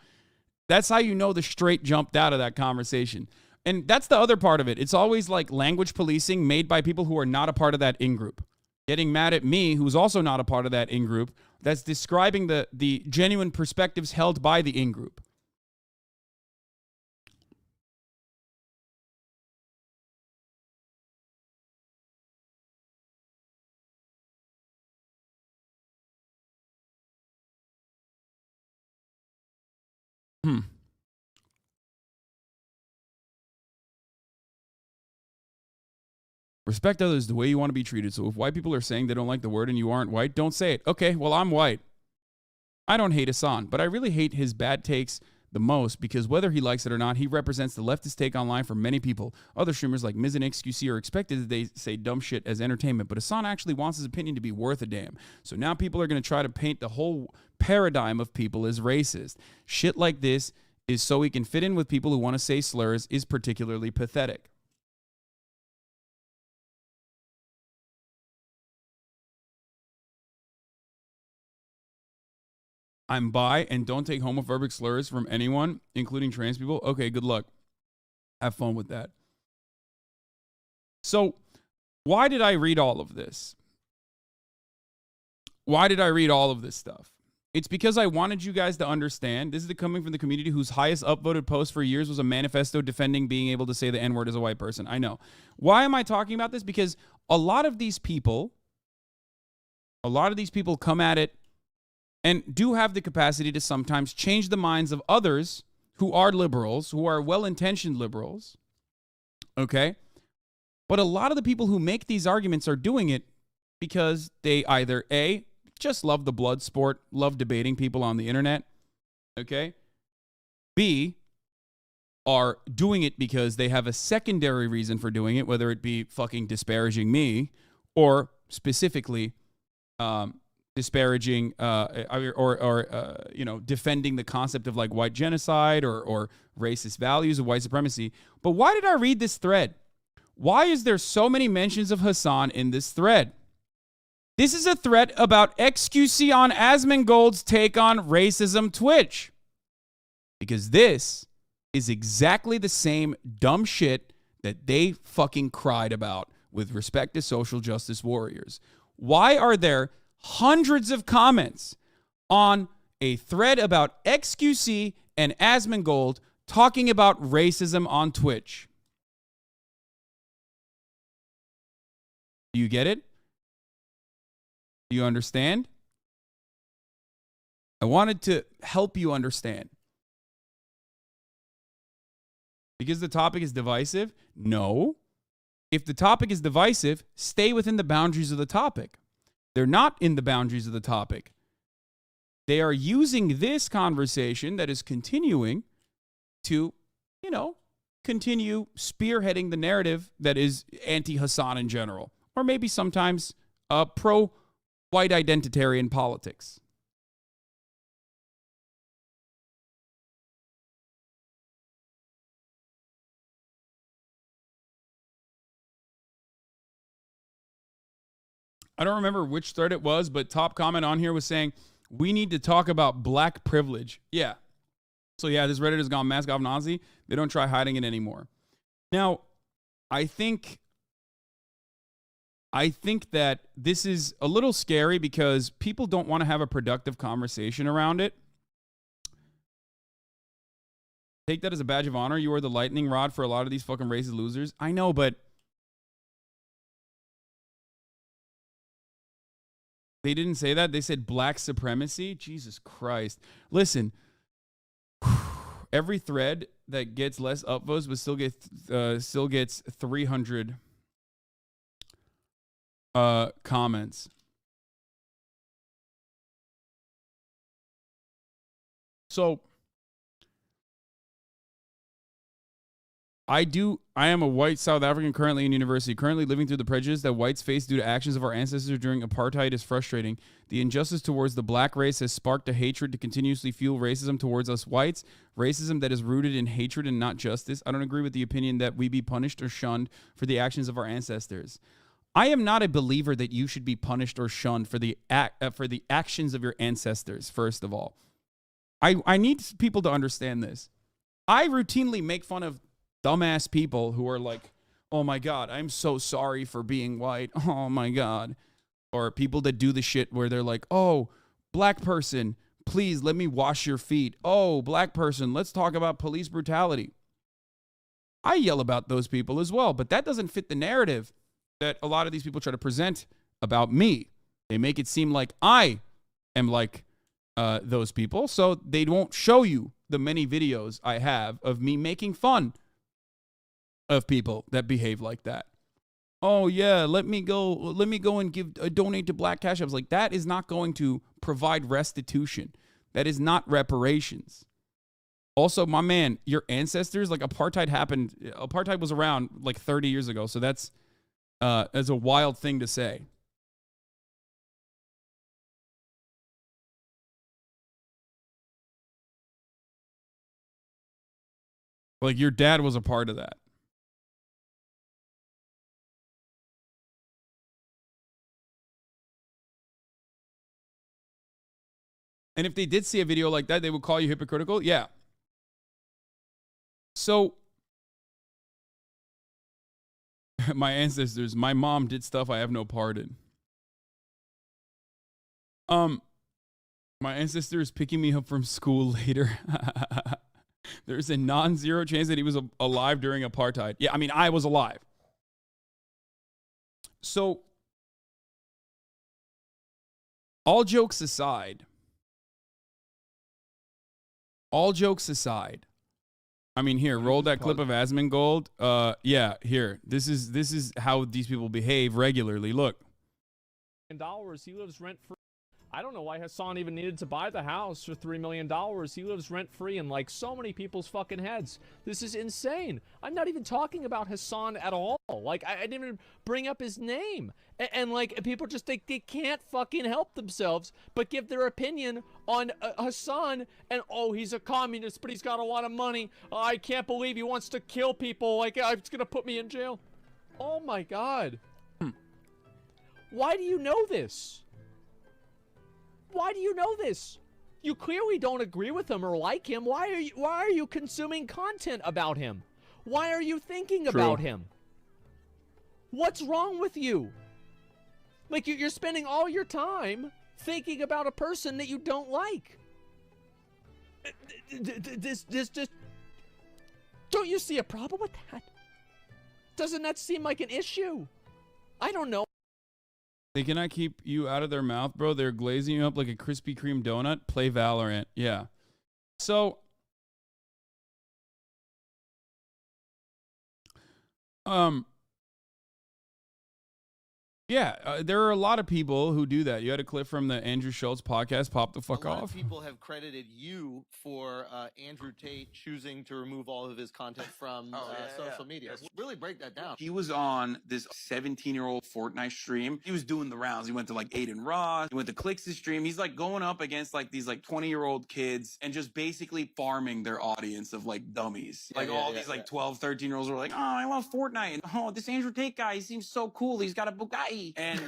That's how you know the straight jumped out of that conversation. And that's the other part of it. It's always like language policing made by people who are not a part of that in-group. Getting mad at me, who's also not a part of that in-group, that's describing the genuine perspectives held by the in-group. Respect others the way you want to be treated. So if white people are saying they don't like the word and you aren't white, don't say it. Okay, well, I'm white. I don't hate Hassan, but I really hate his bad takes the most because whether he likes it or not, he represents the leftist take online for many people. Other streamers like Miz and XQC are expected that they say dumb shit as entertainment, but Hassan actually wants his opinion to be worth a damn. So now people are going to try to paint the whole paradigm of people as racist. Shit like this is so he can fit in with people who want to say slurs is particularly pathetic. I'm bi and don't take homophobic slurs from anyone, including trans people. Okay, good luck. Have fun with that. So, why did I read all of this? Why did I read all of this stuff? It's because I wanted you guys to understand. This is coming from the community whose highest upvoted post for years was a manifesto defending being able to say the N-word as a white person. I know. Why am I talking about this? Because a lot of these people come at it and do have the capacity to sometimes change the minds of others who are liberals, who are well-intentioned liberals, okay? But a lot of the people who make these arguments are doing it because they either, A, just love the blood sport, love debating people on the internet, okay? B, are doing it because they have a secondary reason for doing it, whether it be fucking disparaging me or specifically disparaging defending the concept of like white genocide or racist values of white supremacy. But why did I read this thread? Why is there so many mentions of Hassan in this thread? This is a thread about XQC on Asmongold's take on racism Twitch. Because this is exactly the same dumb shit that they fucking cried about with respect to social justice warriors. Why are there hundreds of comments on a thread about XQC and Asmongold talking about racism on Twitch? Do you get it? Do you understand? I wanted to help you understand. Because the topic is divisive? No. If the topic is divisive, stay within the boundaries of the topic. They're not in the boundaries of the topic. They are using this conversation that is continuing to, continue spearheading the narrative that is anti-Hassan in general, or maybe sometimes pro-white identitarian politics. I don't remember which thread it was, but top comment on here was saying, we need to talk about black privilege. Yeah. So yeah, this Reddit has gone mask off Nazi. They don't try hiding it anymore. Now, I think that this is a little scary because people don't want to have a productive conversation around it. Take that as a badge of honor. You are the lightning rod for a lot of these fucking racist losers. I know, but they didn't say that. They said black supremacy. Jesus Christ. Listen, every thread that gets less upvotes but still gets 300 comments. So I am a white South African currently in university. Currently living through the prejudice that whites face due to actions of our ancestors during apartheid is frustrating. The injustice towards the black race has sparked a hatred to continuously fuel racism towards us whites. Racism that is rooted in hatred and not justice. I don't agree with the opinion that we be punished or shunned for the actions of our ancestors. I am not a believer that you should be punished or shunned for the actions of your ancestors, first of all. I need people to understand this. I routinely make fun of dumbass people who are like, oh my God, I'm so sorry for being white. Oh my God. Or people that do the shit where they're like, oh, black person, please let me wash your feet. Oh, black person, let's talk about police brutality. I yell about those people as well, but that doesn't fit the narrative that a lot of these people try to present about me. They make it seem like I am like those people, so they won't show you the many videos I have of me making fun of people that behave like that. Oh yeah, let me go and give donate to Black Cash Apps. Like, that is not going to provide restitution. That is not reparations. Also, my man, your ancestors, like, apartheid was around like 30 years ago, so that's a wild thing to say. Like, your dad was a part of that. And if they did see a video like that, they would call you hypocritical? Yeah. So, my ancestors, my mom did stuff I have no part in. My ancestor is picking me up from school later. There's a non-zero chance that he was alive during apartheid. Yeah, I mean, I was alive. So, all jokes aside, I mean, here, roll that clip of Asmongold. Yeah, here. This is how these people behave regularly. Look. $1 he lives rent free. I don't know why Hassan even needed to buy the house for $3 million. He lives rent free in like so many people's fucking heads. This is insane. I'm not even talking about Hassan at all. Like, I didn't even bring up his name. And like, people just think they can't fucking help themselves but give their opinion on Hassan. And oh, he's a communist, but he's got a lot of money. I can't believe he wants to kill people. Like, it's gonna put me in jail. Oh my God. Why do you know this? Why do you know this? You clearly don't agree with him or like him. Why are you consuming content about him? Why are you thinking about him? What's wrong with you? Like, you're spending all your time thinking about a person that you don't like. This don't you see a problem with that? Doesn't that seem like an issue? I don't know. They cannot keep you out of their mouth, bro. They're glazing you up like a Krispy Kreme donut. Play Valorant. Yeah. So, yeah, there are a lot of people who do that. You had a clip from the Andrew Schultz podcast, Pop the Fuck A lot Off. of people have credited you for Andrew Tate choosing to remove all of his content from social media. Really break that down. He was on this 17-year-old Fortnite stream. He was doing the rounds. He went to like Aiden Ross. He went to Clix's stream. He's like going up against like these like 20-year-old kids and just basically farming their audience of like dummies. These like 12, 13-year-olds were like, oh, I love Fortnite. And oh, this Andrew Tate guy, he seems so cool. He's got a Bugatti. And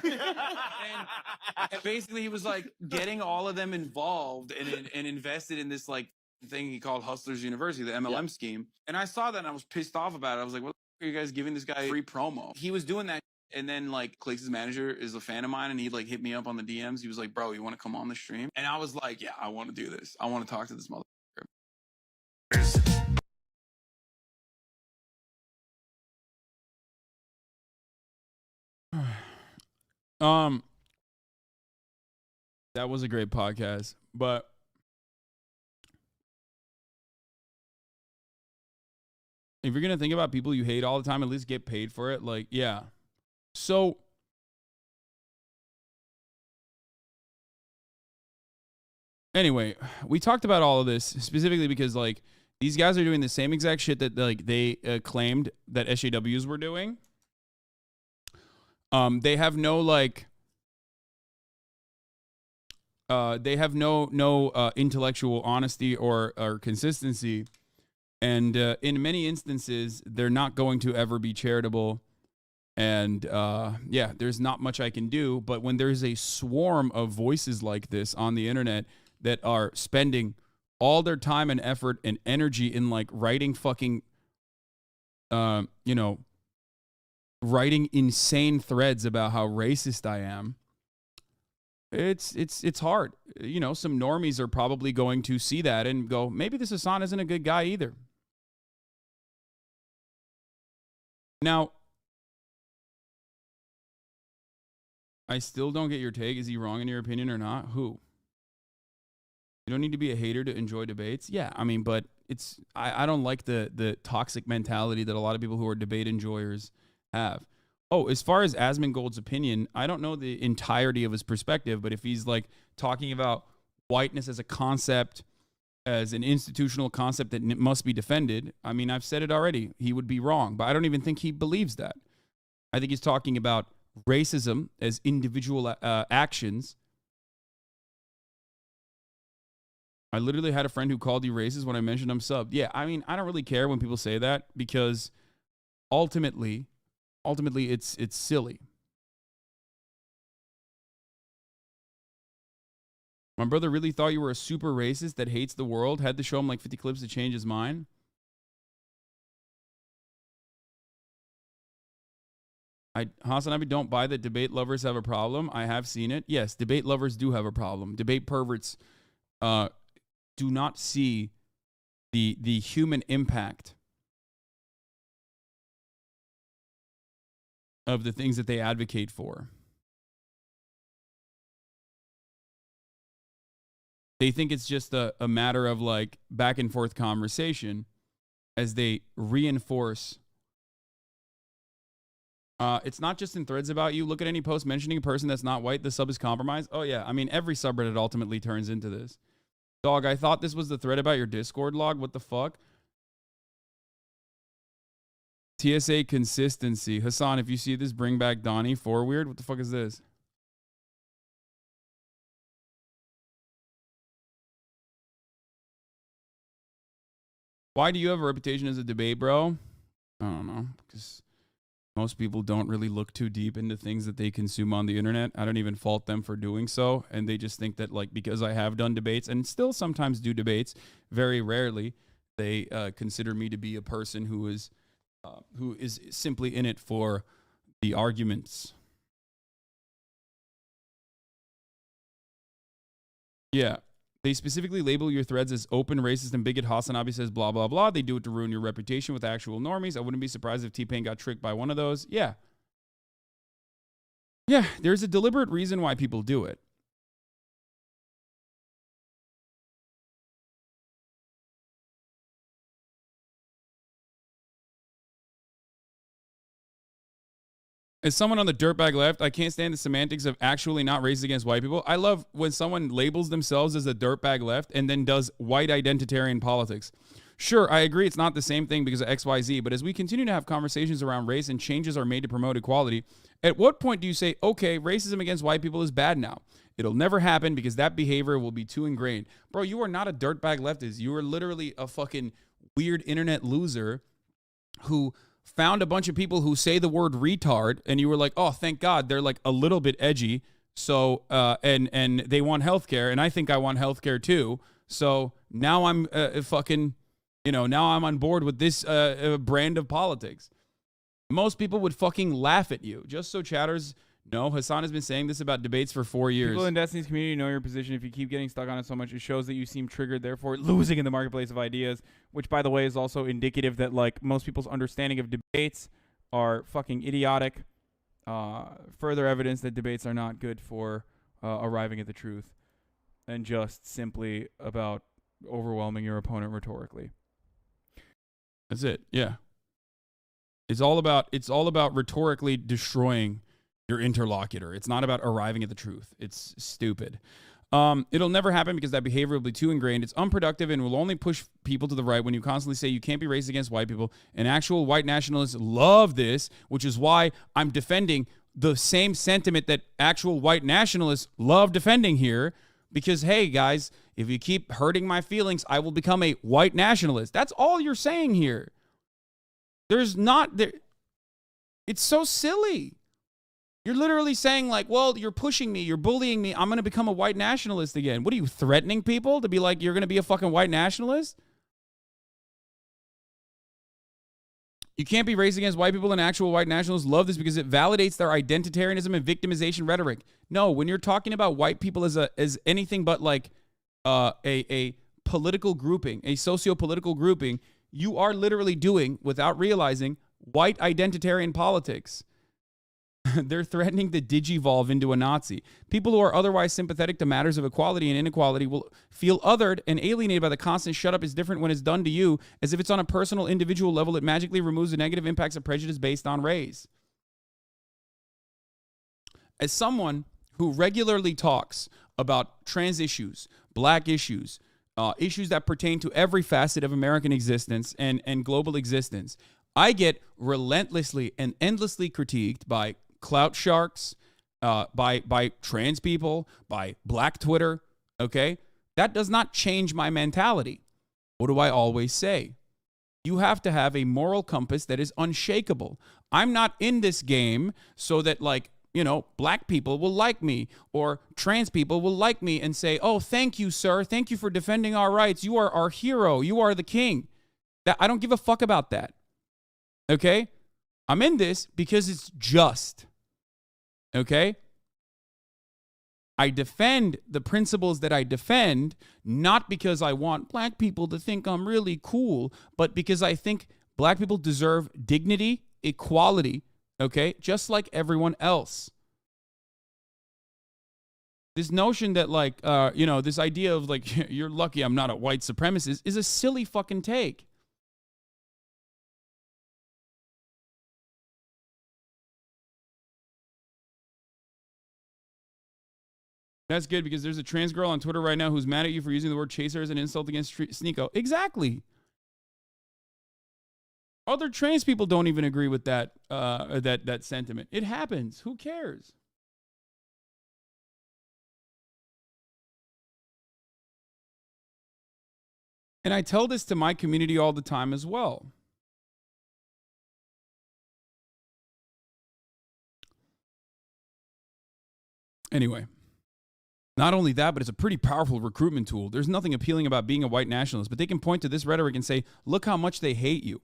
basically he was like getting all of them involved and invested in this like thing he called Hustlers University, the MLM scheme. And I saw that and I was pissed off about it. I was like, what the fuck are you guys giving this guy free promo? He was doing that. And then like Clay's manager is a fan of mine and he like hit me up on the DMs. He was like, bro, you want to come on the stream? And I was like, yeah, I want to do this. I want to talk to this motherfucker. That was a great podcast, but if you're gonna think about people you hate all the time, at least get paid for it. Like, yeah. So anyway, we talked about all of this specifically because like these guys are doing the same exact shit that like they claimed that SJWs were doing. They have no like. They have no intellectual honesty or consistency, and in many instances, they're not going to ever be charitable. And yeah, there's not much I can do. But when there's a swarm of voices like this on the internet that are spending all their time and effort and energy in like writing fucking, writing insane threads about how racist I am. It's hard. You know, some normies are probably going to see that and go, maybe this Hassan isn't a good guy either. Now, I still don't get your take. Is he wrong in your opinion or not? Who? You don't need to be a hater to enjoy debates. Yeah, I mean, but it's I don't like the toxic mentality that a lot of people who are debate enjoyers have. Oh, as far as Asmongold's opinion, I don't know the entirety of his perspective, but if he's like talking about whiteness as a concept, as an institutional concept that must be defended, I mean, I've said it already. He would be wrong, but I don't even think he believes that. I think he's talking about racism as individual actions. I literally had a friend who called you racist when I mentioned I'm subbed. Yeah, I mean, I don't really care when people say that because ultimately it's silly. My brother really thought you were a super racist that hates the world, had to show him like 50 clips to change his mind. Hassan Abi, don't buy that debate lovers have a problem. I have seen it. Yes, debate lovers do have a problem. Debate perverts do not see the human impact of the things that they advocate for. They think it's just a matter of like back and forth conversation as they reinforce. It's not just in threads about you. Look at any post mentioning a person that's not white. The sub is compromised. Oh yeah, I mean every subreddit ultimately turns into this. Dog, I thought this was the thread about your Discord log. What the fuck? TSA consistency. Hassan, if you see this, bring back Donnie. For weird. What the fuck is this? Why do you have a reputation as a debate bro? I don't know. Because most people don't really look too deep into things that they consume on the internet. I don't even fault them for doing so. And they just think that like because I have done debates and still sometimes do debates, very rarely, they consider me to be a person who is simply in it for the arguments. Yeah. They specifically label your threads as open, racist, and bigot. Hassan Abi says blah, blah, blah. They do it to ruin your reputation with actual normies. I wouldn't be surprised if T-Pain got tricked by one of those. Yeah. Yeah, there's a deliberate reason why people do it. As someone on the dirtbag left, I can't stand the semantics of actually not racist against white people. I love when someone labels themselves as a dirtbag left and then does white identitarian politics. Sure, I agree it's not the same thing because of XYZ, but as we continue to have conversations around race and changes are made to promote equality, at what point do you say, okay, racism against white people is bad now? It'll never happen because that behavior will be too ingrained. Bro, you are not a dirtbag leftist. You are literally a fucking weird internet loser who found a bunch of people who say the word retard, and you were like, oh, thank God, they're like a little bit edgy. So, and they want healthcare, and I think I want healthcare too. So now I'm fucking, now I'm on board with this brand of politics. Most people would fucking laugh at you. Just so chatters know, Hassan has been saying this about debates for 4 years. People in Destiny's community know your position. If you keep getting stuck on it so much, it shows that you seem triggered, therefore losing in the marketplace of ideas, which, by the way, is also indicative that, like, most people's understanding of debates are fucking idiotic. Further evidence that debates are not good for arriving at the truth and just simply about overwhelming your opponent rhetorically. That's it. Yeah. It's all about rhetorically destroying your interlocutor. It's not about arriving at the truth. It's stupid. It'll never happen because that behavior will be too ingrained. It's unproductive and will only push people to the right when you constantly say you can't be racist against white people. And actual white nationalists love this, which is why I'm defending the same sentiment that actual white nationalists love defending here. Because, hey, guys, if you keep hurting my feelings, I will become a white nationalist. That's all you're saying here. It's so silly. You're literally saying, like, well, you're pushing me, you're bullying me, I'm going to become a white nationalist again. What are you, threatening people to be like, you're going to be a fucking white nationalist? You can't be racist against white people, and actual white nationalists love this because it validates their identitarianism and victimization rhetoric. No, when you're talking about white people as anything but like a political grouping, a socio-political grouping, you are literally doing, without realizing, white identitarian politics. They're threatening to digivolve into a Nazi. People who are otherwise sympathetic to matters of equality and inequality will feel othered and alienated by the constant shut up is different when it's done to you, as if it's on a personal, individual level. It magically removes the negative impacts of prejudice based on race. As someone who regularly talks about trans issues, black issues, issues that pertain to every facet of American existence and global existence, I get relentlessly and endlessly critiqued by clout sharks, by trans people, by black Twitter, okay? That does not change my mentality. What do I always say? You have to have a moral compass that is unshakable. I'm not in this game so that, like, black people will like me or trans people will like me and say, oh, thank you, sir. Thank you for defending our rights. You are our hero. You are the king. I don't give a fuck about that. Okay? I'm in this because it's just. Okay? I defend the principles that I defend, not because I want black people to think I'm really cool, but because I think black people deserve dignity, equality, okay? Just like everyone else. This notion that, like, this idea of, like, you're lucky I'm not a white supremacist is a silly fucking take. That's good because there's a trans girl on Twitter right now who's mad at you for using the word chaser as an insult against Sneeko. Exactly. Other trans people don't even agree with that that sentiment. It happens. Who cares? And I tell this to my community all the time as well. Anyway. Not only that, but it's a pretty powerful recruitment tool. There's nothing appealing about being a white nationalist, but they can point to this rhetoric and say, look how much they hate you.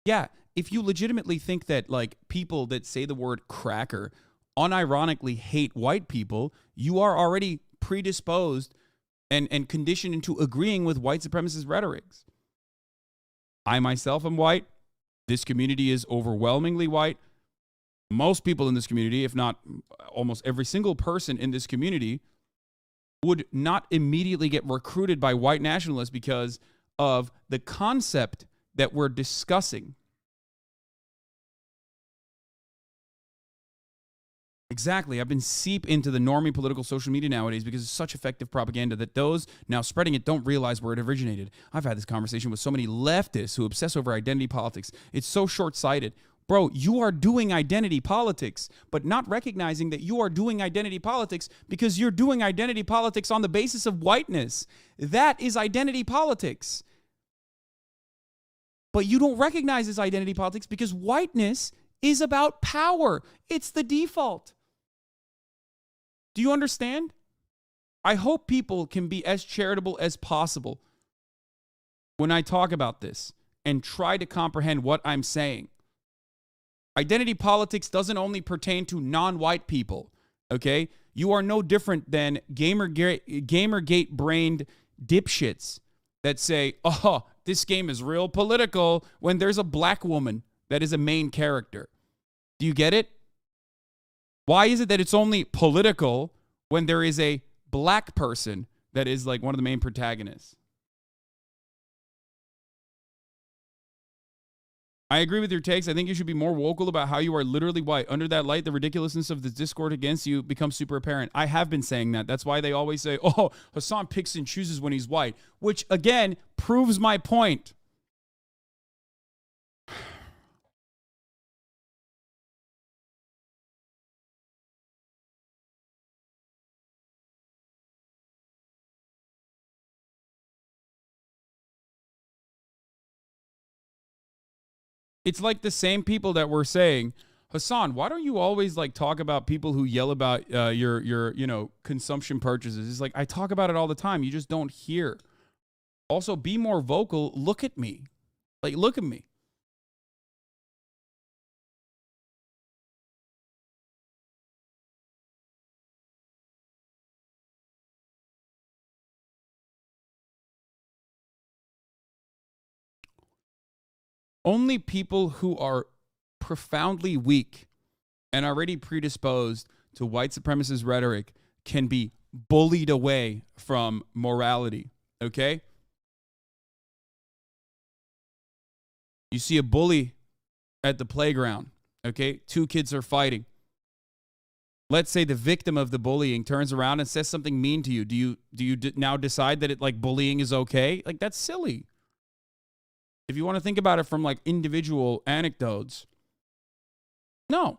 Yeah, if you legitimately think that, like, people that say the word cracker unironically hate white people, you are already predisposed and conditioned into agreeing with white supremacist rhetorics. I myself am white. This community is overwhelmingly white. Most people in this community, if not almost every single person in this community, would not immediately get recruited by white nationalists because of the concept that we're discussing. Exactly. I've been seeped into the normie political social media nowadays because it's such effective propaganda that those now spreading it don't realize where it originated. I've had this conversation with so many leftists who obsess over identity politics. It's so short-sighted. Bro, you are doing identity politics, but not recognizing that you are doing identity politics because you're doing identity politics on the basis of whiteness. That is identity politics. But you don't recognize this identity politics because whiteness is about power. It's the default. Do you understand? I hope people can be as charitable as possible when I talk about this and try to comprehend what I'm saying. Identity politics doesn't only pertain to non-white people, okay? You are no different than Gamergate-brained dipshits that say, oh, this game is real political when there's a black woman that is a main character. Do you get it? Why is it that it's only political when there is a black person that is like one of the main protagonists? I agree with your takes. I think you should be more vocal about how you are literally white. Under that light, the ridiculousness of the discord against you becomes super apparent. I have been saying that. That's why they always say, oh, Hassan picks and chooses when he's white, which, again, proves my point. It's like the same people that were saying, Hassan, why don't you always like talk about people who yell about your consumption purchases? It's like, I talk about it all the time. You just don't hear. Also, be more vocal. Look at me. Like, look at me. Only people who are profoundly weak and already predisposed to white supremacist rhetoric can be bullied away from morality, okay? You see a bully at the playground, okay? Two kids are fighting. Let's say the victim of the bullying turns around and says something mean to you. Do you now decide that bullying is okay? Like, that's silly. If you want to think about it from like individual anecdotes, no.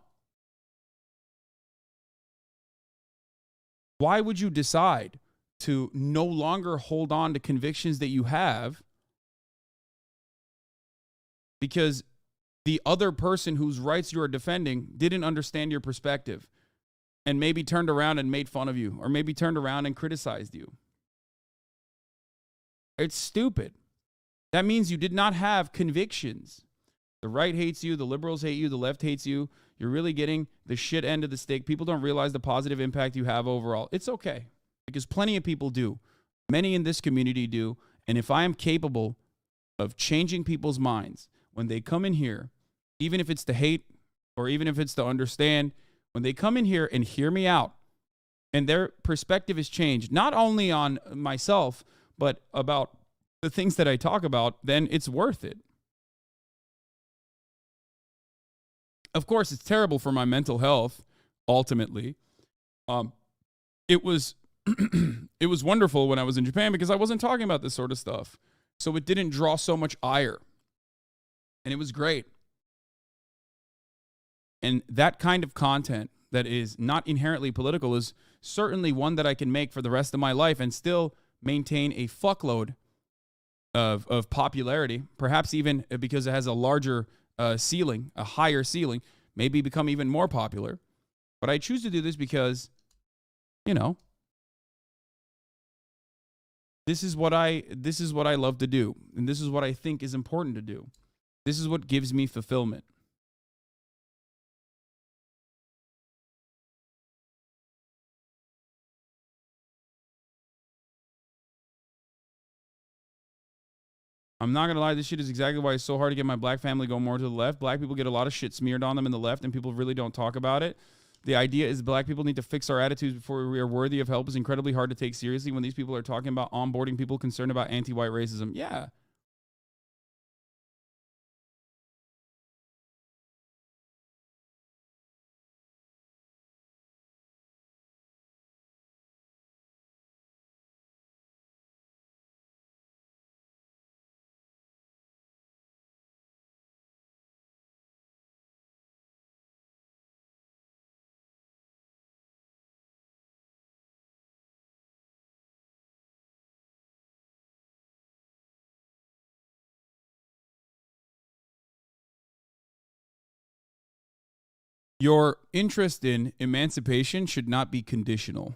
Why would you decide to no longer hold on to convictions that you have because the other person whose rights you are defending didn't understand your perspective and maybe turned around and made fun of you or maybe turned around and criticized you? It's stupid. That means you did not have convictions. The right hates you. The liberals hate you. The left hates you. You're really getting the shit end of the stick. People don't realize the positive impact you have overall. It's okay, because plenty of people do. Many in this community do. And if I am capable of changing people's minds when they come in here, even if it's to hate or even if it's to understand, when they come in here and hear me out and their perspective is changed, not only on myself, but about the things that I talk about, then it's worth it. Of course, it's terrible for my mental health, ultimately. It was it was wonderful when I was in Japan because I wasn't talking about this sort of stuff. So it didn't draw so much ire. And it was great. And that kind of content that is not inherently political is certainly one that I can make for the rest of my life and still maintain a fuckload of popularity, perhaps even because it has a larger ceiling, a higher ceiling, maybe become even more popular. But I choose to do this because, this is what I love to do, and this is what I think is important to do. This is what gives me fulfillment. I'm not going to lie, this shit is exactly why it's so hard to get my black family go more to the left. Black people get a lot of shit smeared on them in the left, and people really don't talk about it. The idea is black people need to fix our attitudes before we are worthy of help is incredibly hard to take seriously when these people are talking about onboarding people concerned about anti-white racism. Yeah. Your interest in emancipation should not be conditional.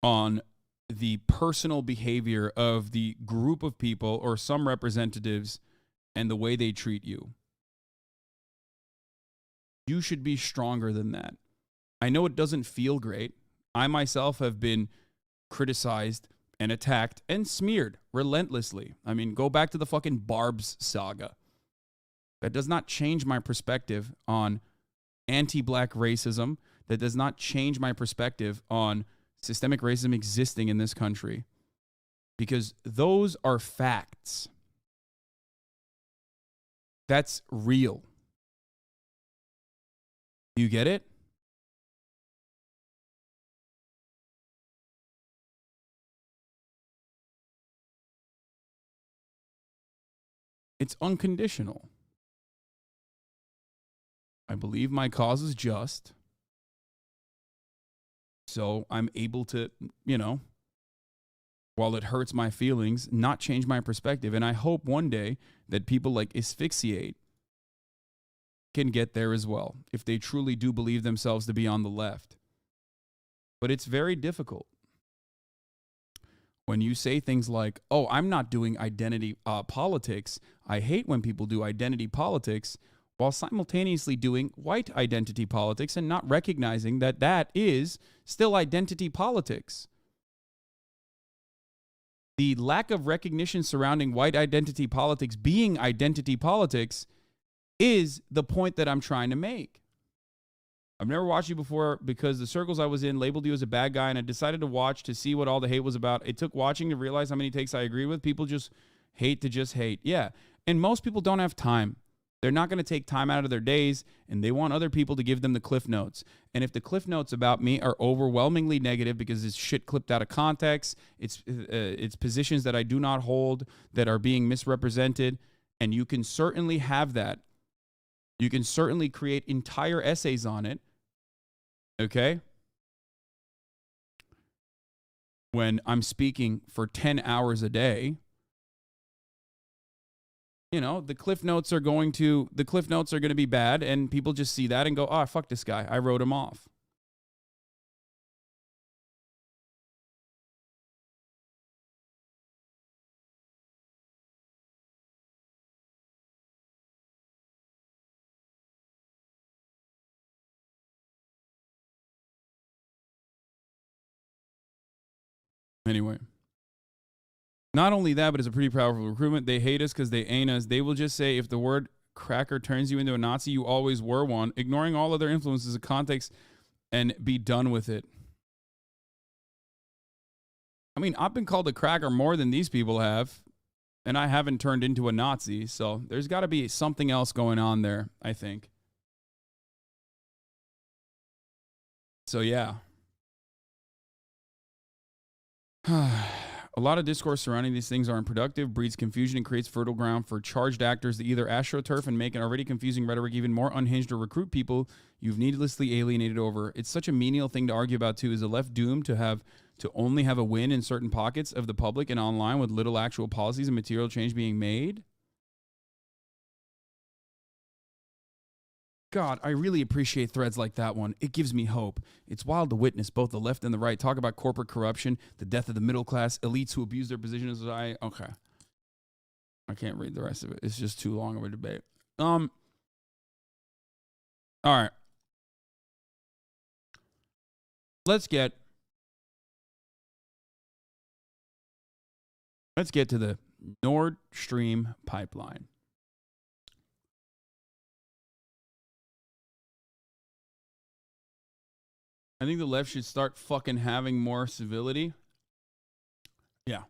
on the personal behavior of the group of people or some representatives and the way they treat you. You should be stronger than that. I know it doesn't feel great. I myself have been criticized and attacked and smeared relentlessly. I mean, go back to the fucking Barb's saga. That does not change my perspective on anti-black racism. That does not change my perspective on systemic racism existing in this country. Because those are facts. That's real. You get it? It's unconditional. I believe my cause is just. So I'm able to, while it hurts my feelings, not change my perspective. And I hope one day that people like Asphyxiate can get there as well, if they truly do believe themselves to be on the left. But it's very difficult. When you say things like, oh, I'm not doing identity politics. I hate when people do identity politics while simultaneously doing white identity politics and not recognizing that that is still identity politics. The lack of recognition surrounding white identity politics being identity politics is the point that I'm trying to make. I've never watched you before because the circles I was in labeled you as a bad guy, and I decided to watch to see what all the hate was about. It took watching to realize how many takes I agree with. People just hate to just hate. Yeah. And most people don't have time. They're not going to take time out of their days, and they want other people to give them the cliff notes. And if the cliff notes about me are overwhelmingly negative because it's shit clipped out of context, it's positions that I do not hold that are being misrepresented, and you can certainly have that. You can certainly create entire essays on it. Okay? When I'm speaking for 10 hours a day, the cliff notes are going to be bad, and people just see that and go, "Oh, fuck this guy. I wrote him off." Anyway. Not only that, but it's a pretty powerful recruitment. They hate us because they ain't us. They will just say, if the word cracker turns you into a Nazi, you always were one, ignoring all other influences of context, and be done with it. I mean, I've been called a cracker more than these people have, and I haven't turned into a Nazi, so there's got to be something else going on there, I think. So, yeah. A lot of discourse surrounding these things are unproductive, breeds confusion, and creates fertile ground for charged actors to either astroturf and make an already confusing rhetoric even more unhinged, or recruit people you've needlessly alienated over. It's such a menial thing to argue about, too. Is the left doomed to only have a win in certain pockets of the public and online with little actual policies and material change being made? God, I really appreciate threads like that one. It gives me hope. It's wild to witness both the left and the right talk about corporate corruption, the death of the middle class, elites who abuse their position as I. Okay. I can't read the rest of it. It's just too long of a debate. All right. Let's get to the Nord Stream pipeline. I think the left should start fucking having more civility. Yeah.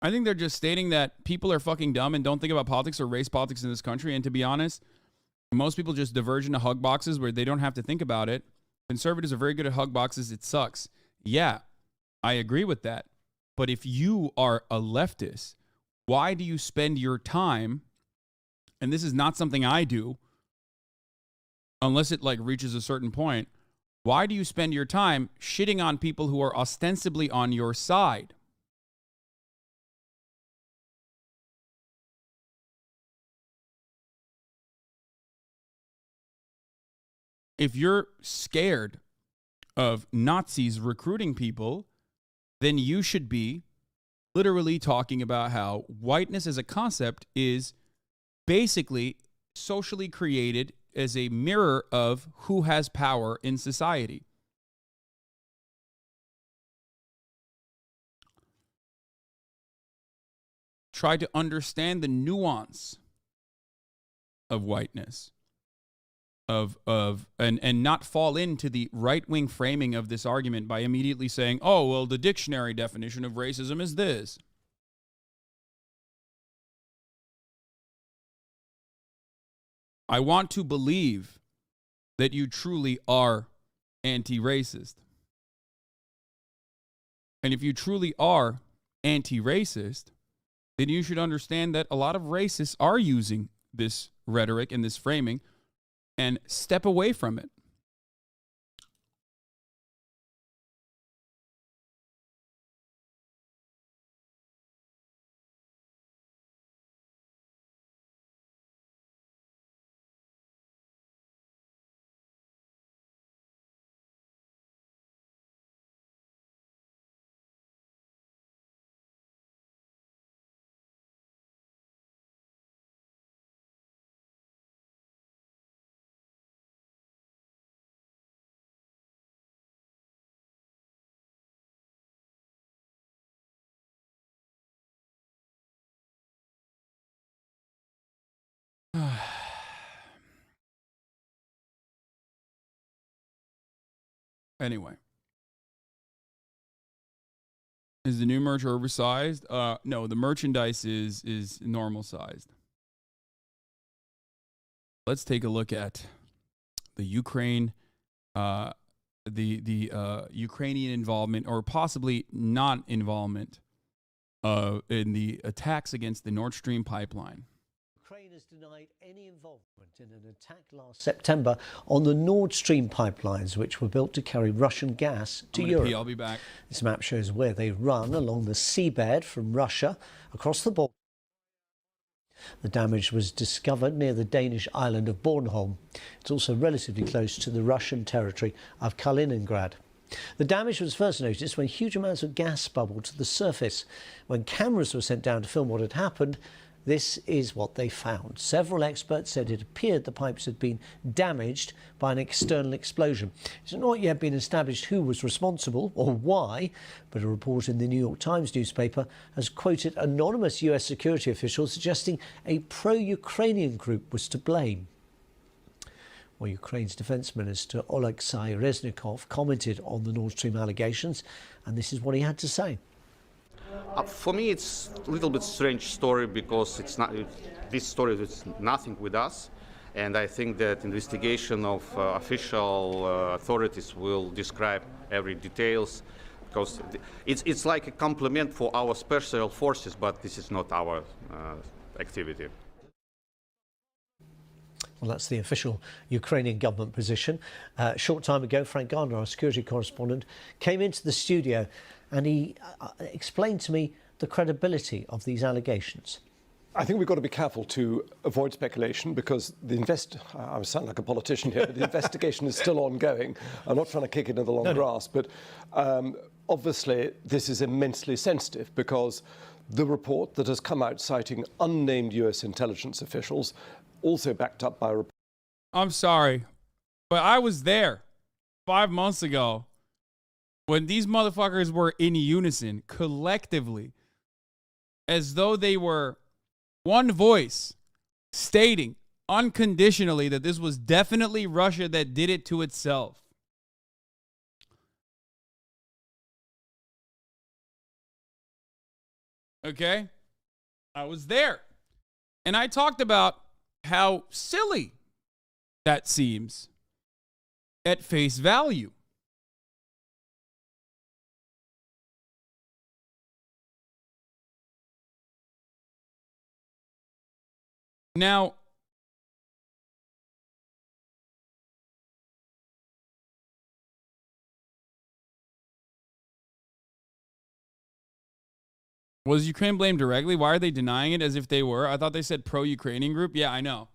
I think they're just stating that people are fucking dumb and don't think about politics or race politics in this country. And to be honest, most people just diverge into hug boxes where they don't have to think about it. Conservatives are very good at hug boxes. It sucks. Yeah, I agree with that. But if you are a leftist, why do you spend your time, and this is not something I do, unless it reaches a certain point, why do you spend your time shitting on people who are ostensibly on your side? if you're scared of Nazis recruiting people, then you should be literally talking about how whiteness as a concept is basically socially created as a mirror of who has power in society. Try to understand the nuance of whiteness, and not fall into the right-wing framing of this argument by immediately saying, oh, well, the dictionary definition of racism is this. I want to believe that you truly are anti-racist. And if you truly are anti-racist, then you should understand that a lot of racists are using this rhetoric and this framing, and step away from it. Anyway. Is the new merch oversized? No, the merchandise is normal sized. Let's take a look at the Ukraine, the Ukrainian involvement, or possibly non-involvement in the attacks against the Nord Stream pipeline. Ukraine has denied any involvement in an attack last September on the Nord Stream pipelines, which were built to carry Russian gas to Europe. I'll be back. This map shows where they run along the seabed from Russia across the border. The damage was discovered near the Danish island of Bornholm. It's also relatively close to the Russian territory of Kaliningrad. The damage was first noticed when huge amounts of gas bubbled to the surface. When cameras were sent down to film what had happened, this is what they found. Several experts said it appeared the pipes had been damaged by an external explosion. It's not yet been established who was responsible or why, but a report in the New York Times newspaper has quoted anonymous US security officials suggesting a pro-Ukrainian group was to blame. Well, Ukraine's Defense Minister Oleksiy Reznikov commented on the Nord Stream allegations, and this is what he had to say. For me, it's a little bit strange story because it's not. This story is nothing with us, and I think that investigation of official authorities will describe every details, because it's like a compliment for our special forces, but this is not our activity. Well, that's the official Ukrainian government position. A short time ago, Frank Gardner, our security correspondent, came into the studio and he explained to me the credibility of these allegations. I think we've got to be careful to avoid speculation because I sound like a politician here, but the investigation is still ongoing. I'm not trying to kick it in the long grass, but obviously this is immensely sensitive because the report that has come out citing unnamed US intelligence officials, also backed up by... I'm sorry, but I was there 5 months ago when these motherfuckers were in unison, collectively, as though they were one voice, stating unconditionally that this was definitely Russia that did it to itself. Okay? I was there. And I talked about how silly that seems at face value. Now, was Ukraine blamed directly? Why are they denying it as if they were? I thought they said pro-Ukrainian group. Yeah, I know.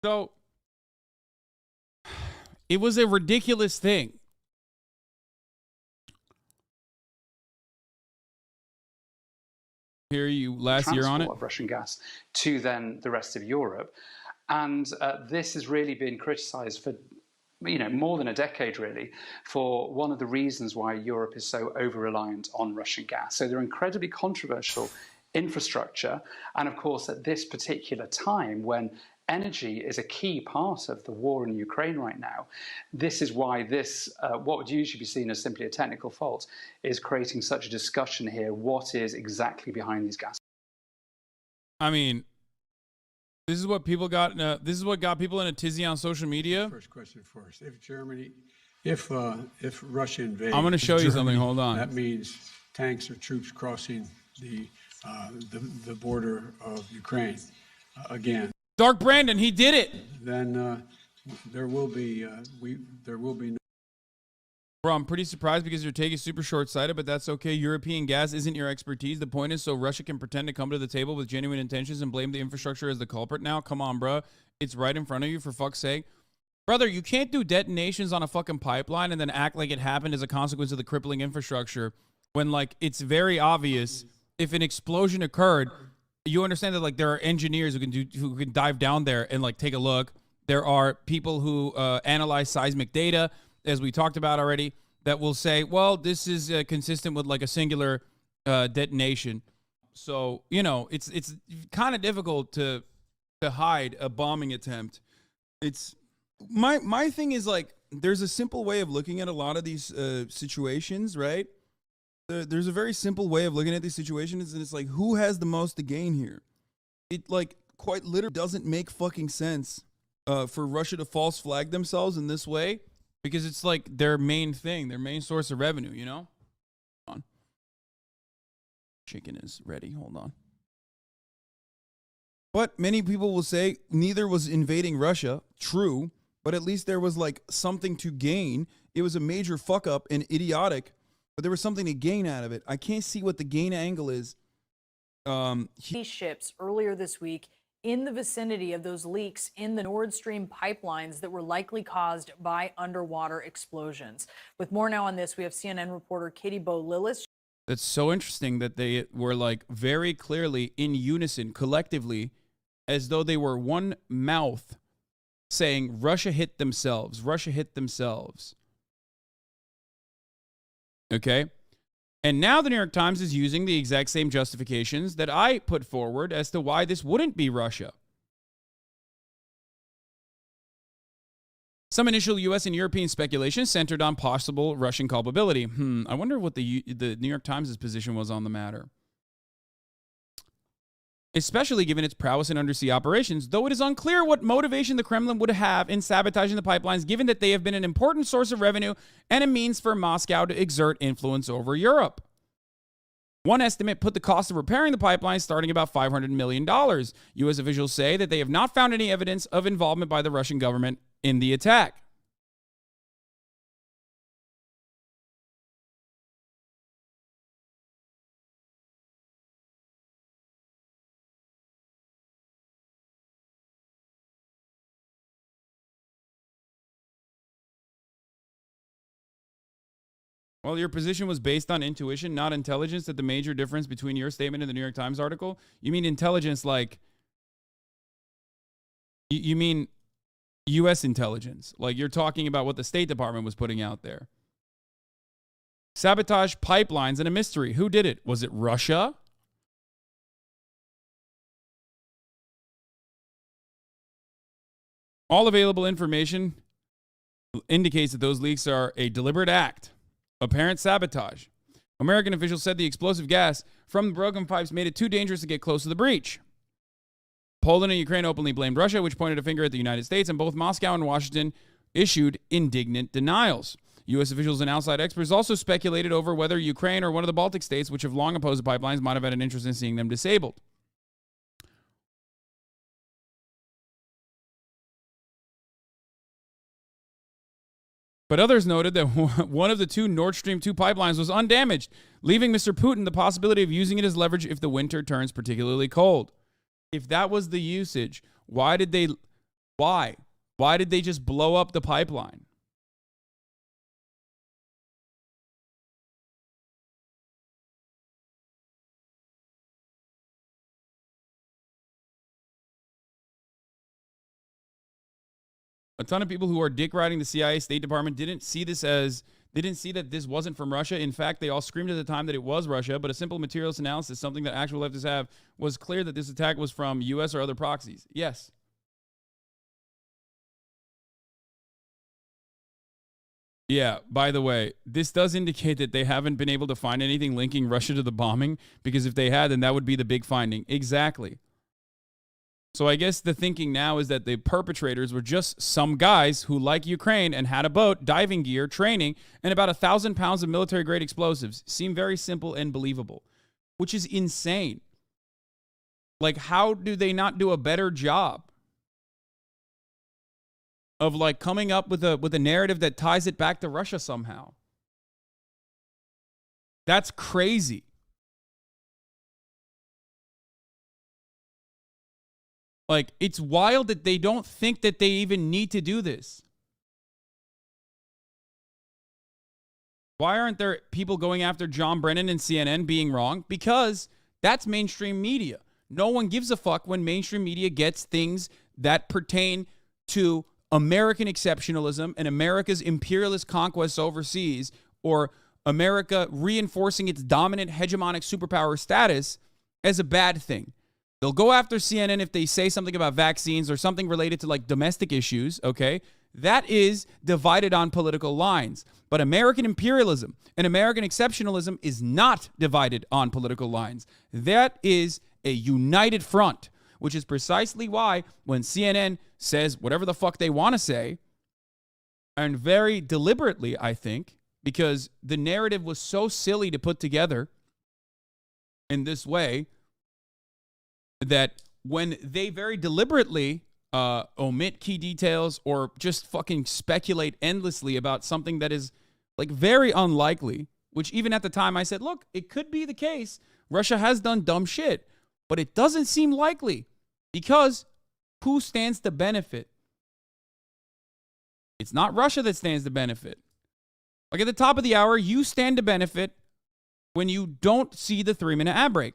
So, It was a ridiculous thing. Hear you last year on it. Of Russian gas to then the rest of Europe. And this has really been criticized for more than a decade, really, for one of the reasons why Europe is so over-reliant on Russian gas. So they're incredibly controversial infrastructure. And of course, at this particular time, when energy is a key part of the war in Ukraine right now, this is why this, what would usually be seen as simply a technical fault, is creating such a discussion here. What is exactly behind these gas? I mean, this is what people got. This is what got people in a tizzy on social media. First question first. If Germany, if Russia invades, I'm going to show you Germany, something. Hold on. That means tanks or troops crossing the border of Ukraine again. Dark Brandon, he did it. Then there will be no. Bro, I'm pretty surprised because your take is super short-sighted, but that's okay. European gas isn't your expertise. The point is so Russia can pretend to come to the table with genuine intentions and blame the infrastructure as the culprit now. Come on, bro. It's right in front of you, for fuck's sake. Brother, you can't do detonations on a fucking pipeline and then act like it happened as a consequence of the crippling infrastructure when, like, it's very obvious if an explosion occurred. You understand that, like, there are engineers who can dive down there and, like, take a look. There are people who analyze seismic data, as we talked about already, that will say, well, this is consistent with, like, a singular detonation. So, you know, it's kind of difficult to hide a bombing attempt. It's my thing is, like, there's a simple way of looking at a lot of these situations, right? There's a very simple way of looking at these situations, and it's like, who has the most to gain here? It, like, quite literally doesn't make fucking sense for Russia to false flag themselves in this way, because it's like their main thing, their main source of revenue, you know? Hold on. Chicken is ready. Hold on. But many people will say neither was invading Russia. True. But at least there was, like, something to gain. It was a major fuck up and idiotic, but there was something to gain out of it. I can't see what the gain angle is. Ships earlier this week in the vicinity of those leaks in the Nord Stream pipelines that were likely caused by underwater explosions. With more now on this, we have CNN reporter Katie Bo-Lillis. That's so interesting that they were, like, very clearly in unison, collectively, as though they were one mouth saying Russia hit themselves. Russia hit themselves. Okay? And now the New York Times is using the exact same justifications that I put forward as to why this wouldn't be Russia. Some initial U.S. and European speculation centered on possible Russian culpability. I wonder what the New York Times' position was on the matter. Especially given its prowess in undersea operations, though it is unclear what motivation the Kremlin would have in sabotaging the pipelines, given that they have been an important source of revenue and a means for Moscow to exert influence over Europe. One estimate put the cost of repairing the pipelines starting about $500 million. U.S. officials say that they have not found any evidence of involvement by the Russian government in the attack. Well, your position was based on intuition, not intelligence. That the major difference between your statement and the New York Times article? You mean intelligence like... You mean U.S. intelligence. Like, you're talking about what the State Department was putting out there. Sabotage pipelines and a mystery. Who did it? Was it Russia? All available information indicates that those leaks are a deliberate act. Apparent sabotage. American officials said the explosive gas from the broken pipes made it too dangerous to get close to the breach. Poland and Ukraine openly blamed Russia, which pointed a finger at the United States, and both Moscow and Washington issued indignant denials. U.S. officials and outside experts also speculated over whether Ukraine or one of the Baltic states, which have long opposed the pipelines, might have had an interest in seeing them disabled. But others noted that one of the two Nord Stream 2 pipelines was undamaged, leaving Mr. Putin the possibility of using it as leverage if the winter turns particularly cold. If that was the usage, why did they just blow up the pipeline? A ton of people who are dick riding the CIA, State Department, didn't see that this wasn't from Russia. In fact, they all screamed at the time that it was Russia, but a simple materials analysis, something that actual leftists have, was clear that this attack was from U.S. or other proxies. Yes. Yeah, by the way, this does indicate that they haven't been able to find anything linking Russia to the bombing, because if they had, then that would be the big finding. Exactly. So I guess the thinking now is that the perpetrators were just some guys who like Ukraine and had a boat, diving gear, training, and about 1,000 pounds of military-grade explosives. Seem very simple and believable, which is insane. Like, how do they not do a better job of like coming up with a narrative that ties it back to Russia somehow? That's crazy. Like, it's wild that they don't think that they even need to do this. Why aren't there people going after John Brennan and CNN being wrong? Because that's mainstream media. No one gives a fuck when mainstream media gets things that pertain to American exceptionalism and America's imperialist conquests overseas, or America reinforcing its dominant hegemonic superpower status as a bad thing. They'll go after CNN if they say something about vaccines or something related to like domestic issues, okay? That is divided on political lines. But American imperialism and American exceptionalism is not divided on political lines. That is a united front, which is precisely why when CNN says whatever the fuck they want to say, and very deliberately, I think, because the narrative was so silly to put together in this way, that when they very deliberately omit key details or just fucking speculate endlessly about something that is like very unlikely, which even at the time I said, look, it could be the case. Russia has done dumb shit, but it doesn't seem likely, because who stands to benefit? It's not Russia that stands to benefit. Like at the top of the hour, you stand to benefit when you don't see the 3-minute ad break.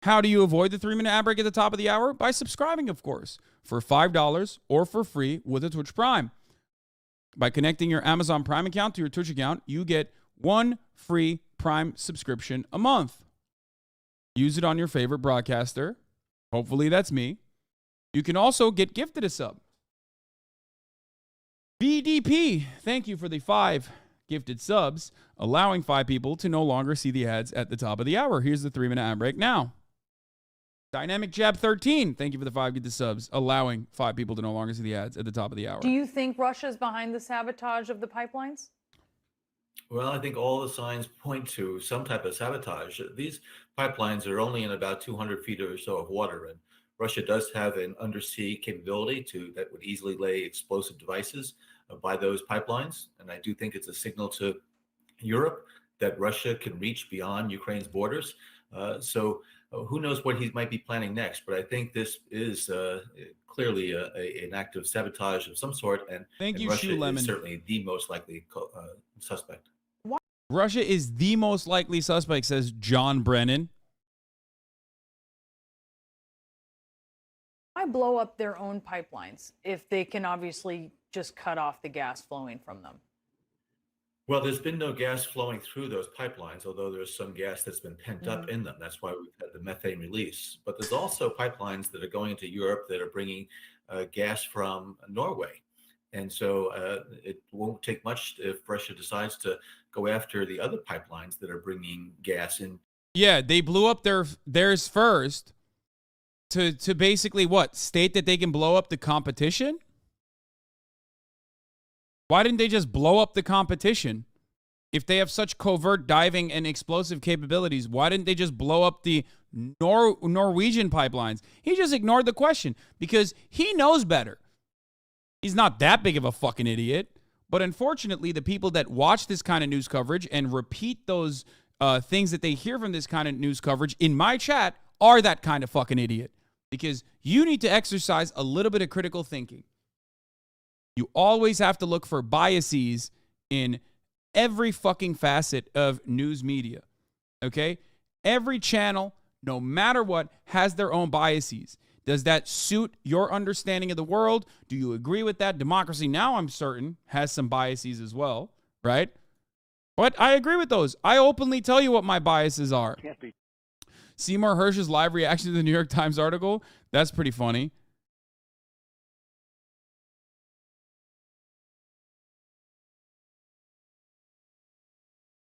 How do you avoid the 3-minute ad break at the top of the hour? By subscribing, of course, for $5 or for free with a Twitch Prime. By connecting your Amazon Prime account to your Twitch account, you get 1 free Prime subscription a month. Use it on your favorite broadcaster. Hopefully that's me. You can also get gifted a sub. BDP, thank you for the 5 gifted subs, allowing 5 people to no longer see the ads at the top of the hour. Here's the 3-minute ad break now. Dynamic Jab 13, thank you for the 5 gifted subs, allowing 5 people to no longer see the ads at the top of the hour. Do you think Russia's behind the sabotage of the pipelines? Well, I think all the signs point to some type of sabotage. These pipelines are only in about 200 feet or so of water, and Russia does have an undersea capability that would easily lay explosive devices by those pipelines. And I do think it's a signal to Europe that Russia can reach beyond Ukraine's borders. So who knows what he might be planning next? But I think this is clearly an act of sabotage of some sort, and Russia is certainly the most likely suspect. Russia is the most likely suspect, says John Brennan. Why blow up their own pipelines if they can obviously just cut off the gas flowing from them? Well, there's been no gas flowing through those pipelines, although there's some gas that's been pent up in them. That's why we've had the methane release. But there's also pipelines that are going into Europe that are bringing gas from Norway. And so it won't take much if Russia decides to go after the other pipelines that are bringing gas in. Yeah, they blew up theirs first to basically what? State that they can blow up the competition? Why didn't they just blow up the competition? If they have such covert diving and explosive capabilities, why didn't they just blow up the Norwegian pipelines? He just ignored the question because he knows better. He's not that big of a fucking idiot. But unfortunately, the people that watch this kind of news coverage and repeat those things that they hear from this kind of news coverage in my chat are that kind of fucking idiot. Because you need to exercise a little bit of critical thinking. You always have to look for biases in every fucking facet of news media. Okay? Every channel, no matter what, has their own biases. Does that suit your understanding of the world? Do you agree with that? Democracy now, I'm certain, has some biases as well, right? But I agree with those. I openly tell you what my biases are. Can't be. Seymour Hersh's live reaction to the New York Times article, that's pretty funny.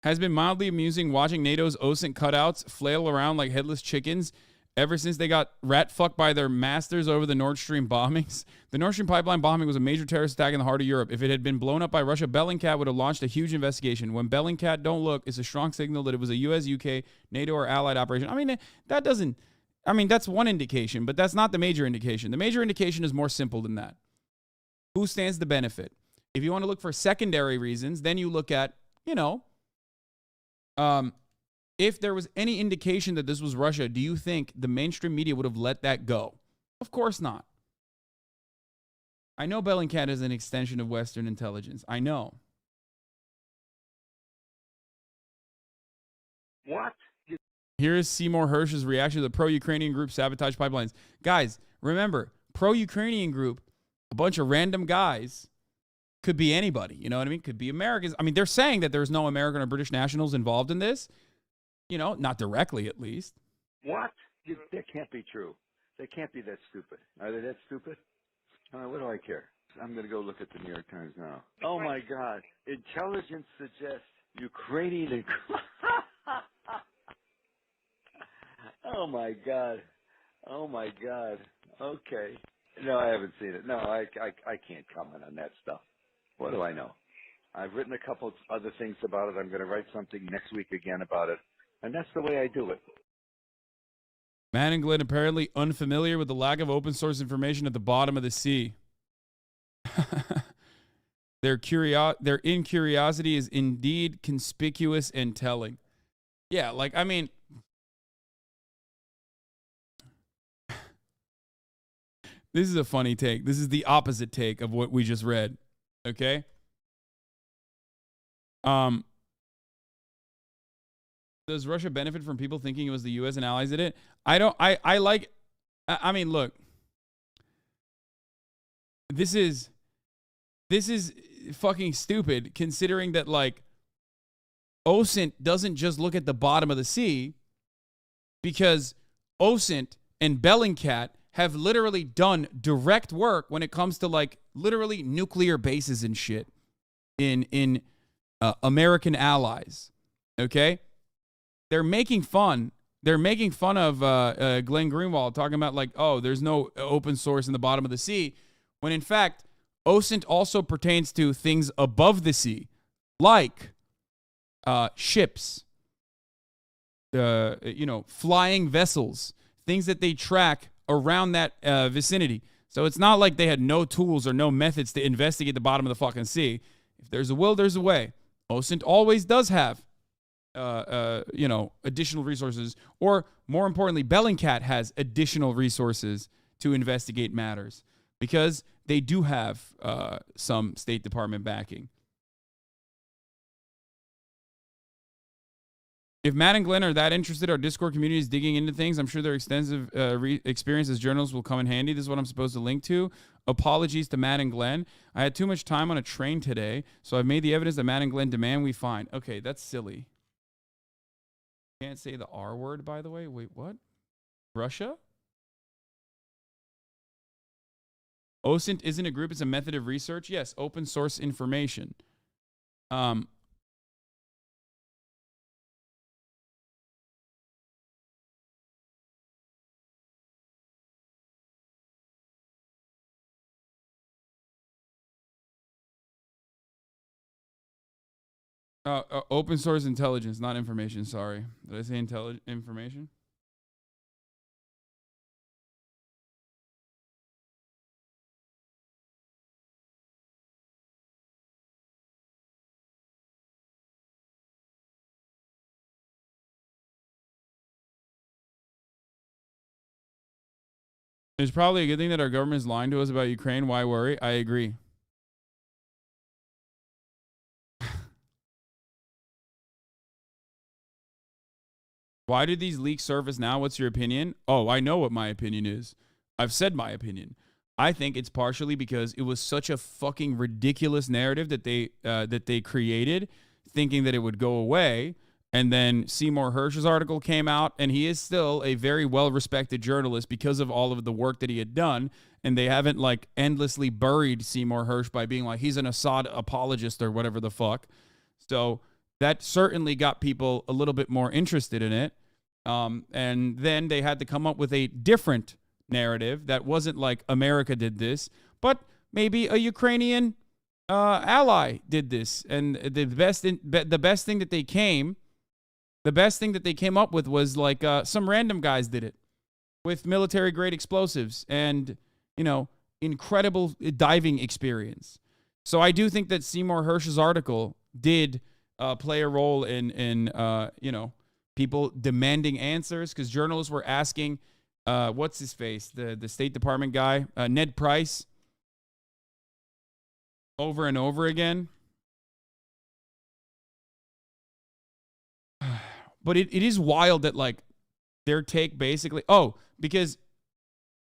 Has been mildly amusing watching NATO's OSINT cutouts flail around like headless chickens ever since they got rat-fucked by their masters over the Nord Stream bombings. The Nord Stream pipeline bombing was a major terrorist attack in the heart of Europe. If it had been blown up by Russia, Bellingcat would have launched a huge investigation. When Bellingcat don't look, it's a strong signal that it was a US, UK, NATO, or allied operation. I mean, that doesn't... I mean, that's one indication, but that's not the major indication. The major indication is more simple than that. Who stands to benefit? If you want to look for secondary reasons, then you look at, you know... if there was any indication that this was Russia, do you think the mainstream media would have let that go? Of course not. I know Bellingcat is an extension of Western intelligence. I know. What? Here is Seymour Hersh's reaction to the pro-Ukrainian group sabotage pipelines. Guys, remember, pro-Ukrainian group, a bunch of random guys, could be anybody. You know what I mean? Could be Americans. I mean, they're saying that there's no American or British nationals involved in this. You know, not directly, at least. What? That can't be true. They can't be that stupid. Are they that stupid? What do I care? I'm going to go look at the New York Times now. Oh, my God. Intelligence suggests Ukrainian... and oh, my God. Oh, my God. Okay. No, I haven't seen it. No, I can't comment on that stuff. What do I know? I've written a couple other things about it. I'm going to write something next week again about it. And that's the way I do it. Matt and Glenn apparently unfamiliar with the lack of open source information at the bottom of the sea. Their incuriosity is indeed conspicuous and telling. Yeah, like, I mean... This is a funny take. This is the opposite take of what we just read. Okay? Does Russia benefit from people thinking it was the U.S. and allies did it? I mean, look. This is fucking stupid, considering that, like, OSINT doesn't just look at the bottom of the sea, because OSINT and Bellingcat have literally done direct work when it comes to, like, literally nuclear bases and shit in American allies. Okay? They're making fun. They're making fun of Glenn Greenwald, talking about, like, oh, there's no open source in the bottom of the sea, when in fact, OSINT also pertains to things above the sea, like ships, flying vessels, things that they track around that vicinity. So it's not like they had no tools or no methods to investigate the bottom of the fucking sea. If there's a will, there's a way. OSINT always does have additional resources, or more importantly, Bellingcat has additional resources to investigate matters because they do have some State Department backing. If Matt and Glenn are that interested, our Discord community is digging into things. I'm sure their extensive experience as journalists will come in handy. This is what I'm supposed to link to. Apologies to Matt and Glenn. I had too much time on a train today, so I've made the evidence that Matt and Glenn demand we find. Okay, that's silly. Can't say the R word, by the way. Wait, what? Russia? OSINT isn't a group, it's a method of research. Yes, open source information. Open source intelligence, not information. Sorry. Did I say information? It's probably a good thing that our government is lying to us about Ukraine. Why worry? I agree. Why did these leaks surface now? What's your opinion? Oh, I know what my opinion is. I've said my opinion. I think it's partially because it was such a fucking ridiculous narrative that they created, thinking that it would go away. And then Seymour Hersh's article came out, and he is still a very well-respected journalist because of all of the work that he had done. And they haven't like endlessly buried Seymour Hersh by being like, he's an Assad apologist or whatever the fuck. So that certainly got people a little bit more interested in it. And then they had to come up with a different narrative that wasn't like America did this, but maybe a Ukrainian ally did this. And the best thing that they came up with was like some random guys did it with military grade explosives and, you know, incredible diving experience. So I do think that Seymour Hersh's article did play a role in you know, people demanding answers, because journalists were asking, what's his face, the State Department guy, Ned Price, over and over again. But it is wild that like their take basically, because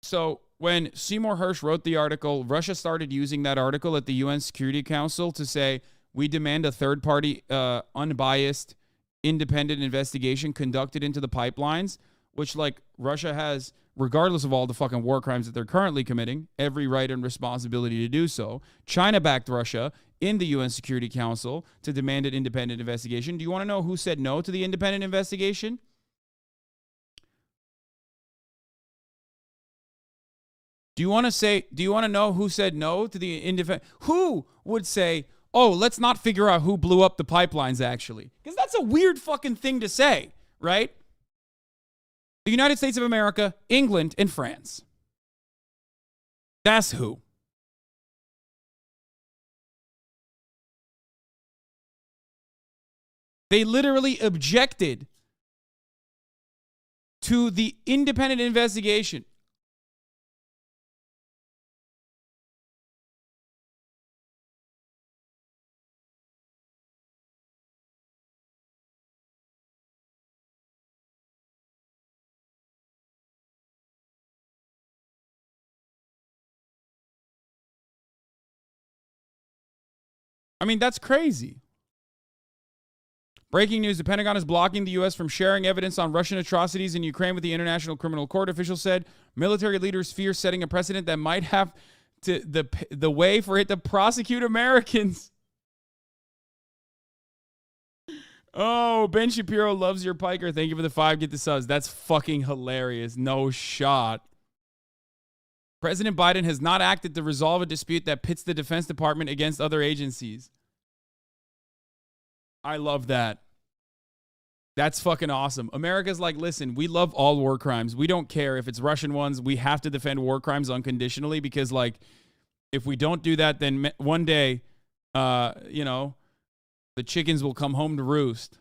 so when Seymour Hersh wrote the article, Russia started using that article at the UN Security Council to say, we demand a third-party, unbiased, independent investigation conducted into the pipelines, which like Russia has, regardless of all the fucking war crimes that they're currently committing, every right and responsibility to do so. China backed Russia in the UN Security Council to demand an independent investigation. Do you want to know who said no to the independent investigation? Do you want to know who said no to the independent? Who would say, oh, let's not figure out who blew up the pipelines actually? Because that's a weird fucking thing to say, right? The United States of America, England, and France. That's who. They literally objected to the independent investigation. I mean, that's crazy. Breaking news, the Pentagon is blocking the U.S. from sharing evidence on Russian atrocities in Ukraine with the International Criminal Court. Officials said military leaders fear setting a precedent that might have to the way for it to prosecute Americans. Oh, Ben Shapiro loves your piker. Thank you for the 5. Get the subs. That's fucking hilarious. No shot. President Biden has not acted to resolve a dispute that pits the Defense Department against other agencies. I love that. That's fucking awesome. America's like, listen, we love all war crimes. We don't care if it's Russian ones. We have to defend war crimes unconditionally because, like, if we don't do that, then one day, you know, the chickens will come home to roost.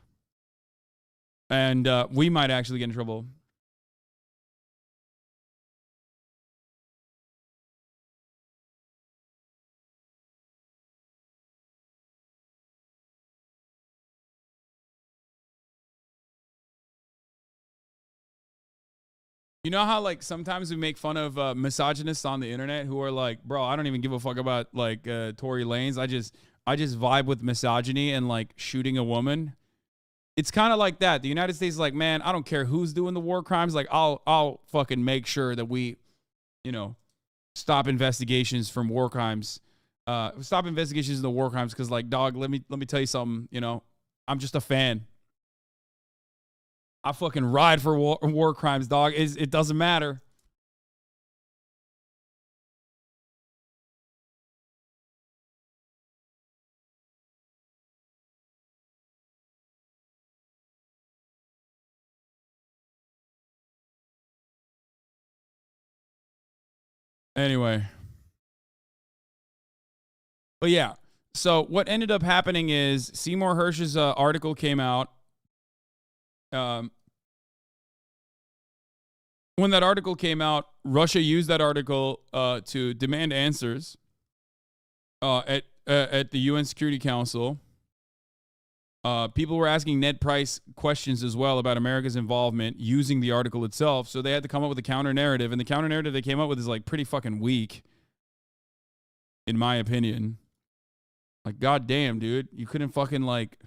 And we might actually get in trouble. You know how, like, sometimes we make fun of misogynists on the internet who are like, bro, I don't even give a fuck about, like, Tory Lanez. I just vibe with misogyny and, like, shooting a woman. It's kind of like that. The United States is like, man, I don't care who's doing the war crimes. Like, I'll fucking make sure that we, you know, stop investigations from war crimes. Stop investigations in the war crimes because, like, dog, let me tell you something. You know, I'm just a fan. I fucking ride for war crimes, dog. It doesn't matter. Anyway. But yeah. So what ended up happening is Seymour Hersh's article came out. When that article came out, Russia used that article to demand answers at the UN Security Council. People were asking Ned Price questions as well about America's involvement using the article itself, so they had to come up with a counter narrative, and the counter narrative they came up with is like pretty fucking weak, in my opinion. Like, goddamn, dude, you couldn't fucking like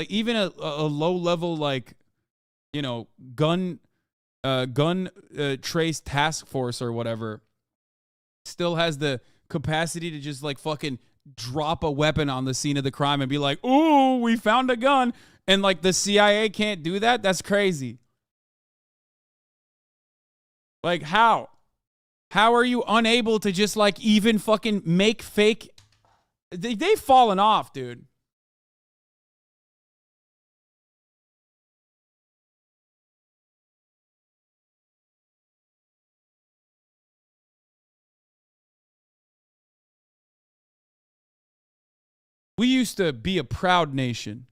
even a low level like, you know, gun trace task force or whatever still has the capacity to just like fucking drop a weapon on the scene of the crime and be like, ooh, we found a gun. And like the CIA can't do that? That's crazy. Like, how? How are you unable to just like even fucking make fake? They've fallen off, dude. We used to be a proud nation.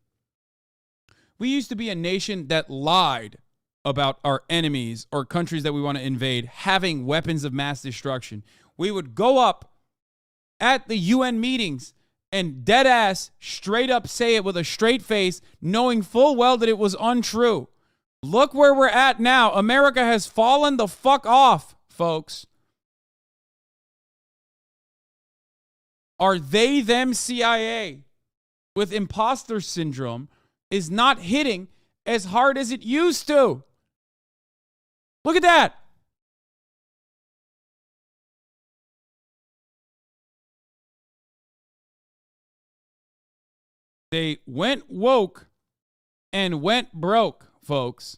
We used to be a nation that lied about our enemies or countries that we want to invade having weapons of mass destruction. We would go up at the UN meetings and dead ass straight up say it with a straight face, knowing full well that it was untrue. Look where we're at now. America has fallen the fuck off, folks. Are they them CIA with imposter syndrome is not hitting as hard as it used to. Look at that. They went woke and went broke, folks.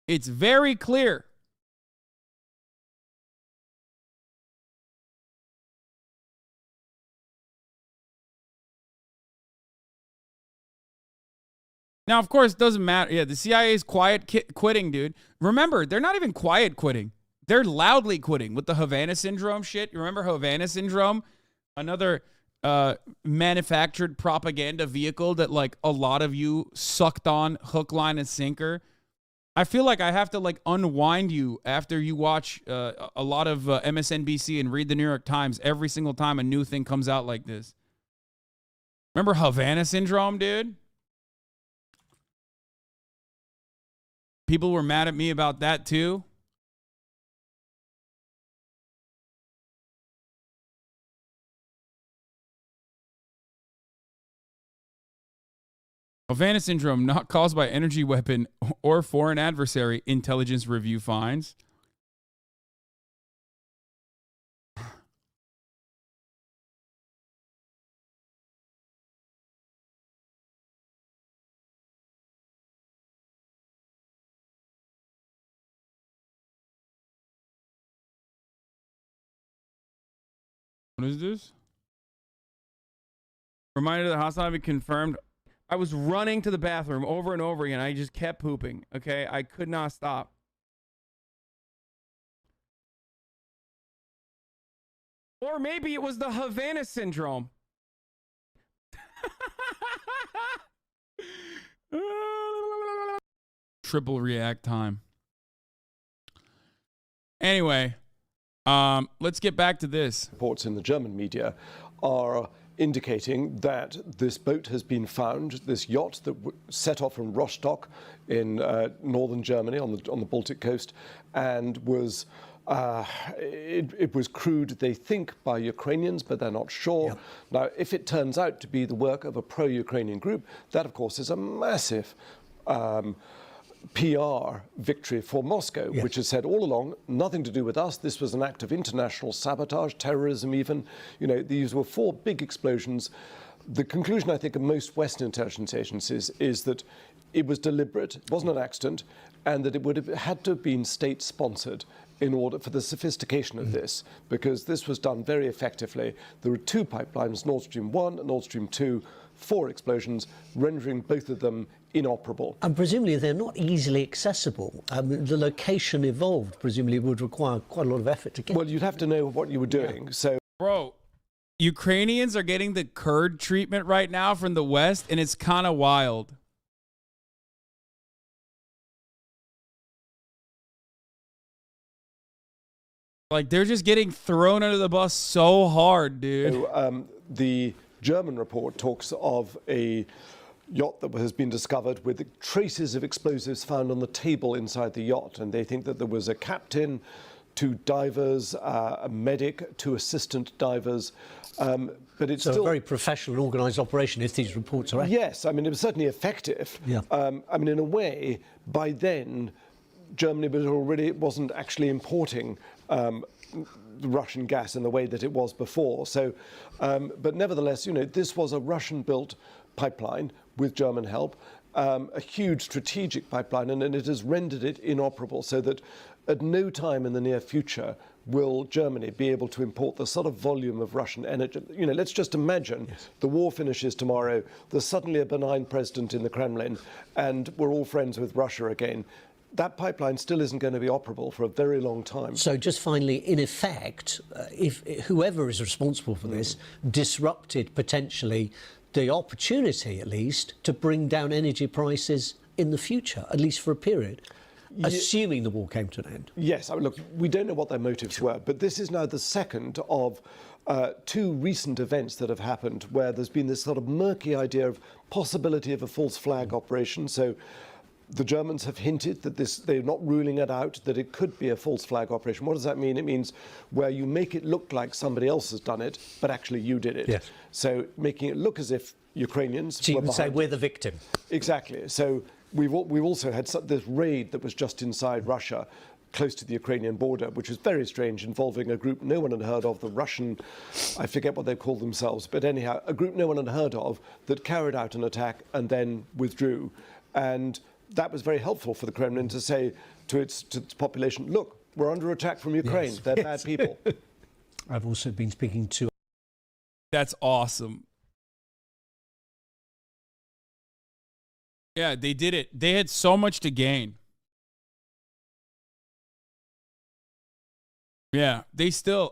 It's very clear. Now, of course, it doesn't matter. Yeah, the CIA is quiet quitting, dude. Remember, they're not even quiet quitting. They're loudly quitting with the Havana Syndrome shit. You remember Havana Syndrome? Another manufactured propaganda vehicle that, like, a lot of you sucked on hook, line, and sinker. I feel like I have to, like, unwind you after you watch a lot of MSNBC and read the New York Times every single time a new thing comes out like this. Remember Havana Syndrome, dude? People were mad at me about that too. Havana Syndrome not caused by energy weapon or foreign adversary, intelligence review finds. What is this? Reminder that hostile be confirmed. I was running to the bathroom over and over again. I just kept pooping. Okay, I could not stop. Or maybe it was the Havana Syndrome. Triple react time. Anyway, let's get back to this. Reports in the German media are indicating that this boat has been found, this yacht that set off from Rostock in northern Germany on the Baltic coast, and was it was crewed, they think, by Ukrainians, but they're not sure. Yep. Now, if it turns out to be the work of a pro-Ukrainian group, that, of course, is a massive PR victory for Moscow, yes, which has said all along, nothing to do with us. This was an act of international sabotage, terrorism even. You know, these were 4 big explosions. The conclusion, I think, of most Western intelligence agencies is that it was deliberate, it wasn't an accident, and that it would have had to have been state-sponsored in order for the sophistication of this, because this was done very effectively. There were 2 pipelines, Nord Stream 1 and Nord Stream 2, 4 explosions, rendering both of them inoperable. And presumably they're not easily accessible. The location evolved, presumably would require quite a lot of effort to get. Well, you'd have to know what you were doing. Yeah. So, bro, Ukrainians are getting the Kurd treatment right now from the West, and it's kind of wild. Like, they're just getting thrown under the bus so hard, dude. So, the German report talks of a yacht that has been discovered with traces of explosives found on the table inside the yacht. And they think that there was a captain, 2 divers, a medic, 2 assistant divers. But it's still a very professional and organised operation if these reports are accurate. Yes, I mean, it was certainly effective. Yeah. I mean, in a way, by then, Germany wasn't actually importing Russian gas in the way that it was before. So, but nevertheless, this was a Russian-built pipeline with German help, a huge strategic pipeline, and it has rendered it inoperable so that at no time in the near future will Germany be able to import the sort of volume of Russian energy. Let's just imagine the war finishes tomorrow, there's suddenly a benign president in the Kremlin, and we're all friends with Russia again. That pipeline still isn't going to be operable for a very long time. So just finally, in effect, if whoever is responsible for this disrupted potentially the opportunity, at least, to bring down energy prices in the future, at least for a period, assuming the war came to an end. Yes, I mean, look, we don't know what their motives were, but this is now the second of 2 recent events that have happened where there's been this sort of murky idea of possibility of a false flag operation. So the Germans have hinted that they're not ruling it out, that it could be a false flag operation. What does that mean? It means where you make it look like somebody else has done it, but actually you did it. Yes. So making it look as if Ukrainians So you were can say behind. we're the victim. Exactly. So we've also had this raid that was just inside Russia, close to the Ukrainian border, which was very strange, involving a group no one had heard of, the Russian, I forget what they call themselves, but anyhow, a group no one had heard of that carried out an attack and then withdrew. And that was very helpful for the Kremlin to say to its population, look, we're under attack from Ukraine. Yes. They're bad people. I've also been speaking to... That's awesome. Yeah, they did it. They had so much to gain. Yeah,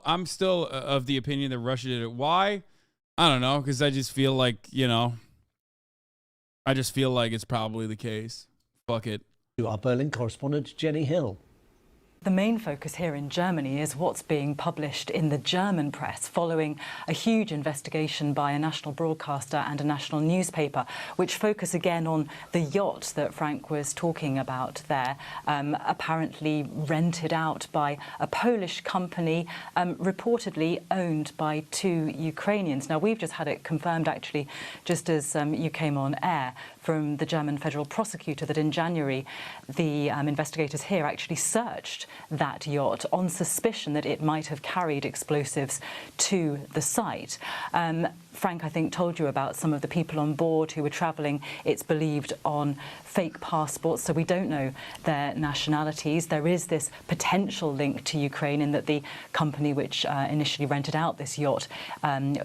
I'm still of the opinion that Russia did it. Why? I don't know, because I just feel like, it's probably the case. Fuck it. To our Berlin correspondent, Jenny Hill. The main focus here in Germany is what's being published in the German press following a huge investigation by a national broadcaster and a national newspaper, which focus again on the yacht that Frank was talking about there, apparently rented out by a Polish company, reportedly owned by 2 Ukrainians. Now, we've just had it confirmed, actually, just as you came on air, from the German federal prosecutor that in January, the investigators here actually searched that yacht on suspicion that it might have carried explosives to the site. Frank, I think, told you about some of the people on board who were travelling, it's believed, on fake passports, so we don't know their nationalities. There is this potential link to Ukraine in that the company which initially rented out this yacht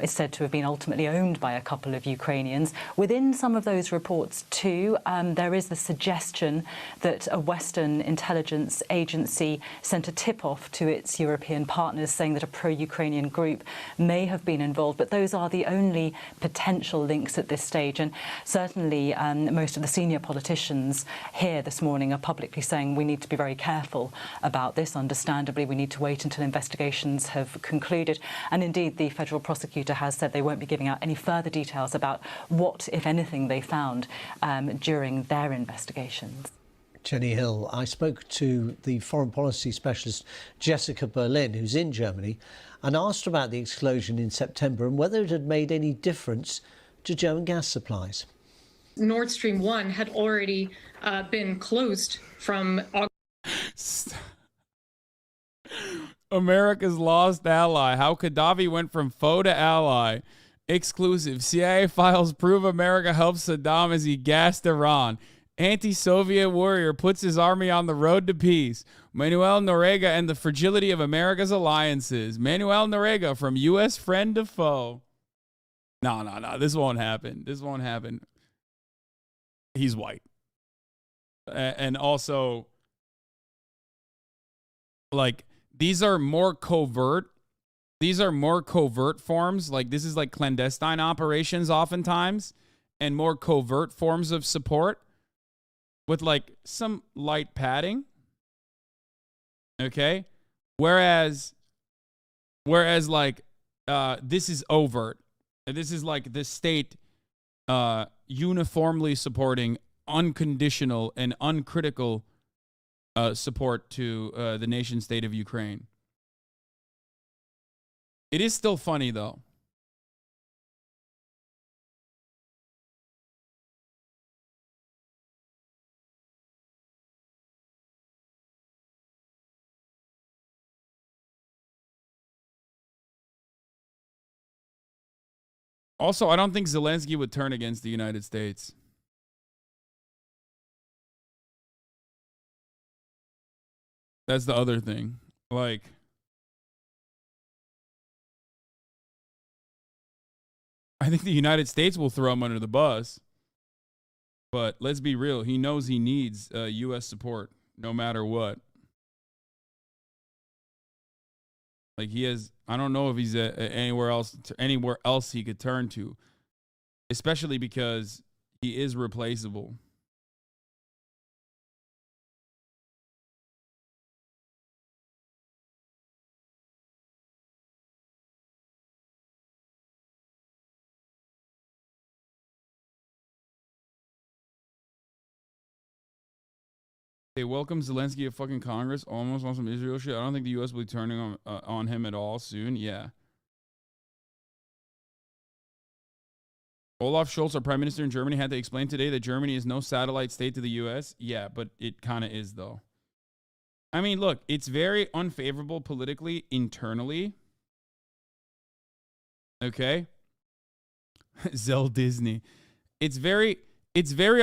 is said to have been ultimately owned by a couple of Ukrainians. Within some of those reports, too, there is the suggestion that a Western intelligence agency sent a tip-off to its European partners saying that a pro-Ukrainian group may have been involved, but those are the only potential links at this stage. And certainly most of the senior politicians here this morning are publicly saying we need to be very careful about this. Understandably, we need to wait until investigations have concluded. And indeed, the federal prosecutor has said they won't be giving out any further details about what, if anything, they found during their investigations. Jenny Hill. I spoke to the foreign policy specialist Jessica Berlin, who's in Germany, and asked her about the explosion in September and whether it had made any difference to German gas supplies. Nord Stream 1 had already been closed from August. America's lost ally. How Gaddafi went from foe to ally. Exclusive. CIA files prove America helped Saddam as he gassed Iran. Anti-Soviet warrior puts his army on the road to peace. Manuel Noriega and the fragility of America's alliances. Manuel Noriega from U.S. friend to foe. No. This won't happen. This won't happen. He's white. And also, like, these are more covert. These are more covert forms. Like, this is like clandestine operations oftentimes, and more covert forms of support with like some light padding. Okay? Whereas like this is overt. This is like the state uniformly supporting unconditional and uncritical support to the nation state of Ukraine. It is still funny, though. Also, I don't think Zelensky would turn against the United States. That's the other thing. Like, I think the United States will throw him under the bus. But let's be real. He knows he needs U.S. support no matter what. Like, he has, I don't know if he's anywhere else he could turn to, especially because he is replaceable. They welcome Zelensky at fucking Congress, almost on some Israel shit. I don't think the U.S. will be turning on him at all soon. Yeah. Olaf Scholz, our prime minister in Germany, had to explain today that Germany is no satellite state to the U.S. Yeah, but it kind of is, though. I mean, look, it's very unfavorable politically, internally. Okay? Zell Disney. It's very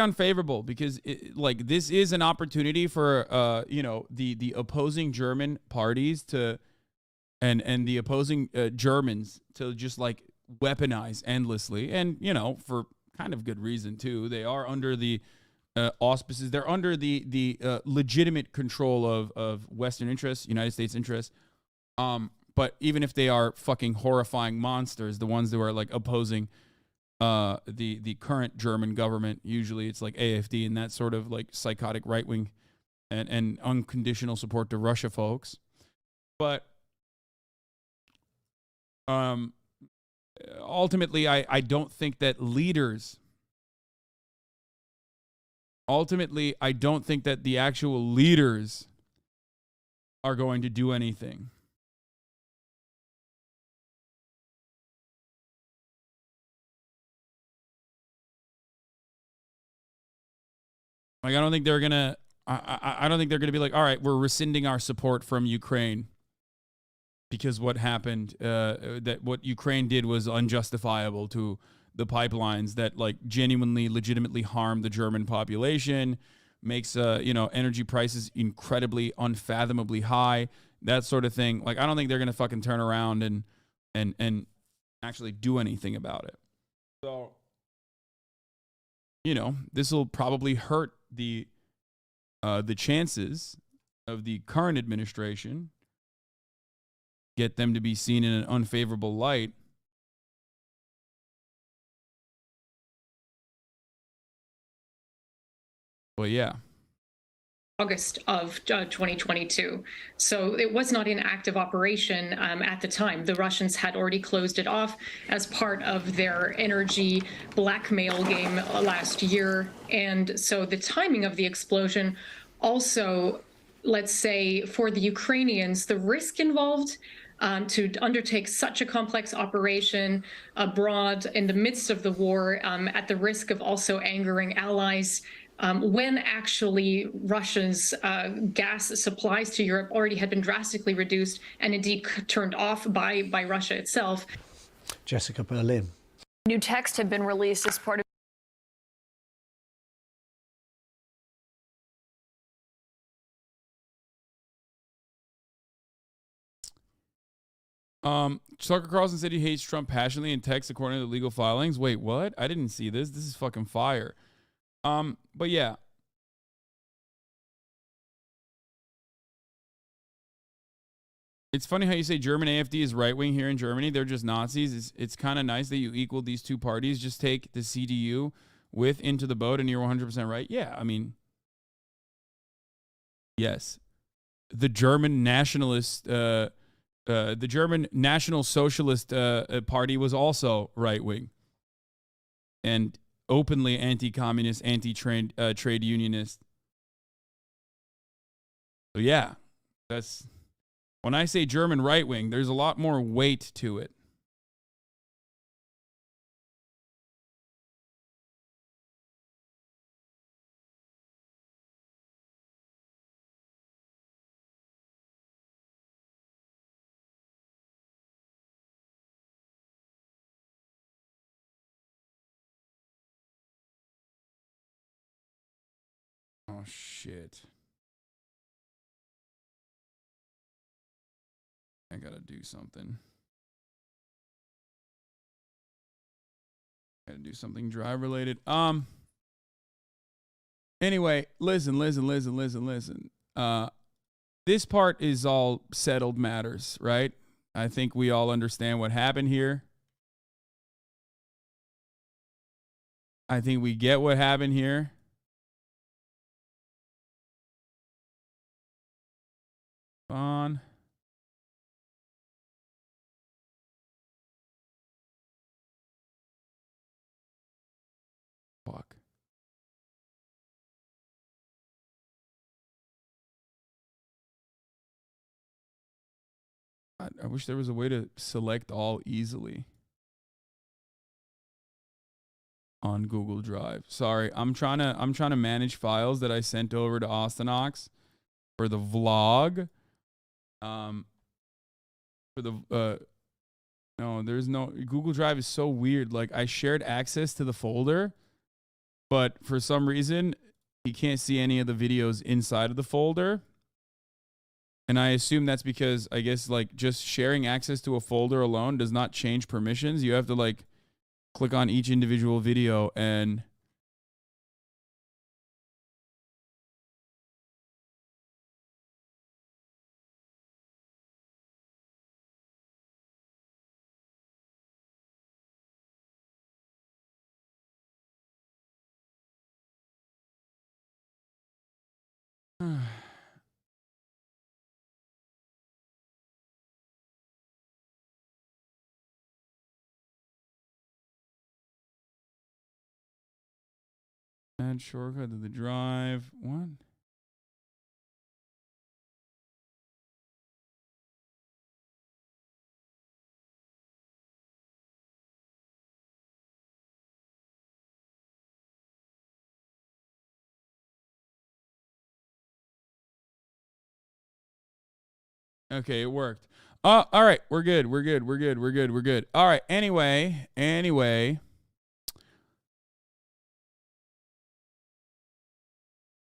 unfavorable because this is an opportunity for the opposing German parties to and the opposing Germans to just like weaponize endlessly, and for kind of good reason too. They are under the auspices. They're under the legitimate control of Western interests, United States interests. But even if they are fucking horrifying monsters, the ones that are like opposing the current German government, usually it's like AfD and that sort of like psychotic right wing and unconditional support to Russia folks. But ultimately, I don't think that leaders. Ultimately, I don't think that the actual leaders are going to do anything. Like, I don't think they're gonna. I don't think they're gonna be like, all right, we're rescinding our support from Ukraine because what happened, that what Ukraine did was unjustifiable to the pipelines that like genuinely, legitimately harm the German population, makes energy prices incredibly, unfathomably high, that sort of thing. Like, I don't think they're gonna fucking turn around and actually do anything about it. So, this will probably hurt the chances of the current administration, get them to be seen in an unfavorable light. But yeah. August of 2022. So it was not an active operation at the time. The Russians had already closed it off as part of their energy blackmail game last year. And so the timing of the explosion also, let's say, for the Ukrainians, the risk involved to undertake such a complex operation abroad in the midst of the war, at the risk of also angering allies, when actually Russia's gas supplies to Europe already had been drastically reduced and indeed turned off by Russia itself. Jessica Berlin. New text had been released as part of Tucker Carlson said he hates Trump passionately in text according to the legal filings. Wait, what? I didn't see this. This is fucking fire. But yeah. It's funny how you say German AfD is right-wing here in Germany. They're just Nazis. It's kind of nice that you equal these two parties. Just take the CDU with into the boat and you're 100% right. Yeah, I mean, yes. The German nationalist, the German National Socialist Party was also right-wing. And openly anti-communist, anti-trade unionist. So yeah, that's when I say German right wing, there's a lot more weight to it. Oh shit. I gotta do something. Gotta do something drive related. Anyway, listen. This part is all settled matters, right? I think we all understand what happened here. I think we get what happened here. On. Fuck. I wish there was a way to select all easily on Google Drive. Sorry, I'm trying to manage files that I sent over to Austinox for the vlog. No, there's no Google Drive is so weird. Like I shared access to the folder, but for some reason you can't see any of the videos inside of the folder. And I assume that's because I guess like just sharing access to a folder alone does not change permissions. You have to like click on each individual video and add shortcut to the drive. What? Okay, it worked. All right, we're good. All right, anyway.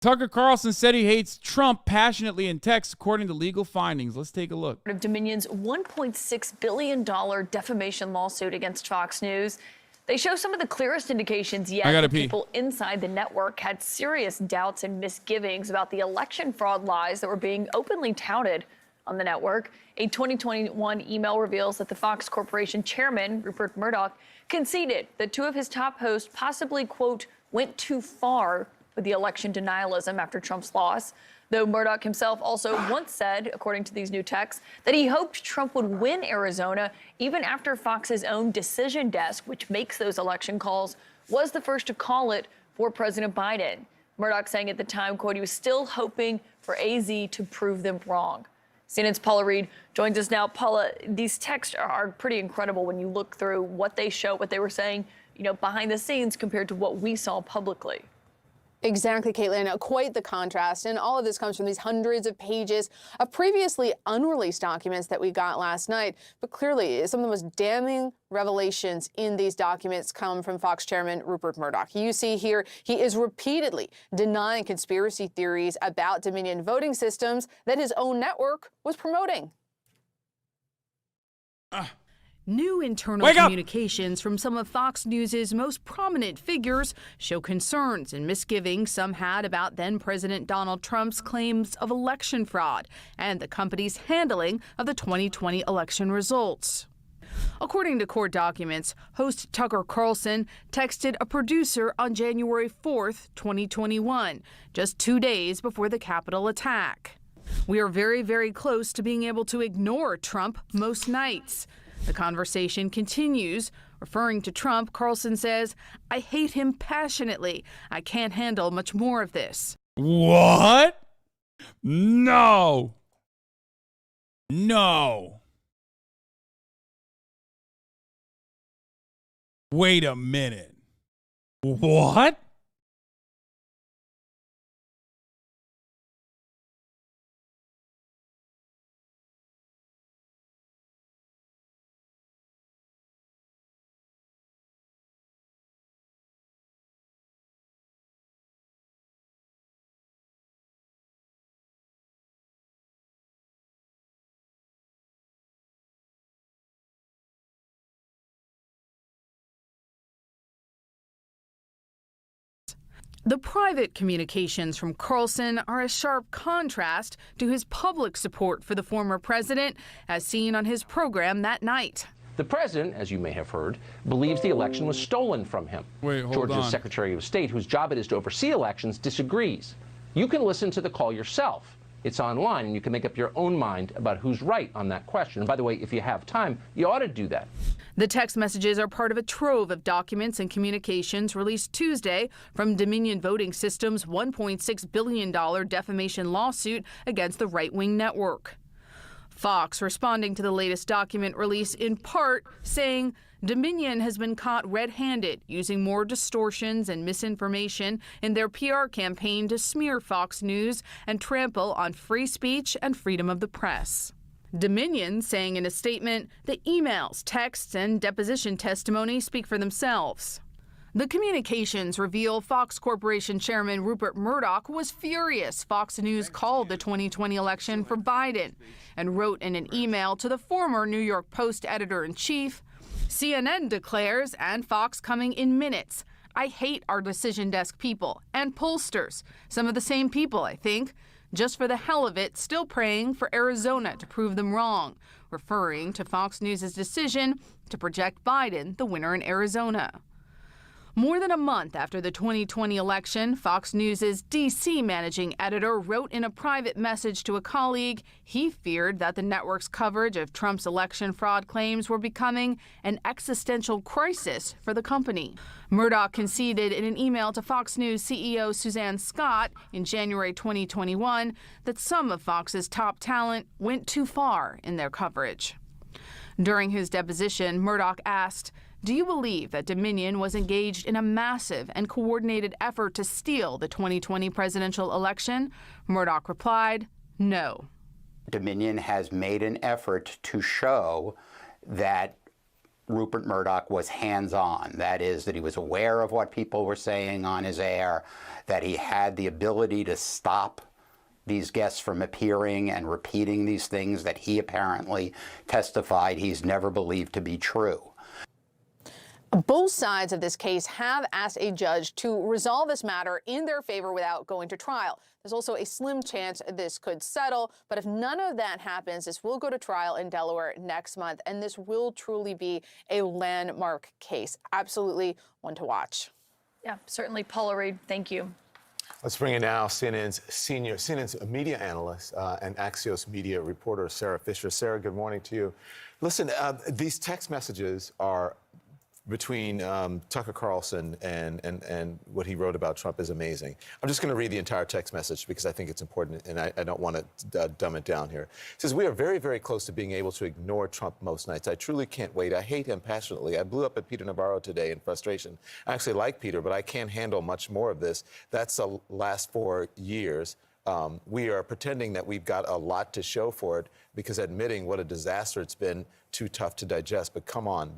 Tucker Carlson said he hates Trump passionately in text, according to legal findings. Let's take a look. Of Dominion's $1.6 billion defamation lawsuit against Fox News. They show some of the clearest indications yet that people inside the network had serious doubts and misgivings about the election fraud lies that were being openly touted on the network. A 2021 email reveals that the Fox Corporation chairman, Rupert Murdoch, conceded that two of his top hosts possibly, quote, went too far with the election denialism after Trump's loss, though Murdoch himself also once said, according to these new texts, that he hoped Trump would win Arizona even after Fox's own decision desk, which makes those election calls, was the first to call it for President Biden. Murdoch saying at the time, quote, he was still hoping for AZ to prove them wrong. CNN's Paula Reed joins us now. Paula, these texts are pretty incredible when you look through what they show, what they were saying, behind the scenes compared to what we saw publicly. Exactly, Caitlin. Quite the contrast. And all of this comes from these hundreds of pages of previously unreleased documents that we got last night. But clearly, some of the most damning revelations in these documents come from Fox chairman Rupert Murdoch. You see here, he is repeatedly denying conspiracy theories about Dominion voting systems that his own network was promoting. New internal communications from some of Fox News' most prominent figures show concerns and misgivings some had about then-President Donald Trump's claims of election fraud and the company's handling of the 2020 election results. According to court documents, host Tucker Carlson texted a producer on January 4th, 2021, just 2 days before the Capitol attack. We are very, very close to being able to ignore Trump most nights. The conversation continues. Referring to Trump, Carlson says, "I hate him passionately. I can't handle much more of this." What? No. No. Wait a minute. What? The private communications from Carlson are a sharp contrast to his public support for the former president, as seen on his program that night. The president, as you may have heard, believes the election was stolen from him. Wait, hold Georgia's on. Secretary of State, whose job it is to oversee elections, disagrees. You can listen to the call yourself. It's online, and you can make up your own mind about who's right on that question. And by the way, if you have time, you ought to do that. The text messages are part of a trove of documents and communications released Tuesday from Dominion Voting Systems' $1.6 billion defamation lawsuit against the right-wing network. Fox responding to the latest document release in part saying Dominion has been caught red-handed using more distortions and misinformation in their PR campaign to smear Fox News and trample on free speech and freedom of the press. Dominion saying in a statement that emails, texts, and deposition testimony speak for themselves. The communications reveal Fox Corporation Chairman Rupert Murdoch was furious Fox News called the 2020 election for Biden and wrote in an email to the former New York Post editor-in-chief, CNN declares, and Fox coming in minutes, "I hate our decision desk people and pollsters, some of the same people, I think, just for the hell of it, still praying for Arizona to prove them wrong," referring to Fox News' decision to project Biden the winner in Arizona. More than a month after the 2020 election, Fox News' D.C. managing editor wrote in a private message to a colleague he feared that the network's coverage of Trump's election fraud claims were becoming an existential crisis for the company. Murdoch conceded in an email to Fox News CEO Suzanne Scott in January 2021 that some of Fox's top talent went too far in their coverage. During his deposition, Murdoch asked, "Do you believe that Dominion was engaged in a massive and coordinated effort to steal the 2020 presidential election?" Murdoch replied, "No." Dominion has made an effort to show that Rupert Murdoch was hands-on. That is, that he was aware of what people were saying on his air, that he had the ability to stop these guests from appearing and repeating these things that he apparently testified he's never believed to be true. Both sides of this case have asked a judge to resolve this matter in their favor without going to trial. There's also a slim chance this could settle, but if none of that happens, this will go to trial in Delaware next month, and this will truly be a landmark case. Absolutely one to watch. Yeah, certainly. Paula Reed, thank you. Let's bring in now CNN's media analyst and Axios media reporter, Sarah Fisher. Sarah, good morning to you. Listen, these text messages are between Tucker Carlson and what he wrote about Trump is amazing. I'm just going to read the entire text message because I think it's important, and I don't want to dumb it down here. It says, "We are very, very close to being able to ignore Trump most nights. I truly can't wait. I hate him passionately. I blew up at Peter Navarro today in frustration. I actually like Peter, but I can't handle much more of this. That's the last 4 years. We are pretending that we've got a lot to show for it because admitting what a disaster it's been too tough to digest. But come on,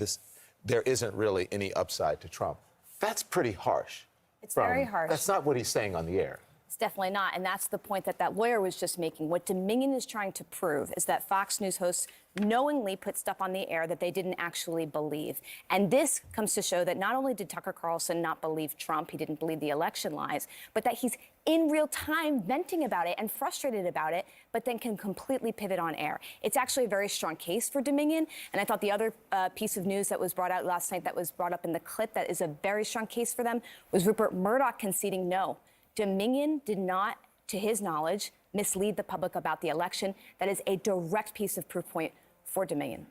there isn't really any upside to Trump." That's pretty harsh. It's very harsh. That's not what he's saying on the air. It's definitely not. And that's the point that lawyer was just making. What Dominion is trying to prove is that Fox News hosts knowingly put stuff on the air that they didn't actually believe. And this comes to show that not only did Tucker Carlson not believe Trump, he didn't believe the election lies, but that he's in real time venting about it and frustrated about it, but then can completely pivot on air. It's actually a very strong case for Dominion. And I thought the other piece of news that was brought out last night that was brought up in the clip that is a very strong case for them was Rupert Murdoch conceding no. Dominion did not, to his knowledge, mislead the public about the election. That is a direct piece of proof point for Dominion.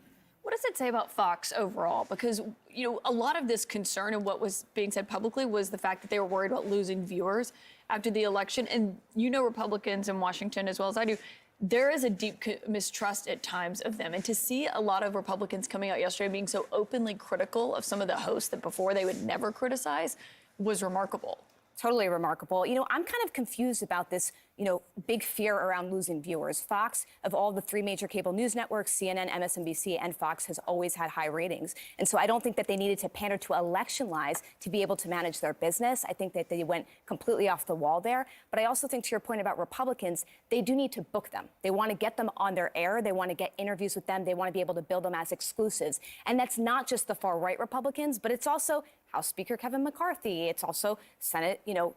What does it say about Fox overall? Because, you know, a lot of this concern and what was being said publicly was the fact that they were worried about losing viewers after the election. And you know Republicans in Washington as well as I do, there is a deep mistrust at times of them. And to see a lot of Republicans coming out yesterday being so openly critical of some of the hosts that before they would never criticize was remarkable. Totally remarkable. You know, I'm kind of confused about this, you know, big fear around losing viewers. Fox, of all the three major cable news networks, CNN, MSNBC, and Fox, has always had high ratings. And so I don't think that they needed to pander to election lies to be able to manage their business. I think that they went completely off the wall there. But I also think, to your point about Republicans, they do need to book them. They want to get them on their air. They want to get interviews with them. They want to be able to build them as exclusives. And that's not just the far-right Republicans, but it's also House Speaker Kevin McCarthy. It's also Senate, you know,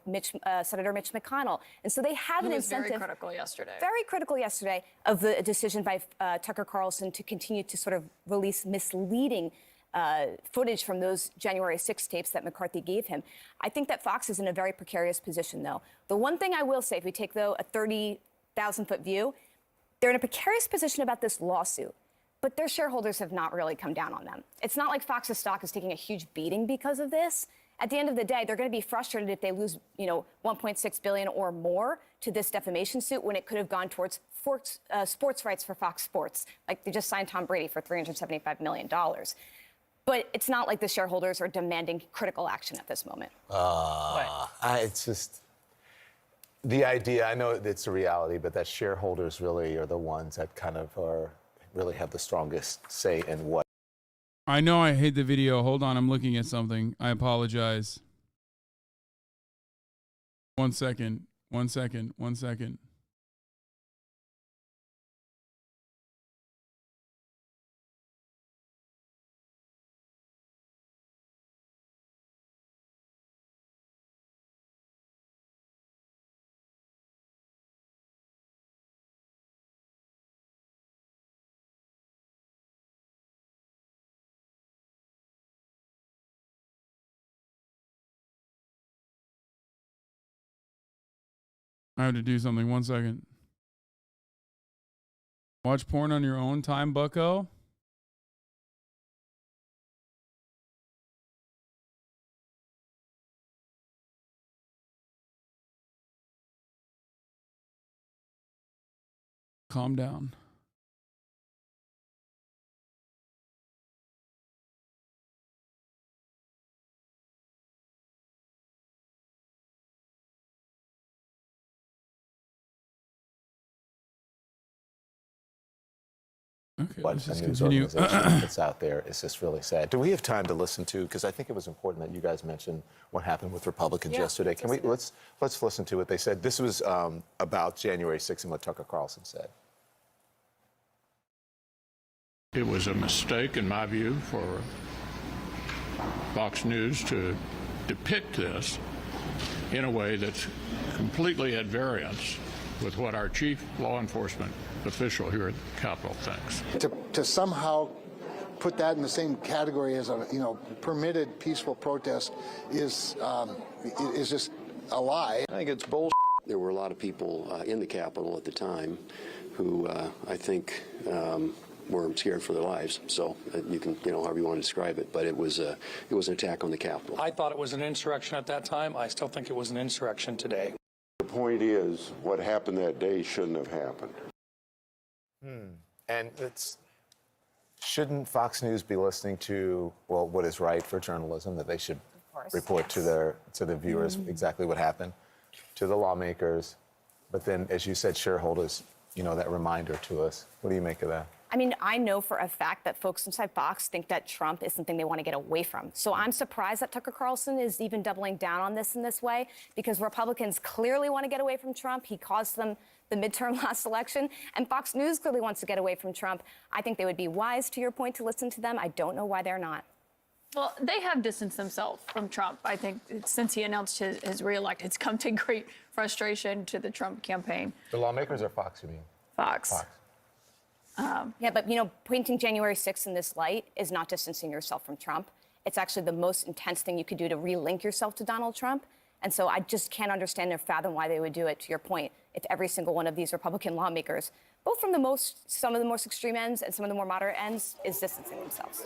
Senator Mitch McConnell. And so they have an incentive. Very critical yesterday. Very critical yesterday of the decision by Tucker Carlson to continue to sort of release misleading footage from those January 6 tapes that McCarthy gave him. I think that Fox is in a very precarious position, though. The one thing I will say, if we take, though, a 30,000-foot view, they're in a precarious position about this lawsuit. But their shareholders have not really come down on them. It's not like Fox's stock is taking a huge beating because of this. At the end of the day, they're going to be frustrated if they lose, you know, $1.6 billion or more to this defamation suit when it could have gone towards sports rights for Fox Sports. Like, they just signed Tom Brady for $375 million. But it's not like the shareholders are demanding critical action at this moment. It's just the idea. I know it's a reality, but that shareholders really are the ones that kind of really have the strongest say in what. I know I hate the video. Hold on, I'm looking at something. I apologize. 1 second. 1 second. 1 second. I have to do something. 1 second. Watch porn on your own time, bucko? Calm down. Okay, what let's a just news continue. organization that's out there is just really sad. Do we have time to listen to? Because I think it was important that you guys mentioned what happened with Republicans yesterday. Can we let's listen to what they said. This was about January 6th and what Tucker Carlson said. It was a mistake, in my view, for Fox News to depict this in a way that's completely at variance with what our chief law enforcement official here at the Capitol thinks. To somehow put that in the same category as a permitted peaceful protest is just a lie. I think it's bullshit. There were a lot of people in the Capitol at the time who I think were scared for their lives. So you can, however you want to describe it, but it was an attack on the Capitol. I thought it was an insurrection at that time. I still think it was an insurrection today. The point is, what happened that day shouldn't have happened. And shouldn't Fox News be listening to, well, what is right for journalism, that they should report to the viewers exactly what happened, to the lawmakers, but then, as you said, shareholders, that reminder to us. What do you make of that? I mean, I know for a fact that folks inside Fox think that Trump is something they want to get away from. So I'm surprised that Tucker Carlson is even doubling down on this in this way, because Republicans clearly want to get away from Trump. He caused them the midterm last election, and Fox News clearly wants to get away from Trump. I think they would be wise, to your point, to listen to them. I don't know why they're not. Well, they have distanced themselves from Trump. I think since he announced his reelect, it's come to great frustration to the Trump campaign. The lawmakers or Fox, you mean? Fox. Yeah, but, pointing January 6th in this light is not distancing yourself from Trump. It's actually the most intense thing you could do to relink yourself to Donald Trump. And so I just can't understand or fathom why they would do it, to your point, if every single one of these Republican lawmakers, both from some of the most extreme ends and some of the more moderate ends, is distancing themselves.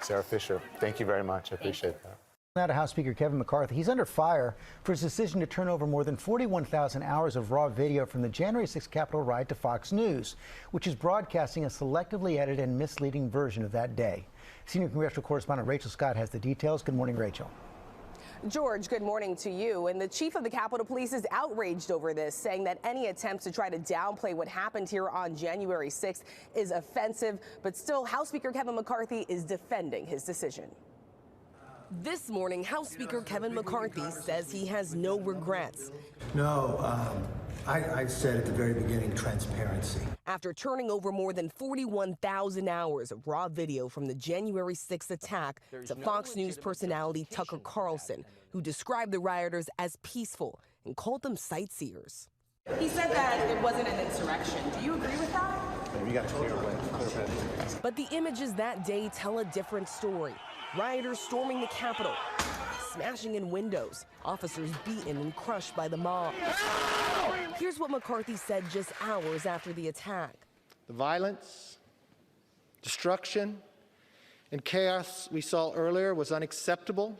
Sarah Fisher, thank you very much. I appreciate that. Now to House Speaker Kevin McCarthy. He's under fire for his decision to turn over more than 41,000 hours of raw video from the January 6th Capitol riot to Fox News, which is broadcasting a selectively edited and misleading version of that day. Senior congressional correspondent Rachel Scott has the details. Good morning, Rachel. George, good morning to you. And the chief of the Capitol Police is outraged over this, saying that any attempts to try to downplay what happened here on January 6th is offensive. But still, House Speaker Kevin McCarthy is defending his decision. This morning, House Speaker Kevin McCarthy says he has no regrets. No, I said at the very beginning, transparency. After turning over more than 41,000 hours of raw video from the January 6th attack to Fox News personality Tucker Carlson, who described the rioters as peaceful and called them sightseers. He said that it wasn't an insurrection. Do you agree with that? You got to clear away. But the images that day tell a different story. Rioters storming the Capitol, smashing in windows, officers beaten and crushed by the mob. Here's what McCarthy said just hours after the attack. The violence, destruction, and chaos we saw earlier was unacceptable,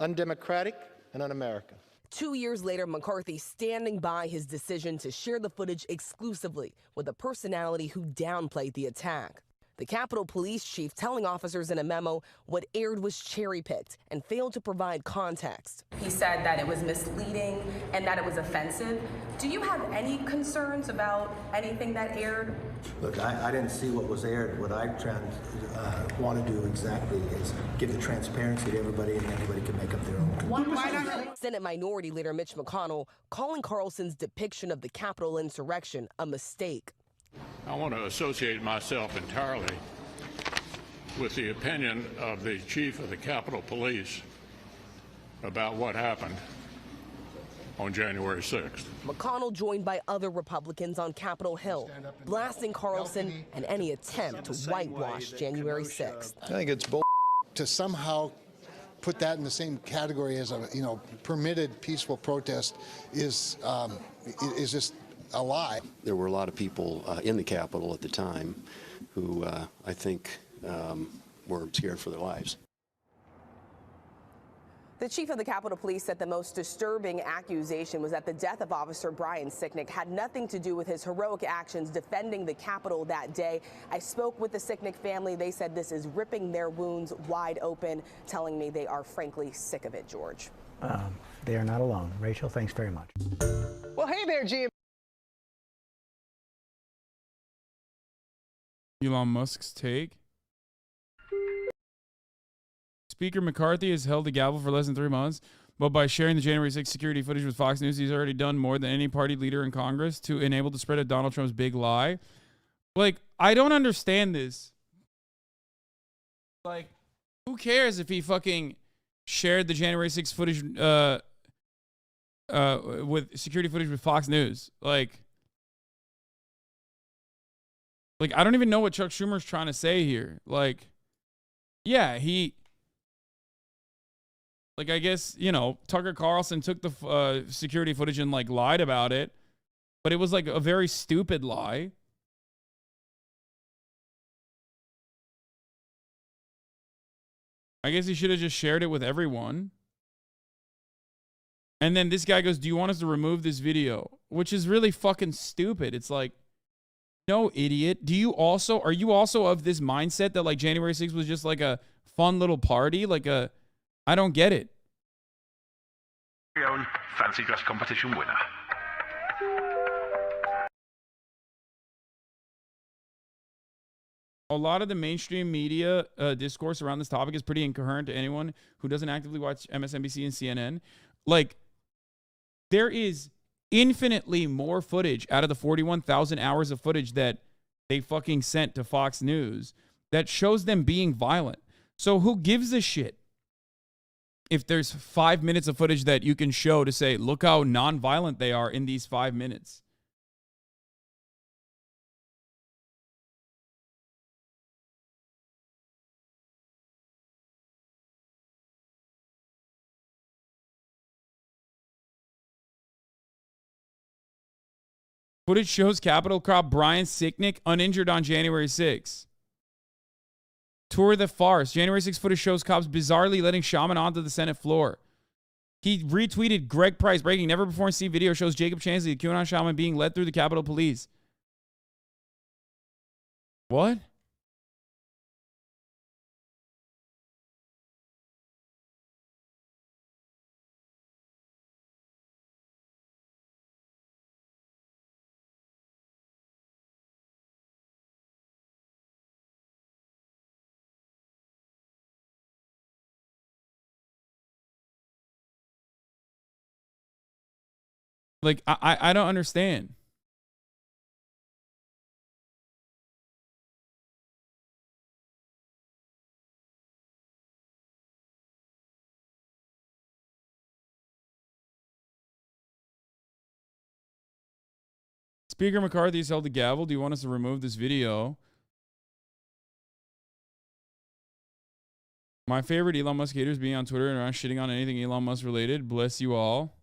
undemocratic, and un-American. 2 years later, McCarthy standing by his decision to share the footage exclusively with a personality who downplayed the attack. The Capitol Police Chief telling officers in a memo what aired was cherry-picked and failed to provide context. He said that it was misleading and that it was offensive. Do you have any concerns about anything that aired? Look, I didn't see what was aired. What I want to do exactly is give the transparency to everybody, and anybody can make up their own. Senate Minority Leader Mitch McConnell calling Carlson's depiction of the Capitol insurrection a mistake. I want to associate myself entirely with the opinion of the chief of the Capitol Police about what happened on January 6th. McConnell joined by other Republicans on Capitol Hill, blasting Carlson and any attempt to whitewash January 6th. I think it's bull to somehow put that in the same category as a permitted peaceful protest is just a lie. There were a lot of people in the Capitol at the time who I think were scared for their lives. The chief of the Capitol Police said the most disturbing accusation was that the death of Officer Brian Sicknick had nothing to do with his heroic actions defending the Capitol that day. I spoke with the Sicknick family. They said this is ripping their wounds wide open, telling me they are frankly sick of it, George. They are not alone. Rachel, thanks very much. Well, hey there, Jim. Elon Musk's take. Speaker McCarthy has held the gavel for less than 3 months, but by sharing the January 6th security footage with Fox News, he's already done more than any party leader in Congress to enable the spread of Donald Trump's big lie. Like, I don't understand this. Like, who cares if he fucking shared the January 6th footage with security footage with Fox News? Like, I don't even know what Chuck Schumer's trying to say here. Like, yeah, I guess, Tucker Carlson took the security footage and, lied about it. But it was, a very stupid lie. I guess he should have just shared it with everyone. And then this guy goes, do you want us to remove this video? Which is really fucking stupid. It's like, no, idiot. Are you also of this mindset that January 6th was just a fun little party? I don't get it. Your own fancy dress competition winner. A lot of the mainstream media discourse around this topic is pretty incoherent to anyone who doesn't actively watch MSNBC and CNN. There is infinitely more footage out of the 41,000 hours of footage that they fucking sent to Fox News that shows them being violent. So who gives a shit if there's 5 minutes of footage that you can show to say, look how non-violent they are in these 5 minutes? Footage shows Capitol cop Brian Sicknick uninjured on January 6th. Tour the farce. January 6th footage shows cops bizarrely letting shaman onto the Senate floor. He retweeted Greg Price, breaking never before seen video shows Jacob Chansley, the QAnon shaman, being led through the Capitol Police. What? Like, I don't understand. Speaker McCarthy has held the gavel. Do you want us to remove this video? My favorite Elon Musk haters being on Twitter and around shitting on anything Elon Musk related. Bless you all.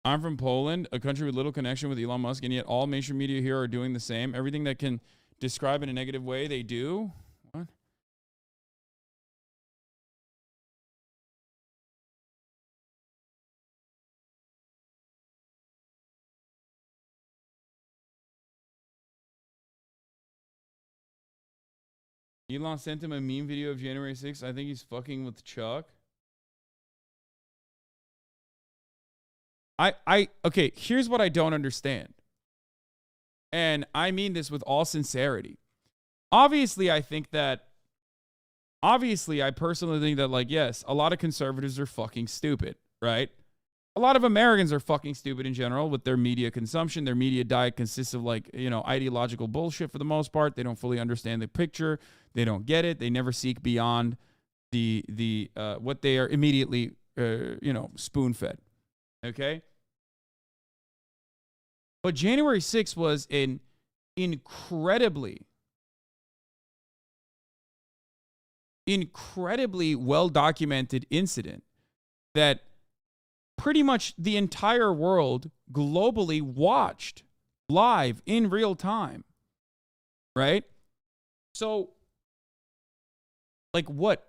I'm from Poland, a country with little connection with Elon Musk, and yet all mainstream media here are doing the same. Everything that can describe in a negative way, they do. What? Elon sent him a meme video of January 6th. I think he's fucking with Chuck. Okay, here's what I don't understand. And I mean this with all sincerity. Obviously, I personally think that, like, yes, a lot of conservatives are fucking stupid, right? A lot of Americans are fucking stupid in general with their media consumption. Their media diet consists of, like, ideological bullshit for the most part. They don't fully understand the picture. They don't get it. They never seek beyond the what they are immediately, spoon-fed. Okay? But January 6th was an incredibly well-documented incident that pretty much the entire world globally watched live in real time, right? So, like, what?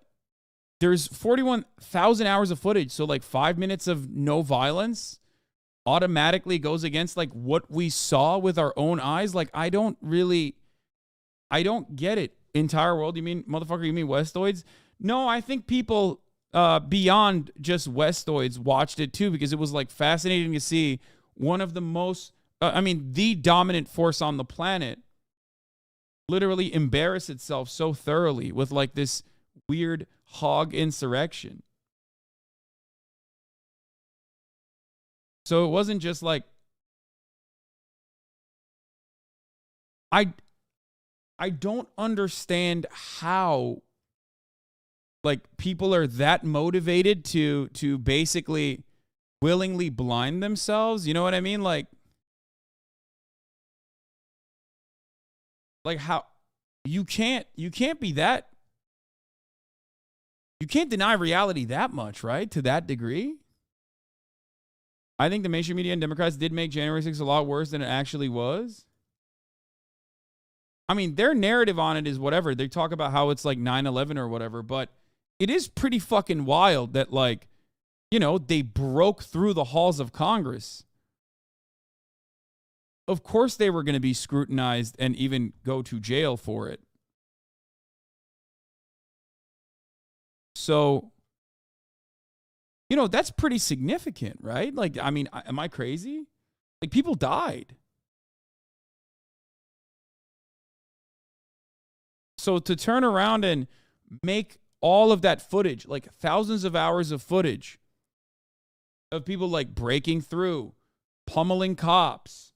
There's 41,000 hours of footage, so like 5 minutes of no violence automatically goes against, like, what we saw with our own eyes. Like, I don't get it. Entire world, you mean, motherfucker, you mean Westoids? No, I think people beyond just Westoids watched it too, because it was, like, fascinating to see one of the most, the dominant force on the planet literally embarrass itself so thoroughly with, like, this weird hog insurrection. So it wasn't just like, I don't understand how, like, people are that motivated to basically willingly blind themselves. You know what I mean? Like how you can't be that, you can't deny reality that much, right? To that degree. I think the mainstream media and Democrats did make January 6th a lot worse than it actually was. I mean, their narrative on it is whatever. They talk about how it's like 9/11 or whatever, but it is pretty fucking wild that, like, they broke through the halls of Congress. Of course they were going to be scrutinized and even go to jail for it. So, that's pretty significant, right? Like, I mean, am I crazy? Like, people died. So to turn around and make all of that footage, like thousands of hours of footage of people, like, breaking through, pummeling cops,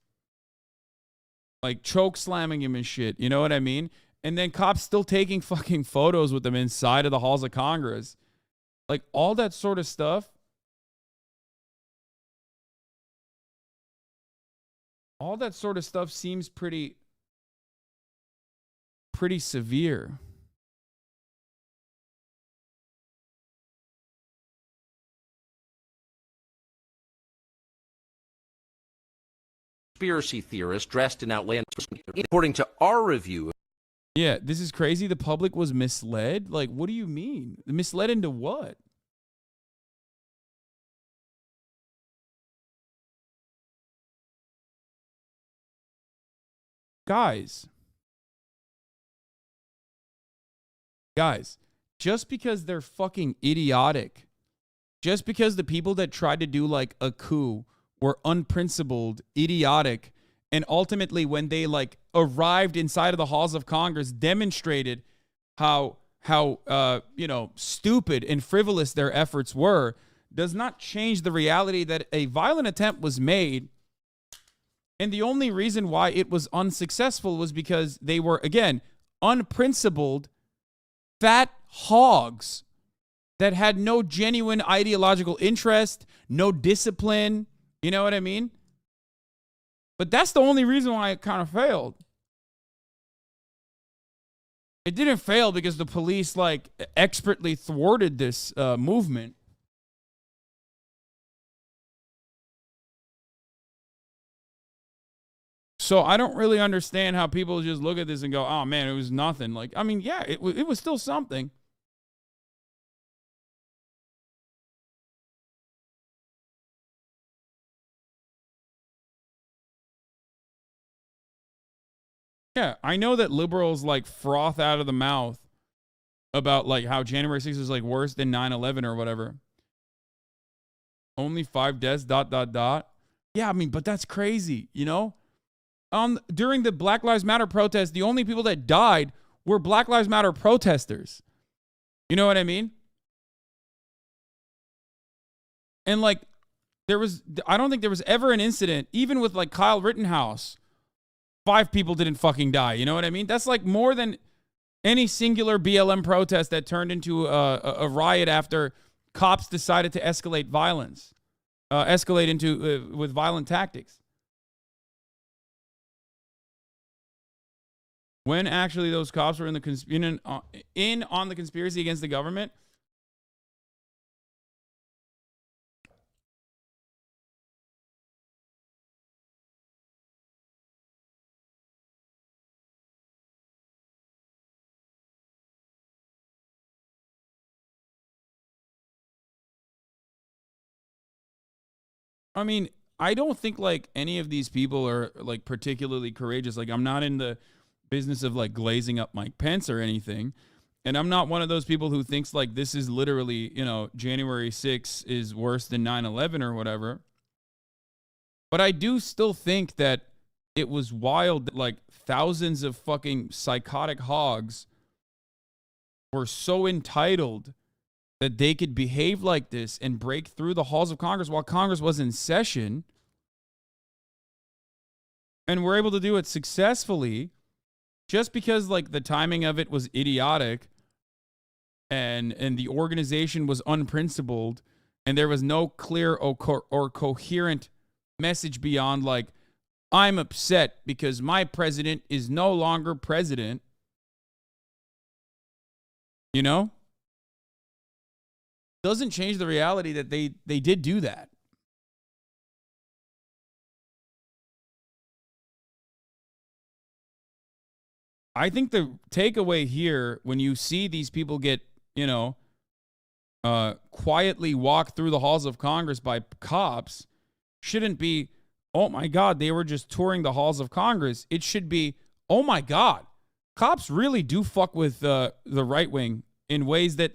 like choke slamming him and shit, you know what I mean? And then cops still taking fucking photos with them inside of the halls of Congress. Like, all that sort of stuff. All that sort of stuff seems pretty severe. conspiracy theorist dressed in outlandish. According to our review. Yeah, this is crazy. The public was misled? Like, what do you mean? Misled into what? Guys, just because they're fucking idiotic, just because the people that tried to do like a coup were unprincipled, idiotic, and ultimately when they like arrived inside of the halls of Congress, demonstrated how stupid and frivolous their efforts were, does not change the reality that a violent attempt was made. And the only reason why it was unsuccessful was because they were, again, unprincipled, fat hogs that had no genuine ideological interest, no discipline. You know what I mean? But that's the only reason why it kind of failed. It didn't fail because the police, like, expertly thwarted this movement. So I don't really understand how people just look at this and go, oh, man, it was nothing. Like, I mean, yeah, it was still something. Yeah, I know that liberals, like, froth out of the mouth about, like, how January 6th is, like, worse than 9/11 or whatever. Only 5 deaths, ... Yeah, I mean, but that's crazy, you know? During the Black Lives Matter protest, the only people that died were Black Lives Matter protesters. You know what I mean? And like, I don't think there was ever an incident, even with like Kyle Rittenhouse, 5 people didn't fucking die. You know what I mean? That's like more than any singular BLM protest that turned into a riot after cops decided to escalate violence, with violent tactics. When actually those cops were in on the conspiracy against the government. I mean, I don't think like any of these people are like particularly courageous. Like, I'm not in the business of like glazing up Mike Pence or anything. And I'm not one of those people who thinks like this is literally, January 6th is worse than 9/11 or whatever. But I do still think that it was wild that like thousands of fucking psychotic hogs were so entitled that they could behave like this and break through the halls of Congress while Congress was in session. And were able to do it successfully just because like the timing of it was idiotic and the organization was unprincipled and there was no clear or coherent message beyond like, I'm upset because my president is no longer president. You know? Doesn't change the reality that they did do that. I think the takeaway here, when you see these people get, quietly walked through the halls of Congress by cops, shouldn't be, oh my God, they were just touring the halls of Congress. It should be, oh my God, cops really do fuck with the right wing in ways that,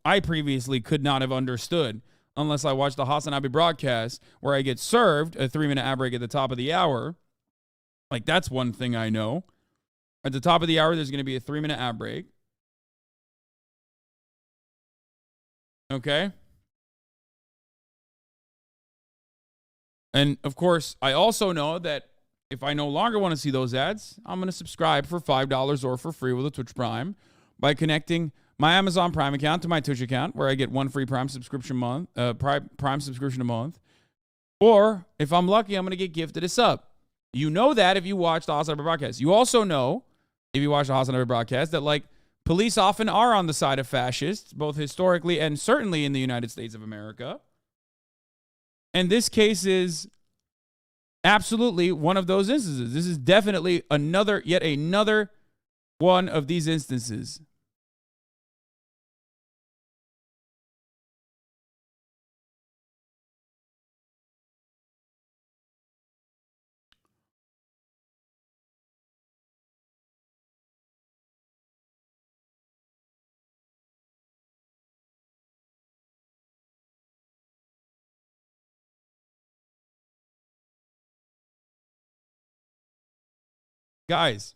I previously could not have understood unless I watched the Hassan Abi broadcast where I get served a 3-minute ad break at the top of the hour. Like, that's one thing I know. At the top of the hour, there's going to be a 3-minute ad break. Okay? And, of course, I also know that if I no longer want to see those ads, I'm going to subscribe for $5 or for free with a Twitch Prime by connecting my Amazon Prime account to my Twitch account, where I get one free Prime subscription Prime subscription a month. Or, if I'm lucky, I'm going to get gifted a sub. You know that if you watch the Hassan Abi broadcast. You also know, if you watch the Hassan Abi broadcast, that, like, police often are on the side of fascists, both historically and certainly in the United States of America. And this case is absolutely one of those instances. This is definitely yet another one of these instances. Guys,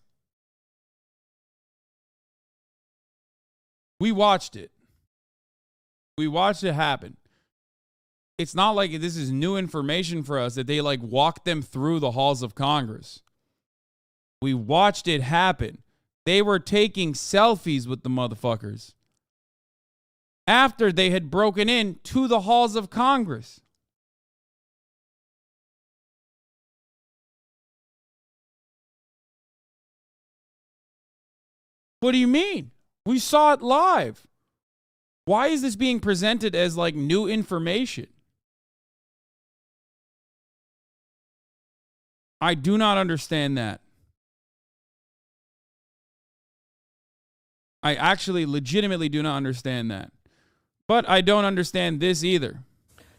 we watched it. We watched it happen. It's not like this is new information for us that they like walked them through the halls of Congress. We watched it happen. They were taking selfies with the motherfuckers after they had broken in to the halls of Congress. What do you mean? We saw it live. Why is this being presented as like new information? I do not understand that. I actually legitimately do not understand that. But I don't understand this either.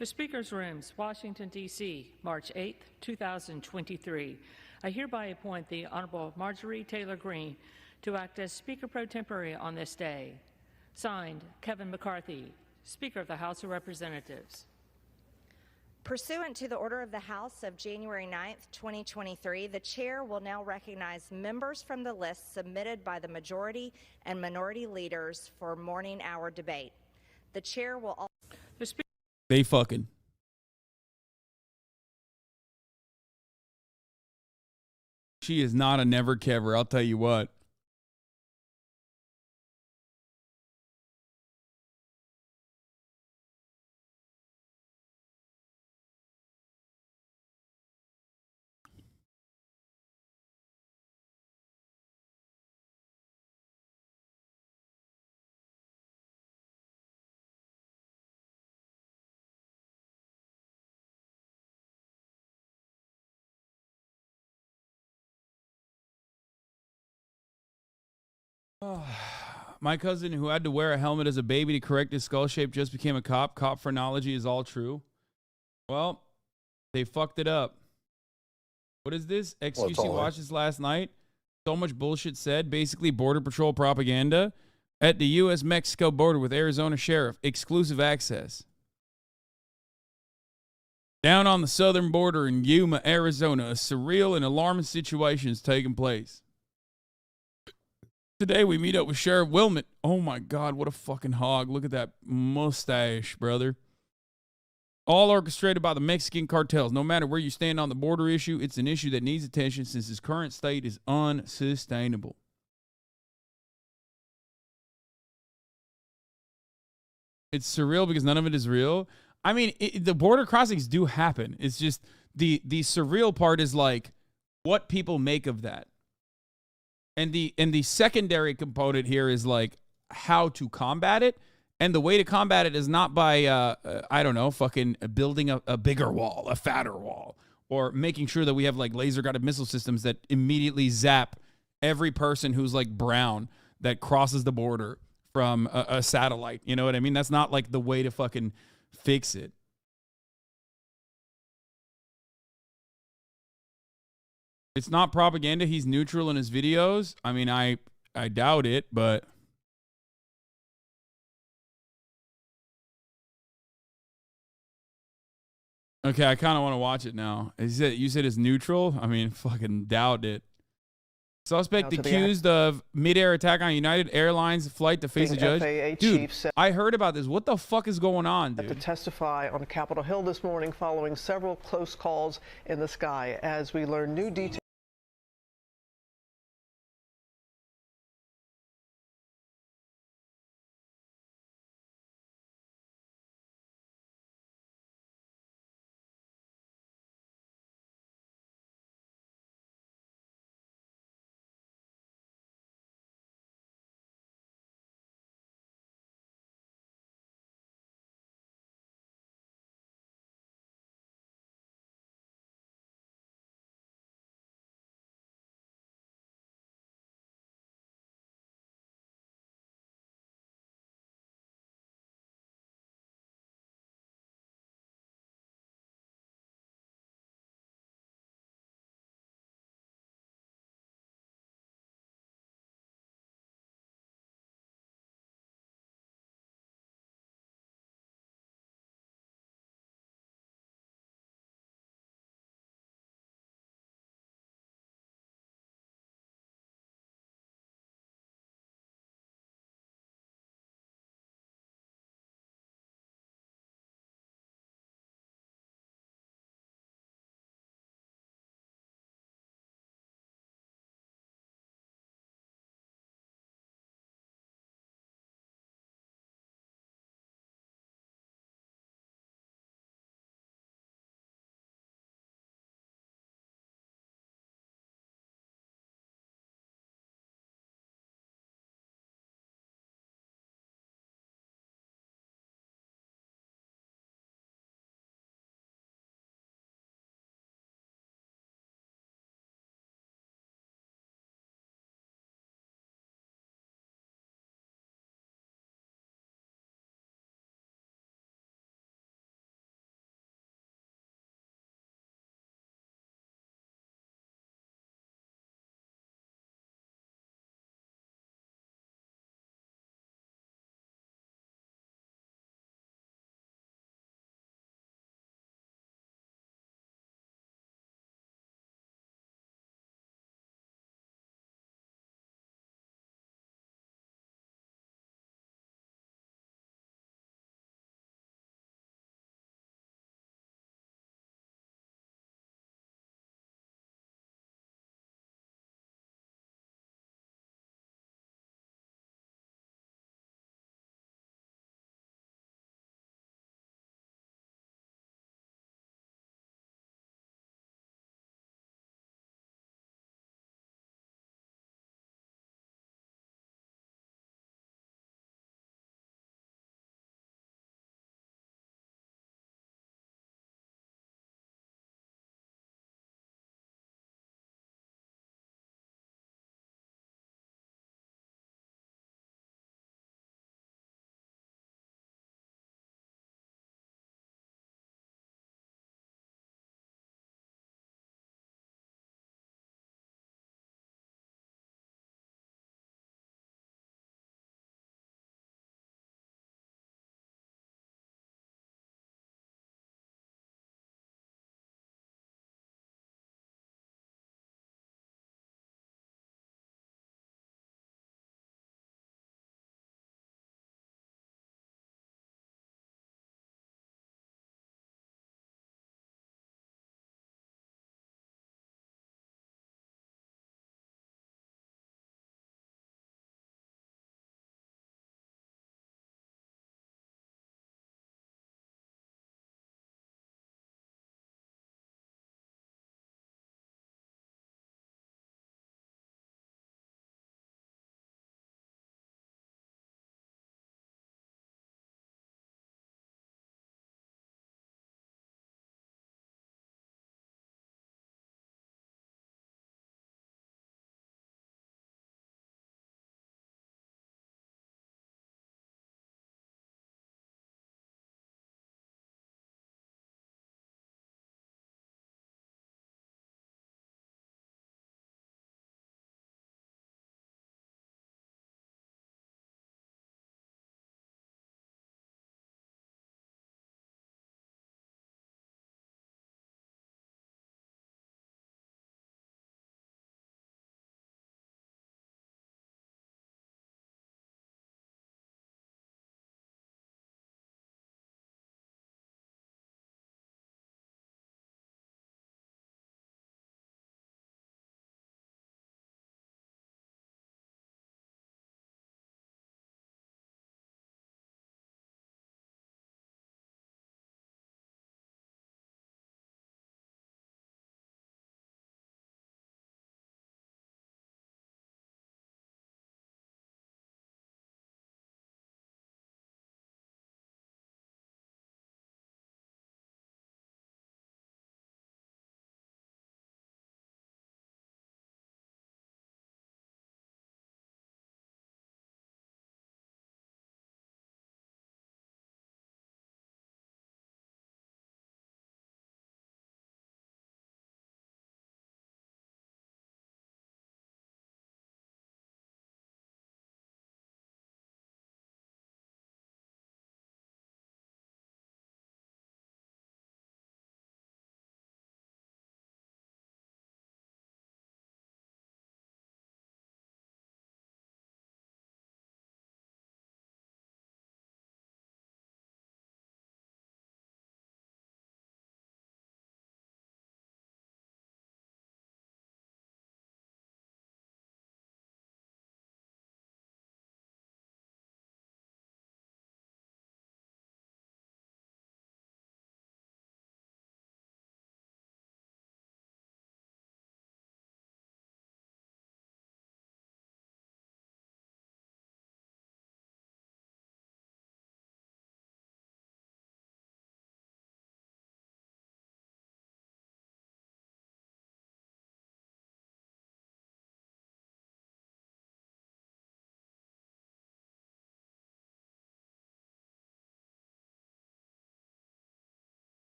The Speaker's Rooms, Washington, D.C., March 8th, 2023. I hereby appoint the Honorable Marjorie Taylor Greene to act as Speaker pro tempore on this day. Signed, Kevin McCarthy, Speaker of the House of Representatives. Pursuant to the order of the House of January 9th, 2023, the chair will now recognize members from the list submitted by the majority and minority leaders for morning hour debate. The chair will also... They fucking. She is not a never kever, I'll tell you what. My cousin who had to wear a helmet as a baby to correct his skull shape just became a cop. Cop phrenology is all true. Well, they fucked it up. What is this? XQC watched this last night. So much bullshit said. Basically, Border Patrol propaganda at the U.S.-Mexico border with Arizona Sheriff. Exclusive access. Down on the southern border in Yuma, Arizona, a surreal and alarming situation is taking place. Today we meet up with Sheriff Wilmot. Oh my God, what a fucking hog. Look at that mustache, brother. All orchestrated by the Mexican cartels. No matter where you stand on the border issue, it's an issue that needs attention since its current state is unsustainable. It's surreal because none of it is real. I mean, the border crossings do happen. It's just the surreal part is like what people make of that. And the secondary component here is like how to combat it. And the way to combat it is not by, I don't know, fucking building a bigger wall, a fatter wall, or making sure that we have like laser guided missile systems that immediately zap every person who's like brown that crosses the border from a satellite. You know what I mean? That's not like the way to fucking fix it. It's not propaganda. He's neutral in his videos. I mean, I doubt it, but okay, I kind of want to watch it now. You said it's neutral? I mean, fucking doubt it. Suspect accused of mid-air attack on United Airlines flight to face a judge. Dude, I heard about this. What the fuck is going on, dude? To testify on Capitol Hill this morning following several close calls in the sky as we learn new details.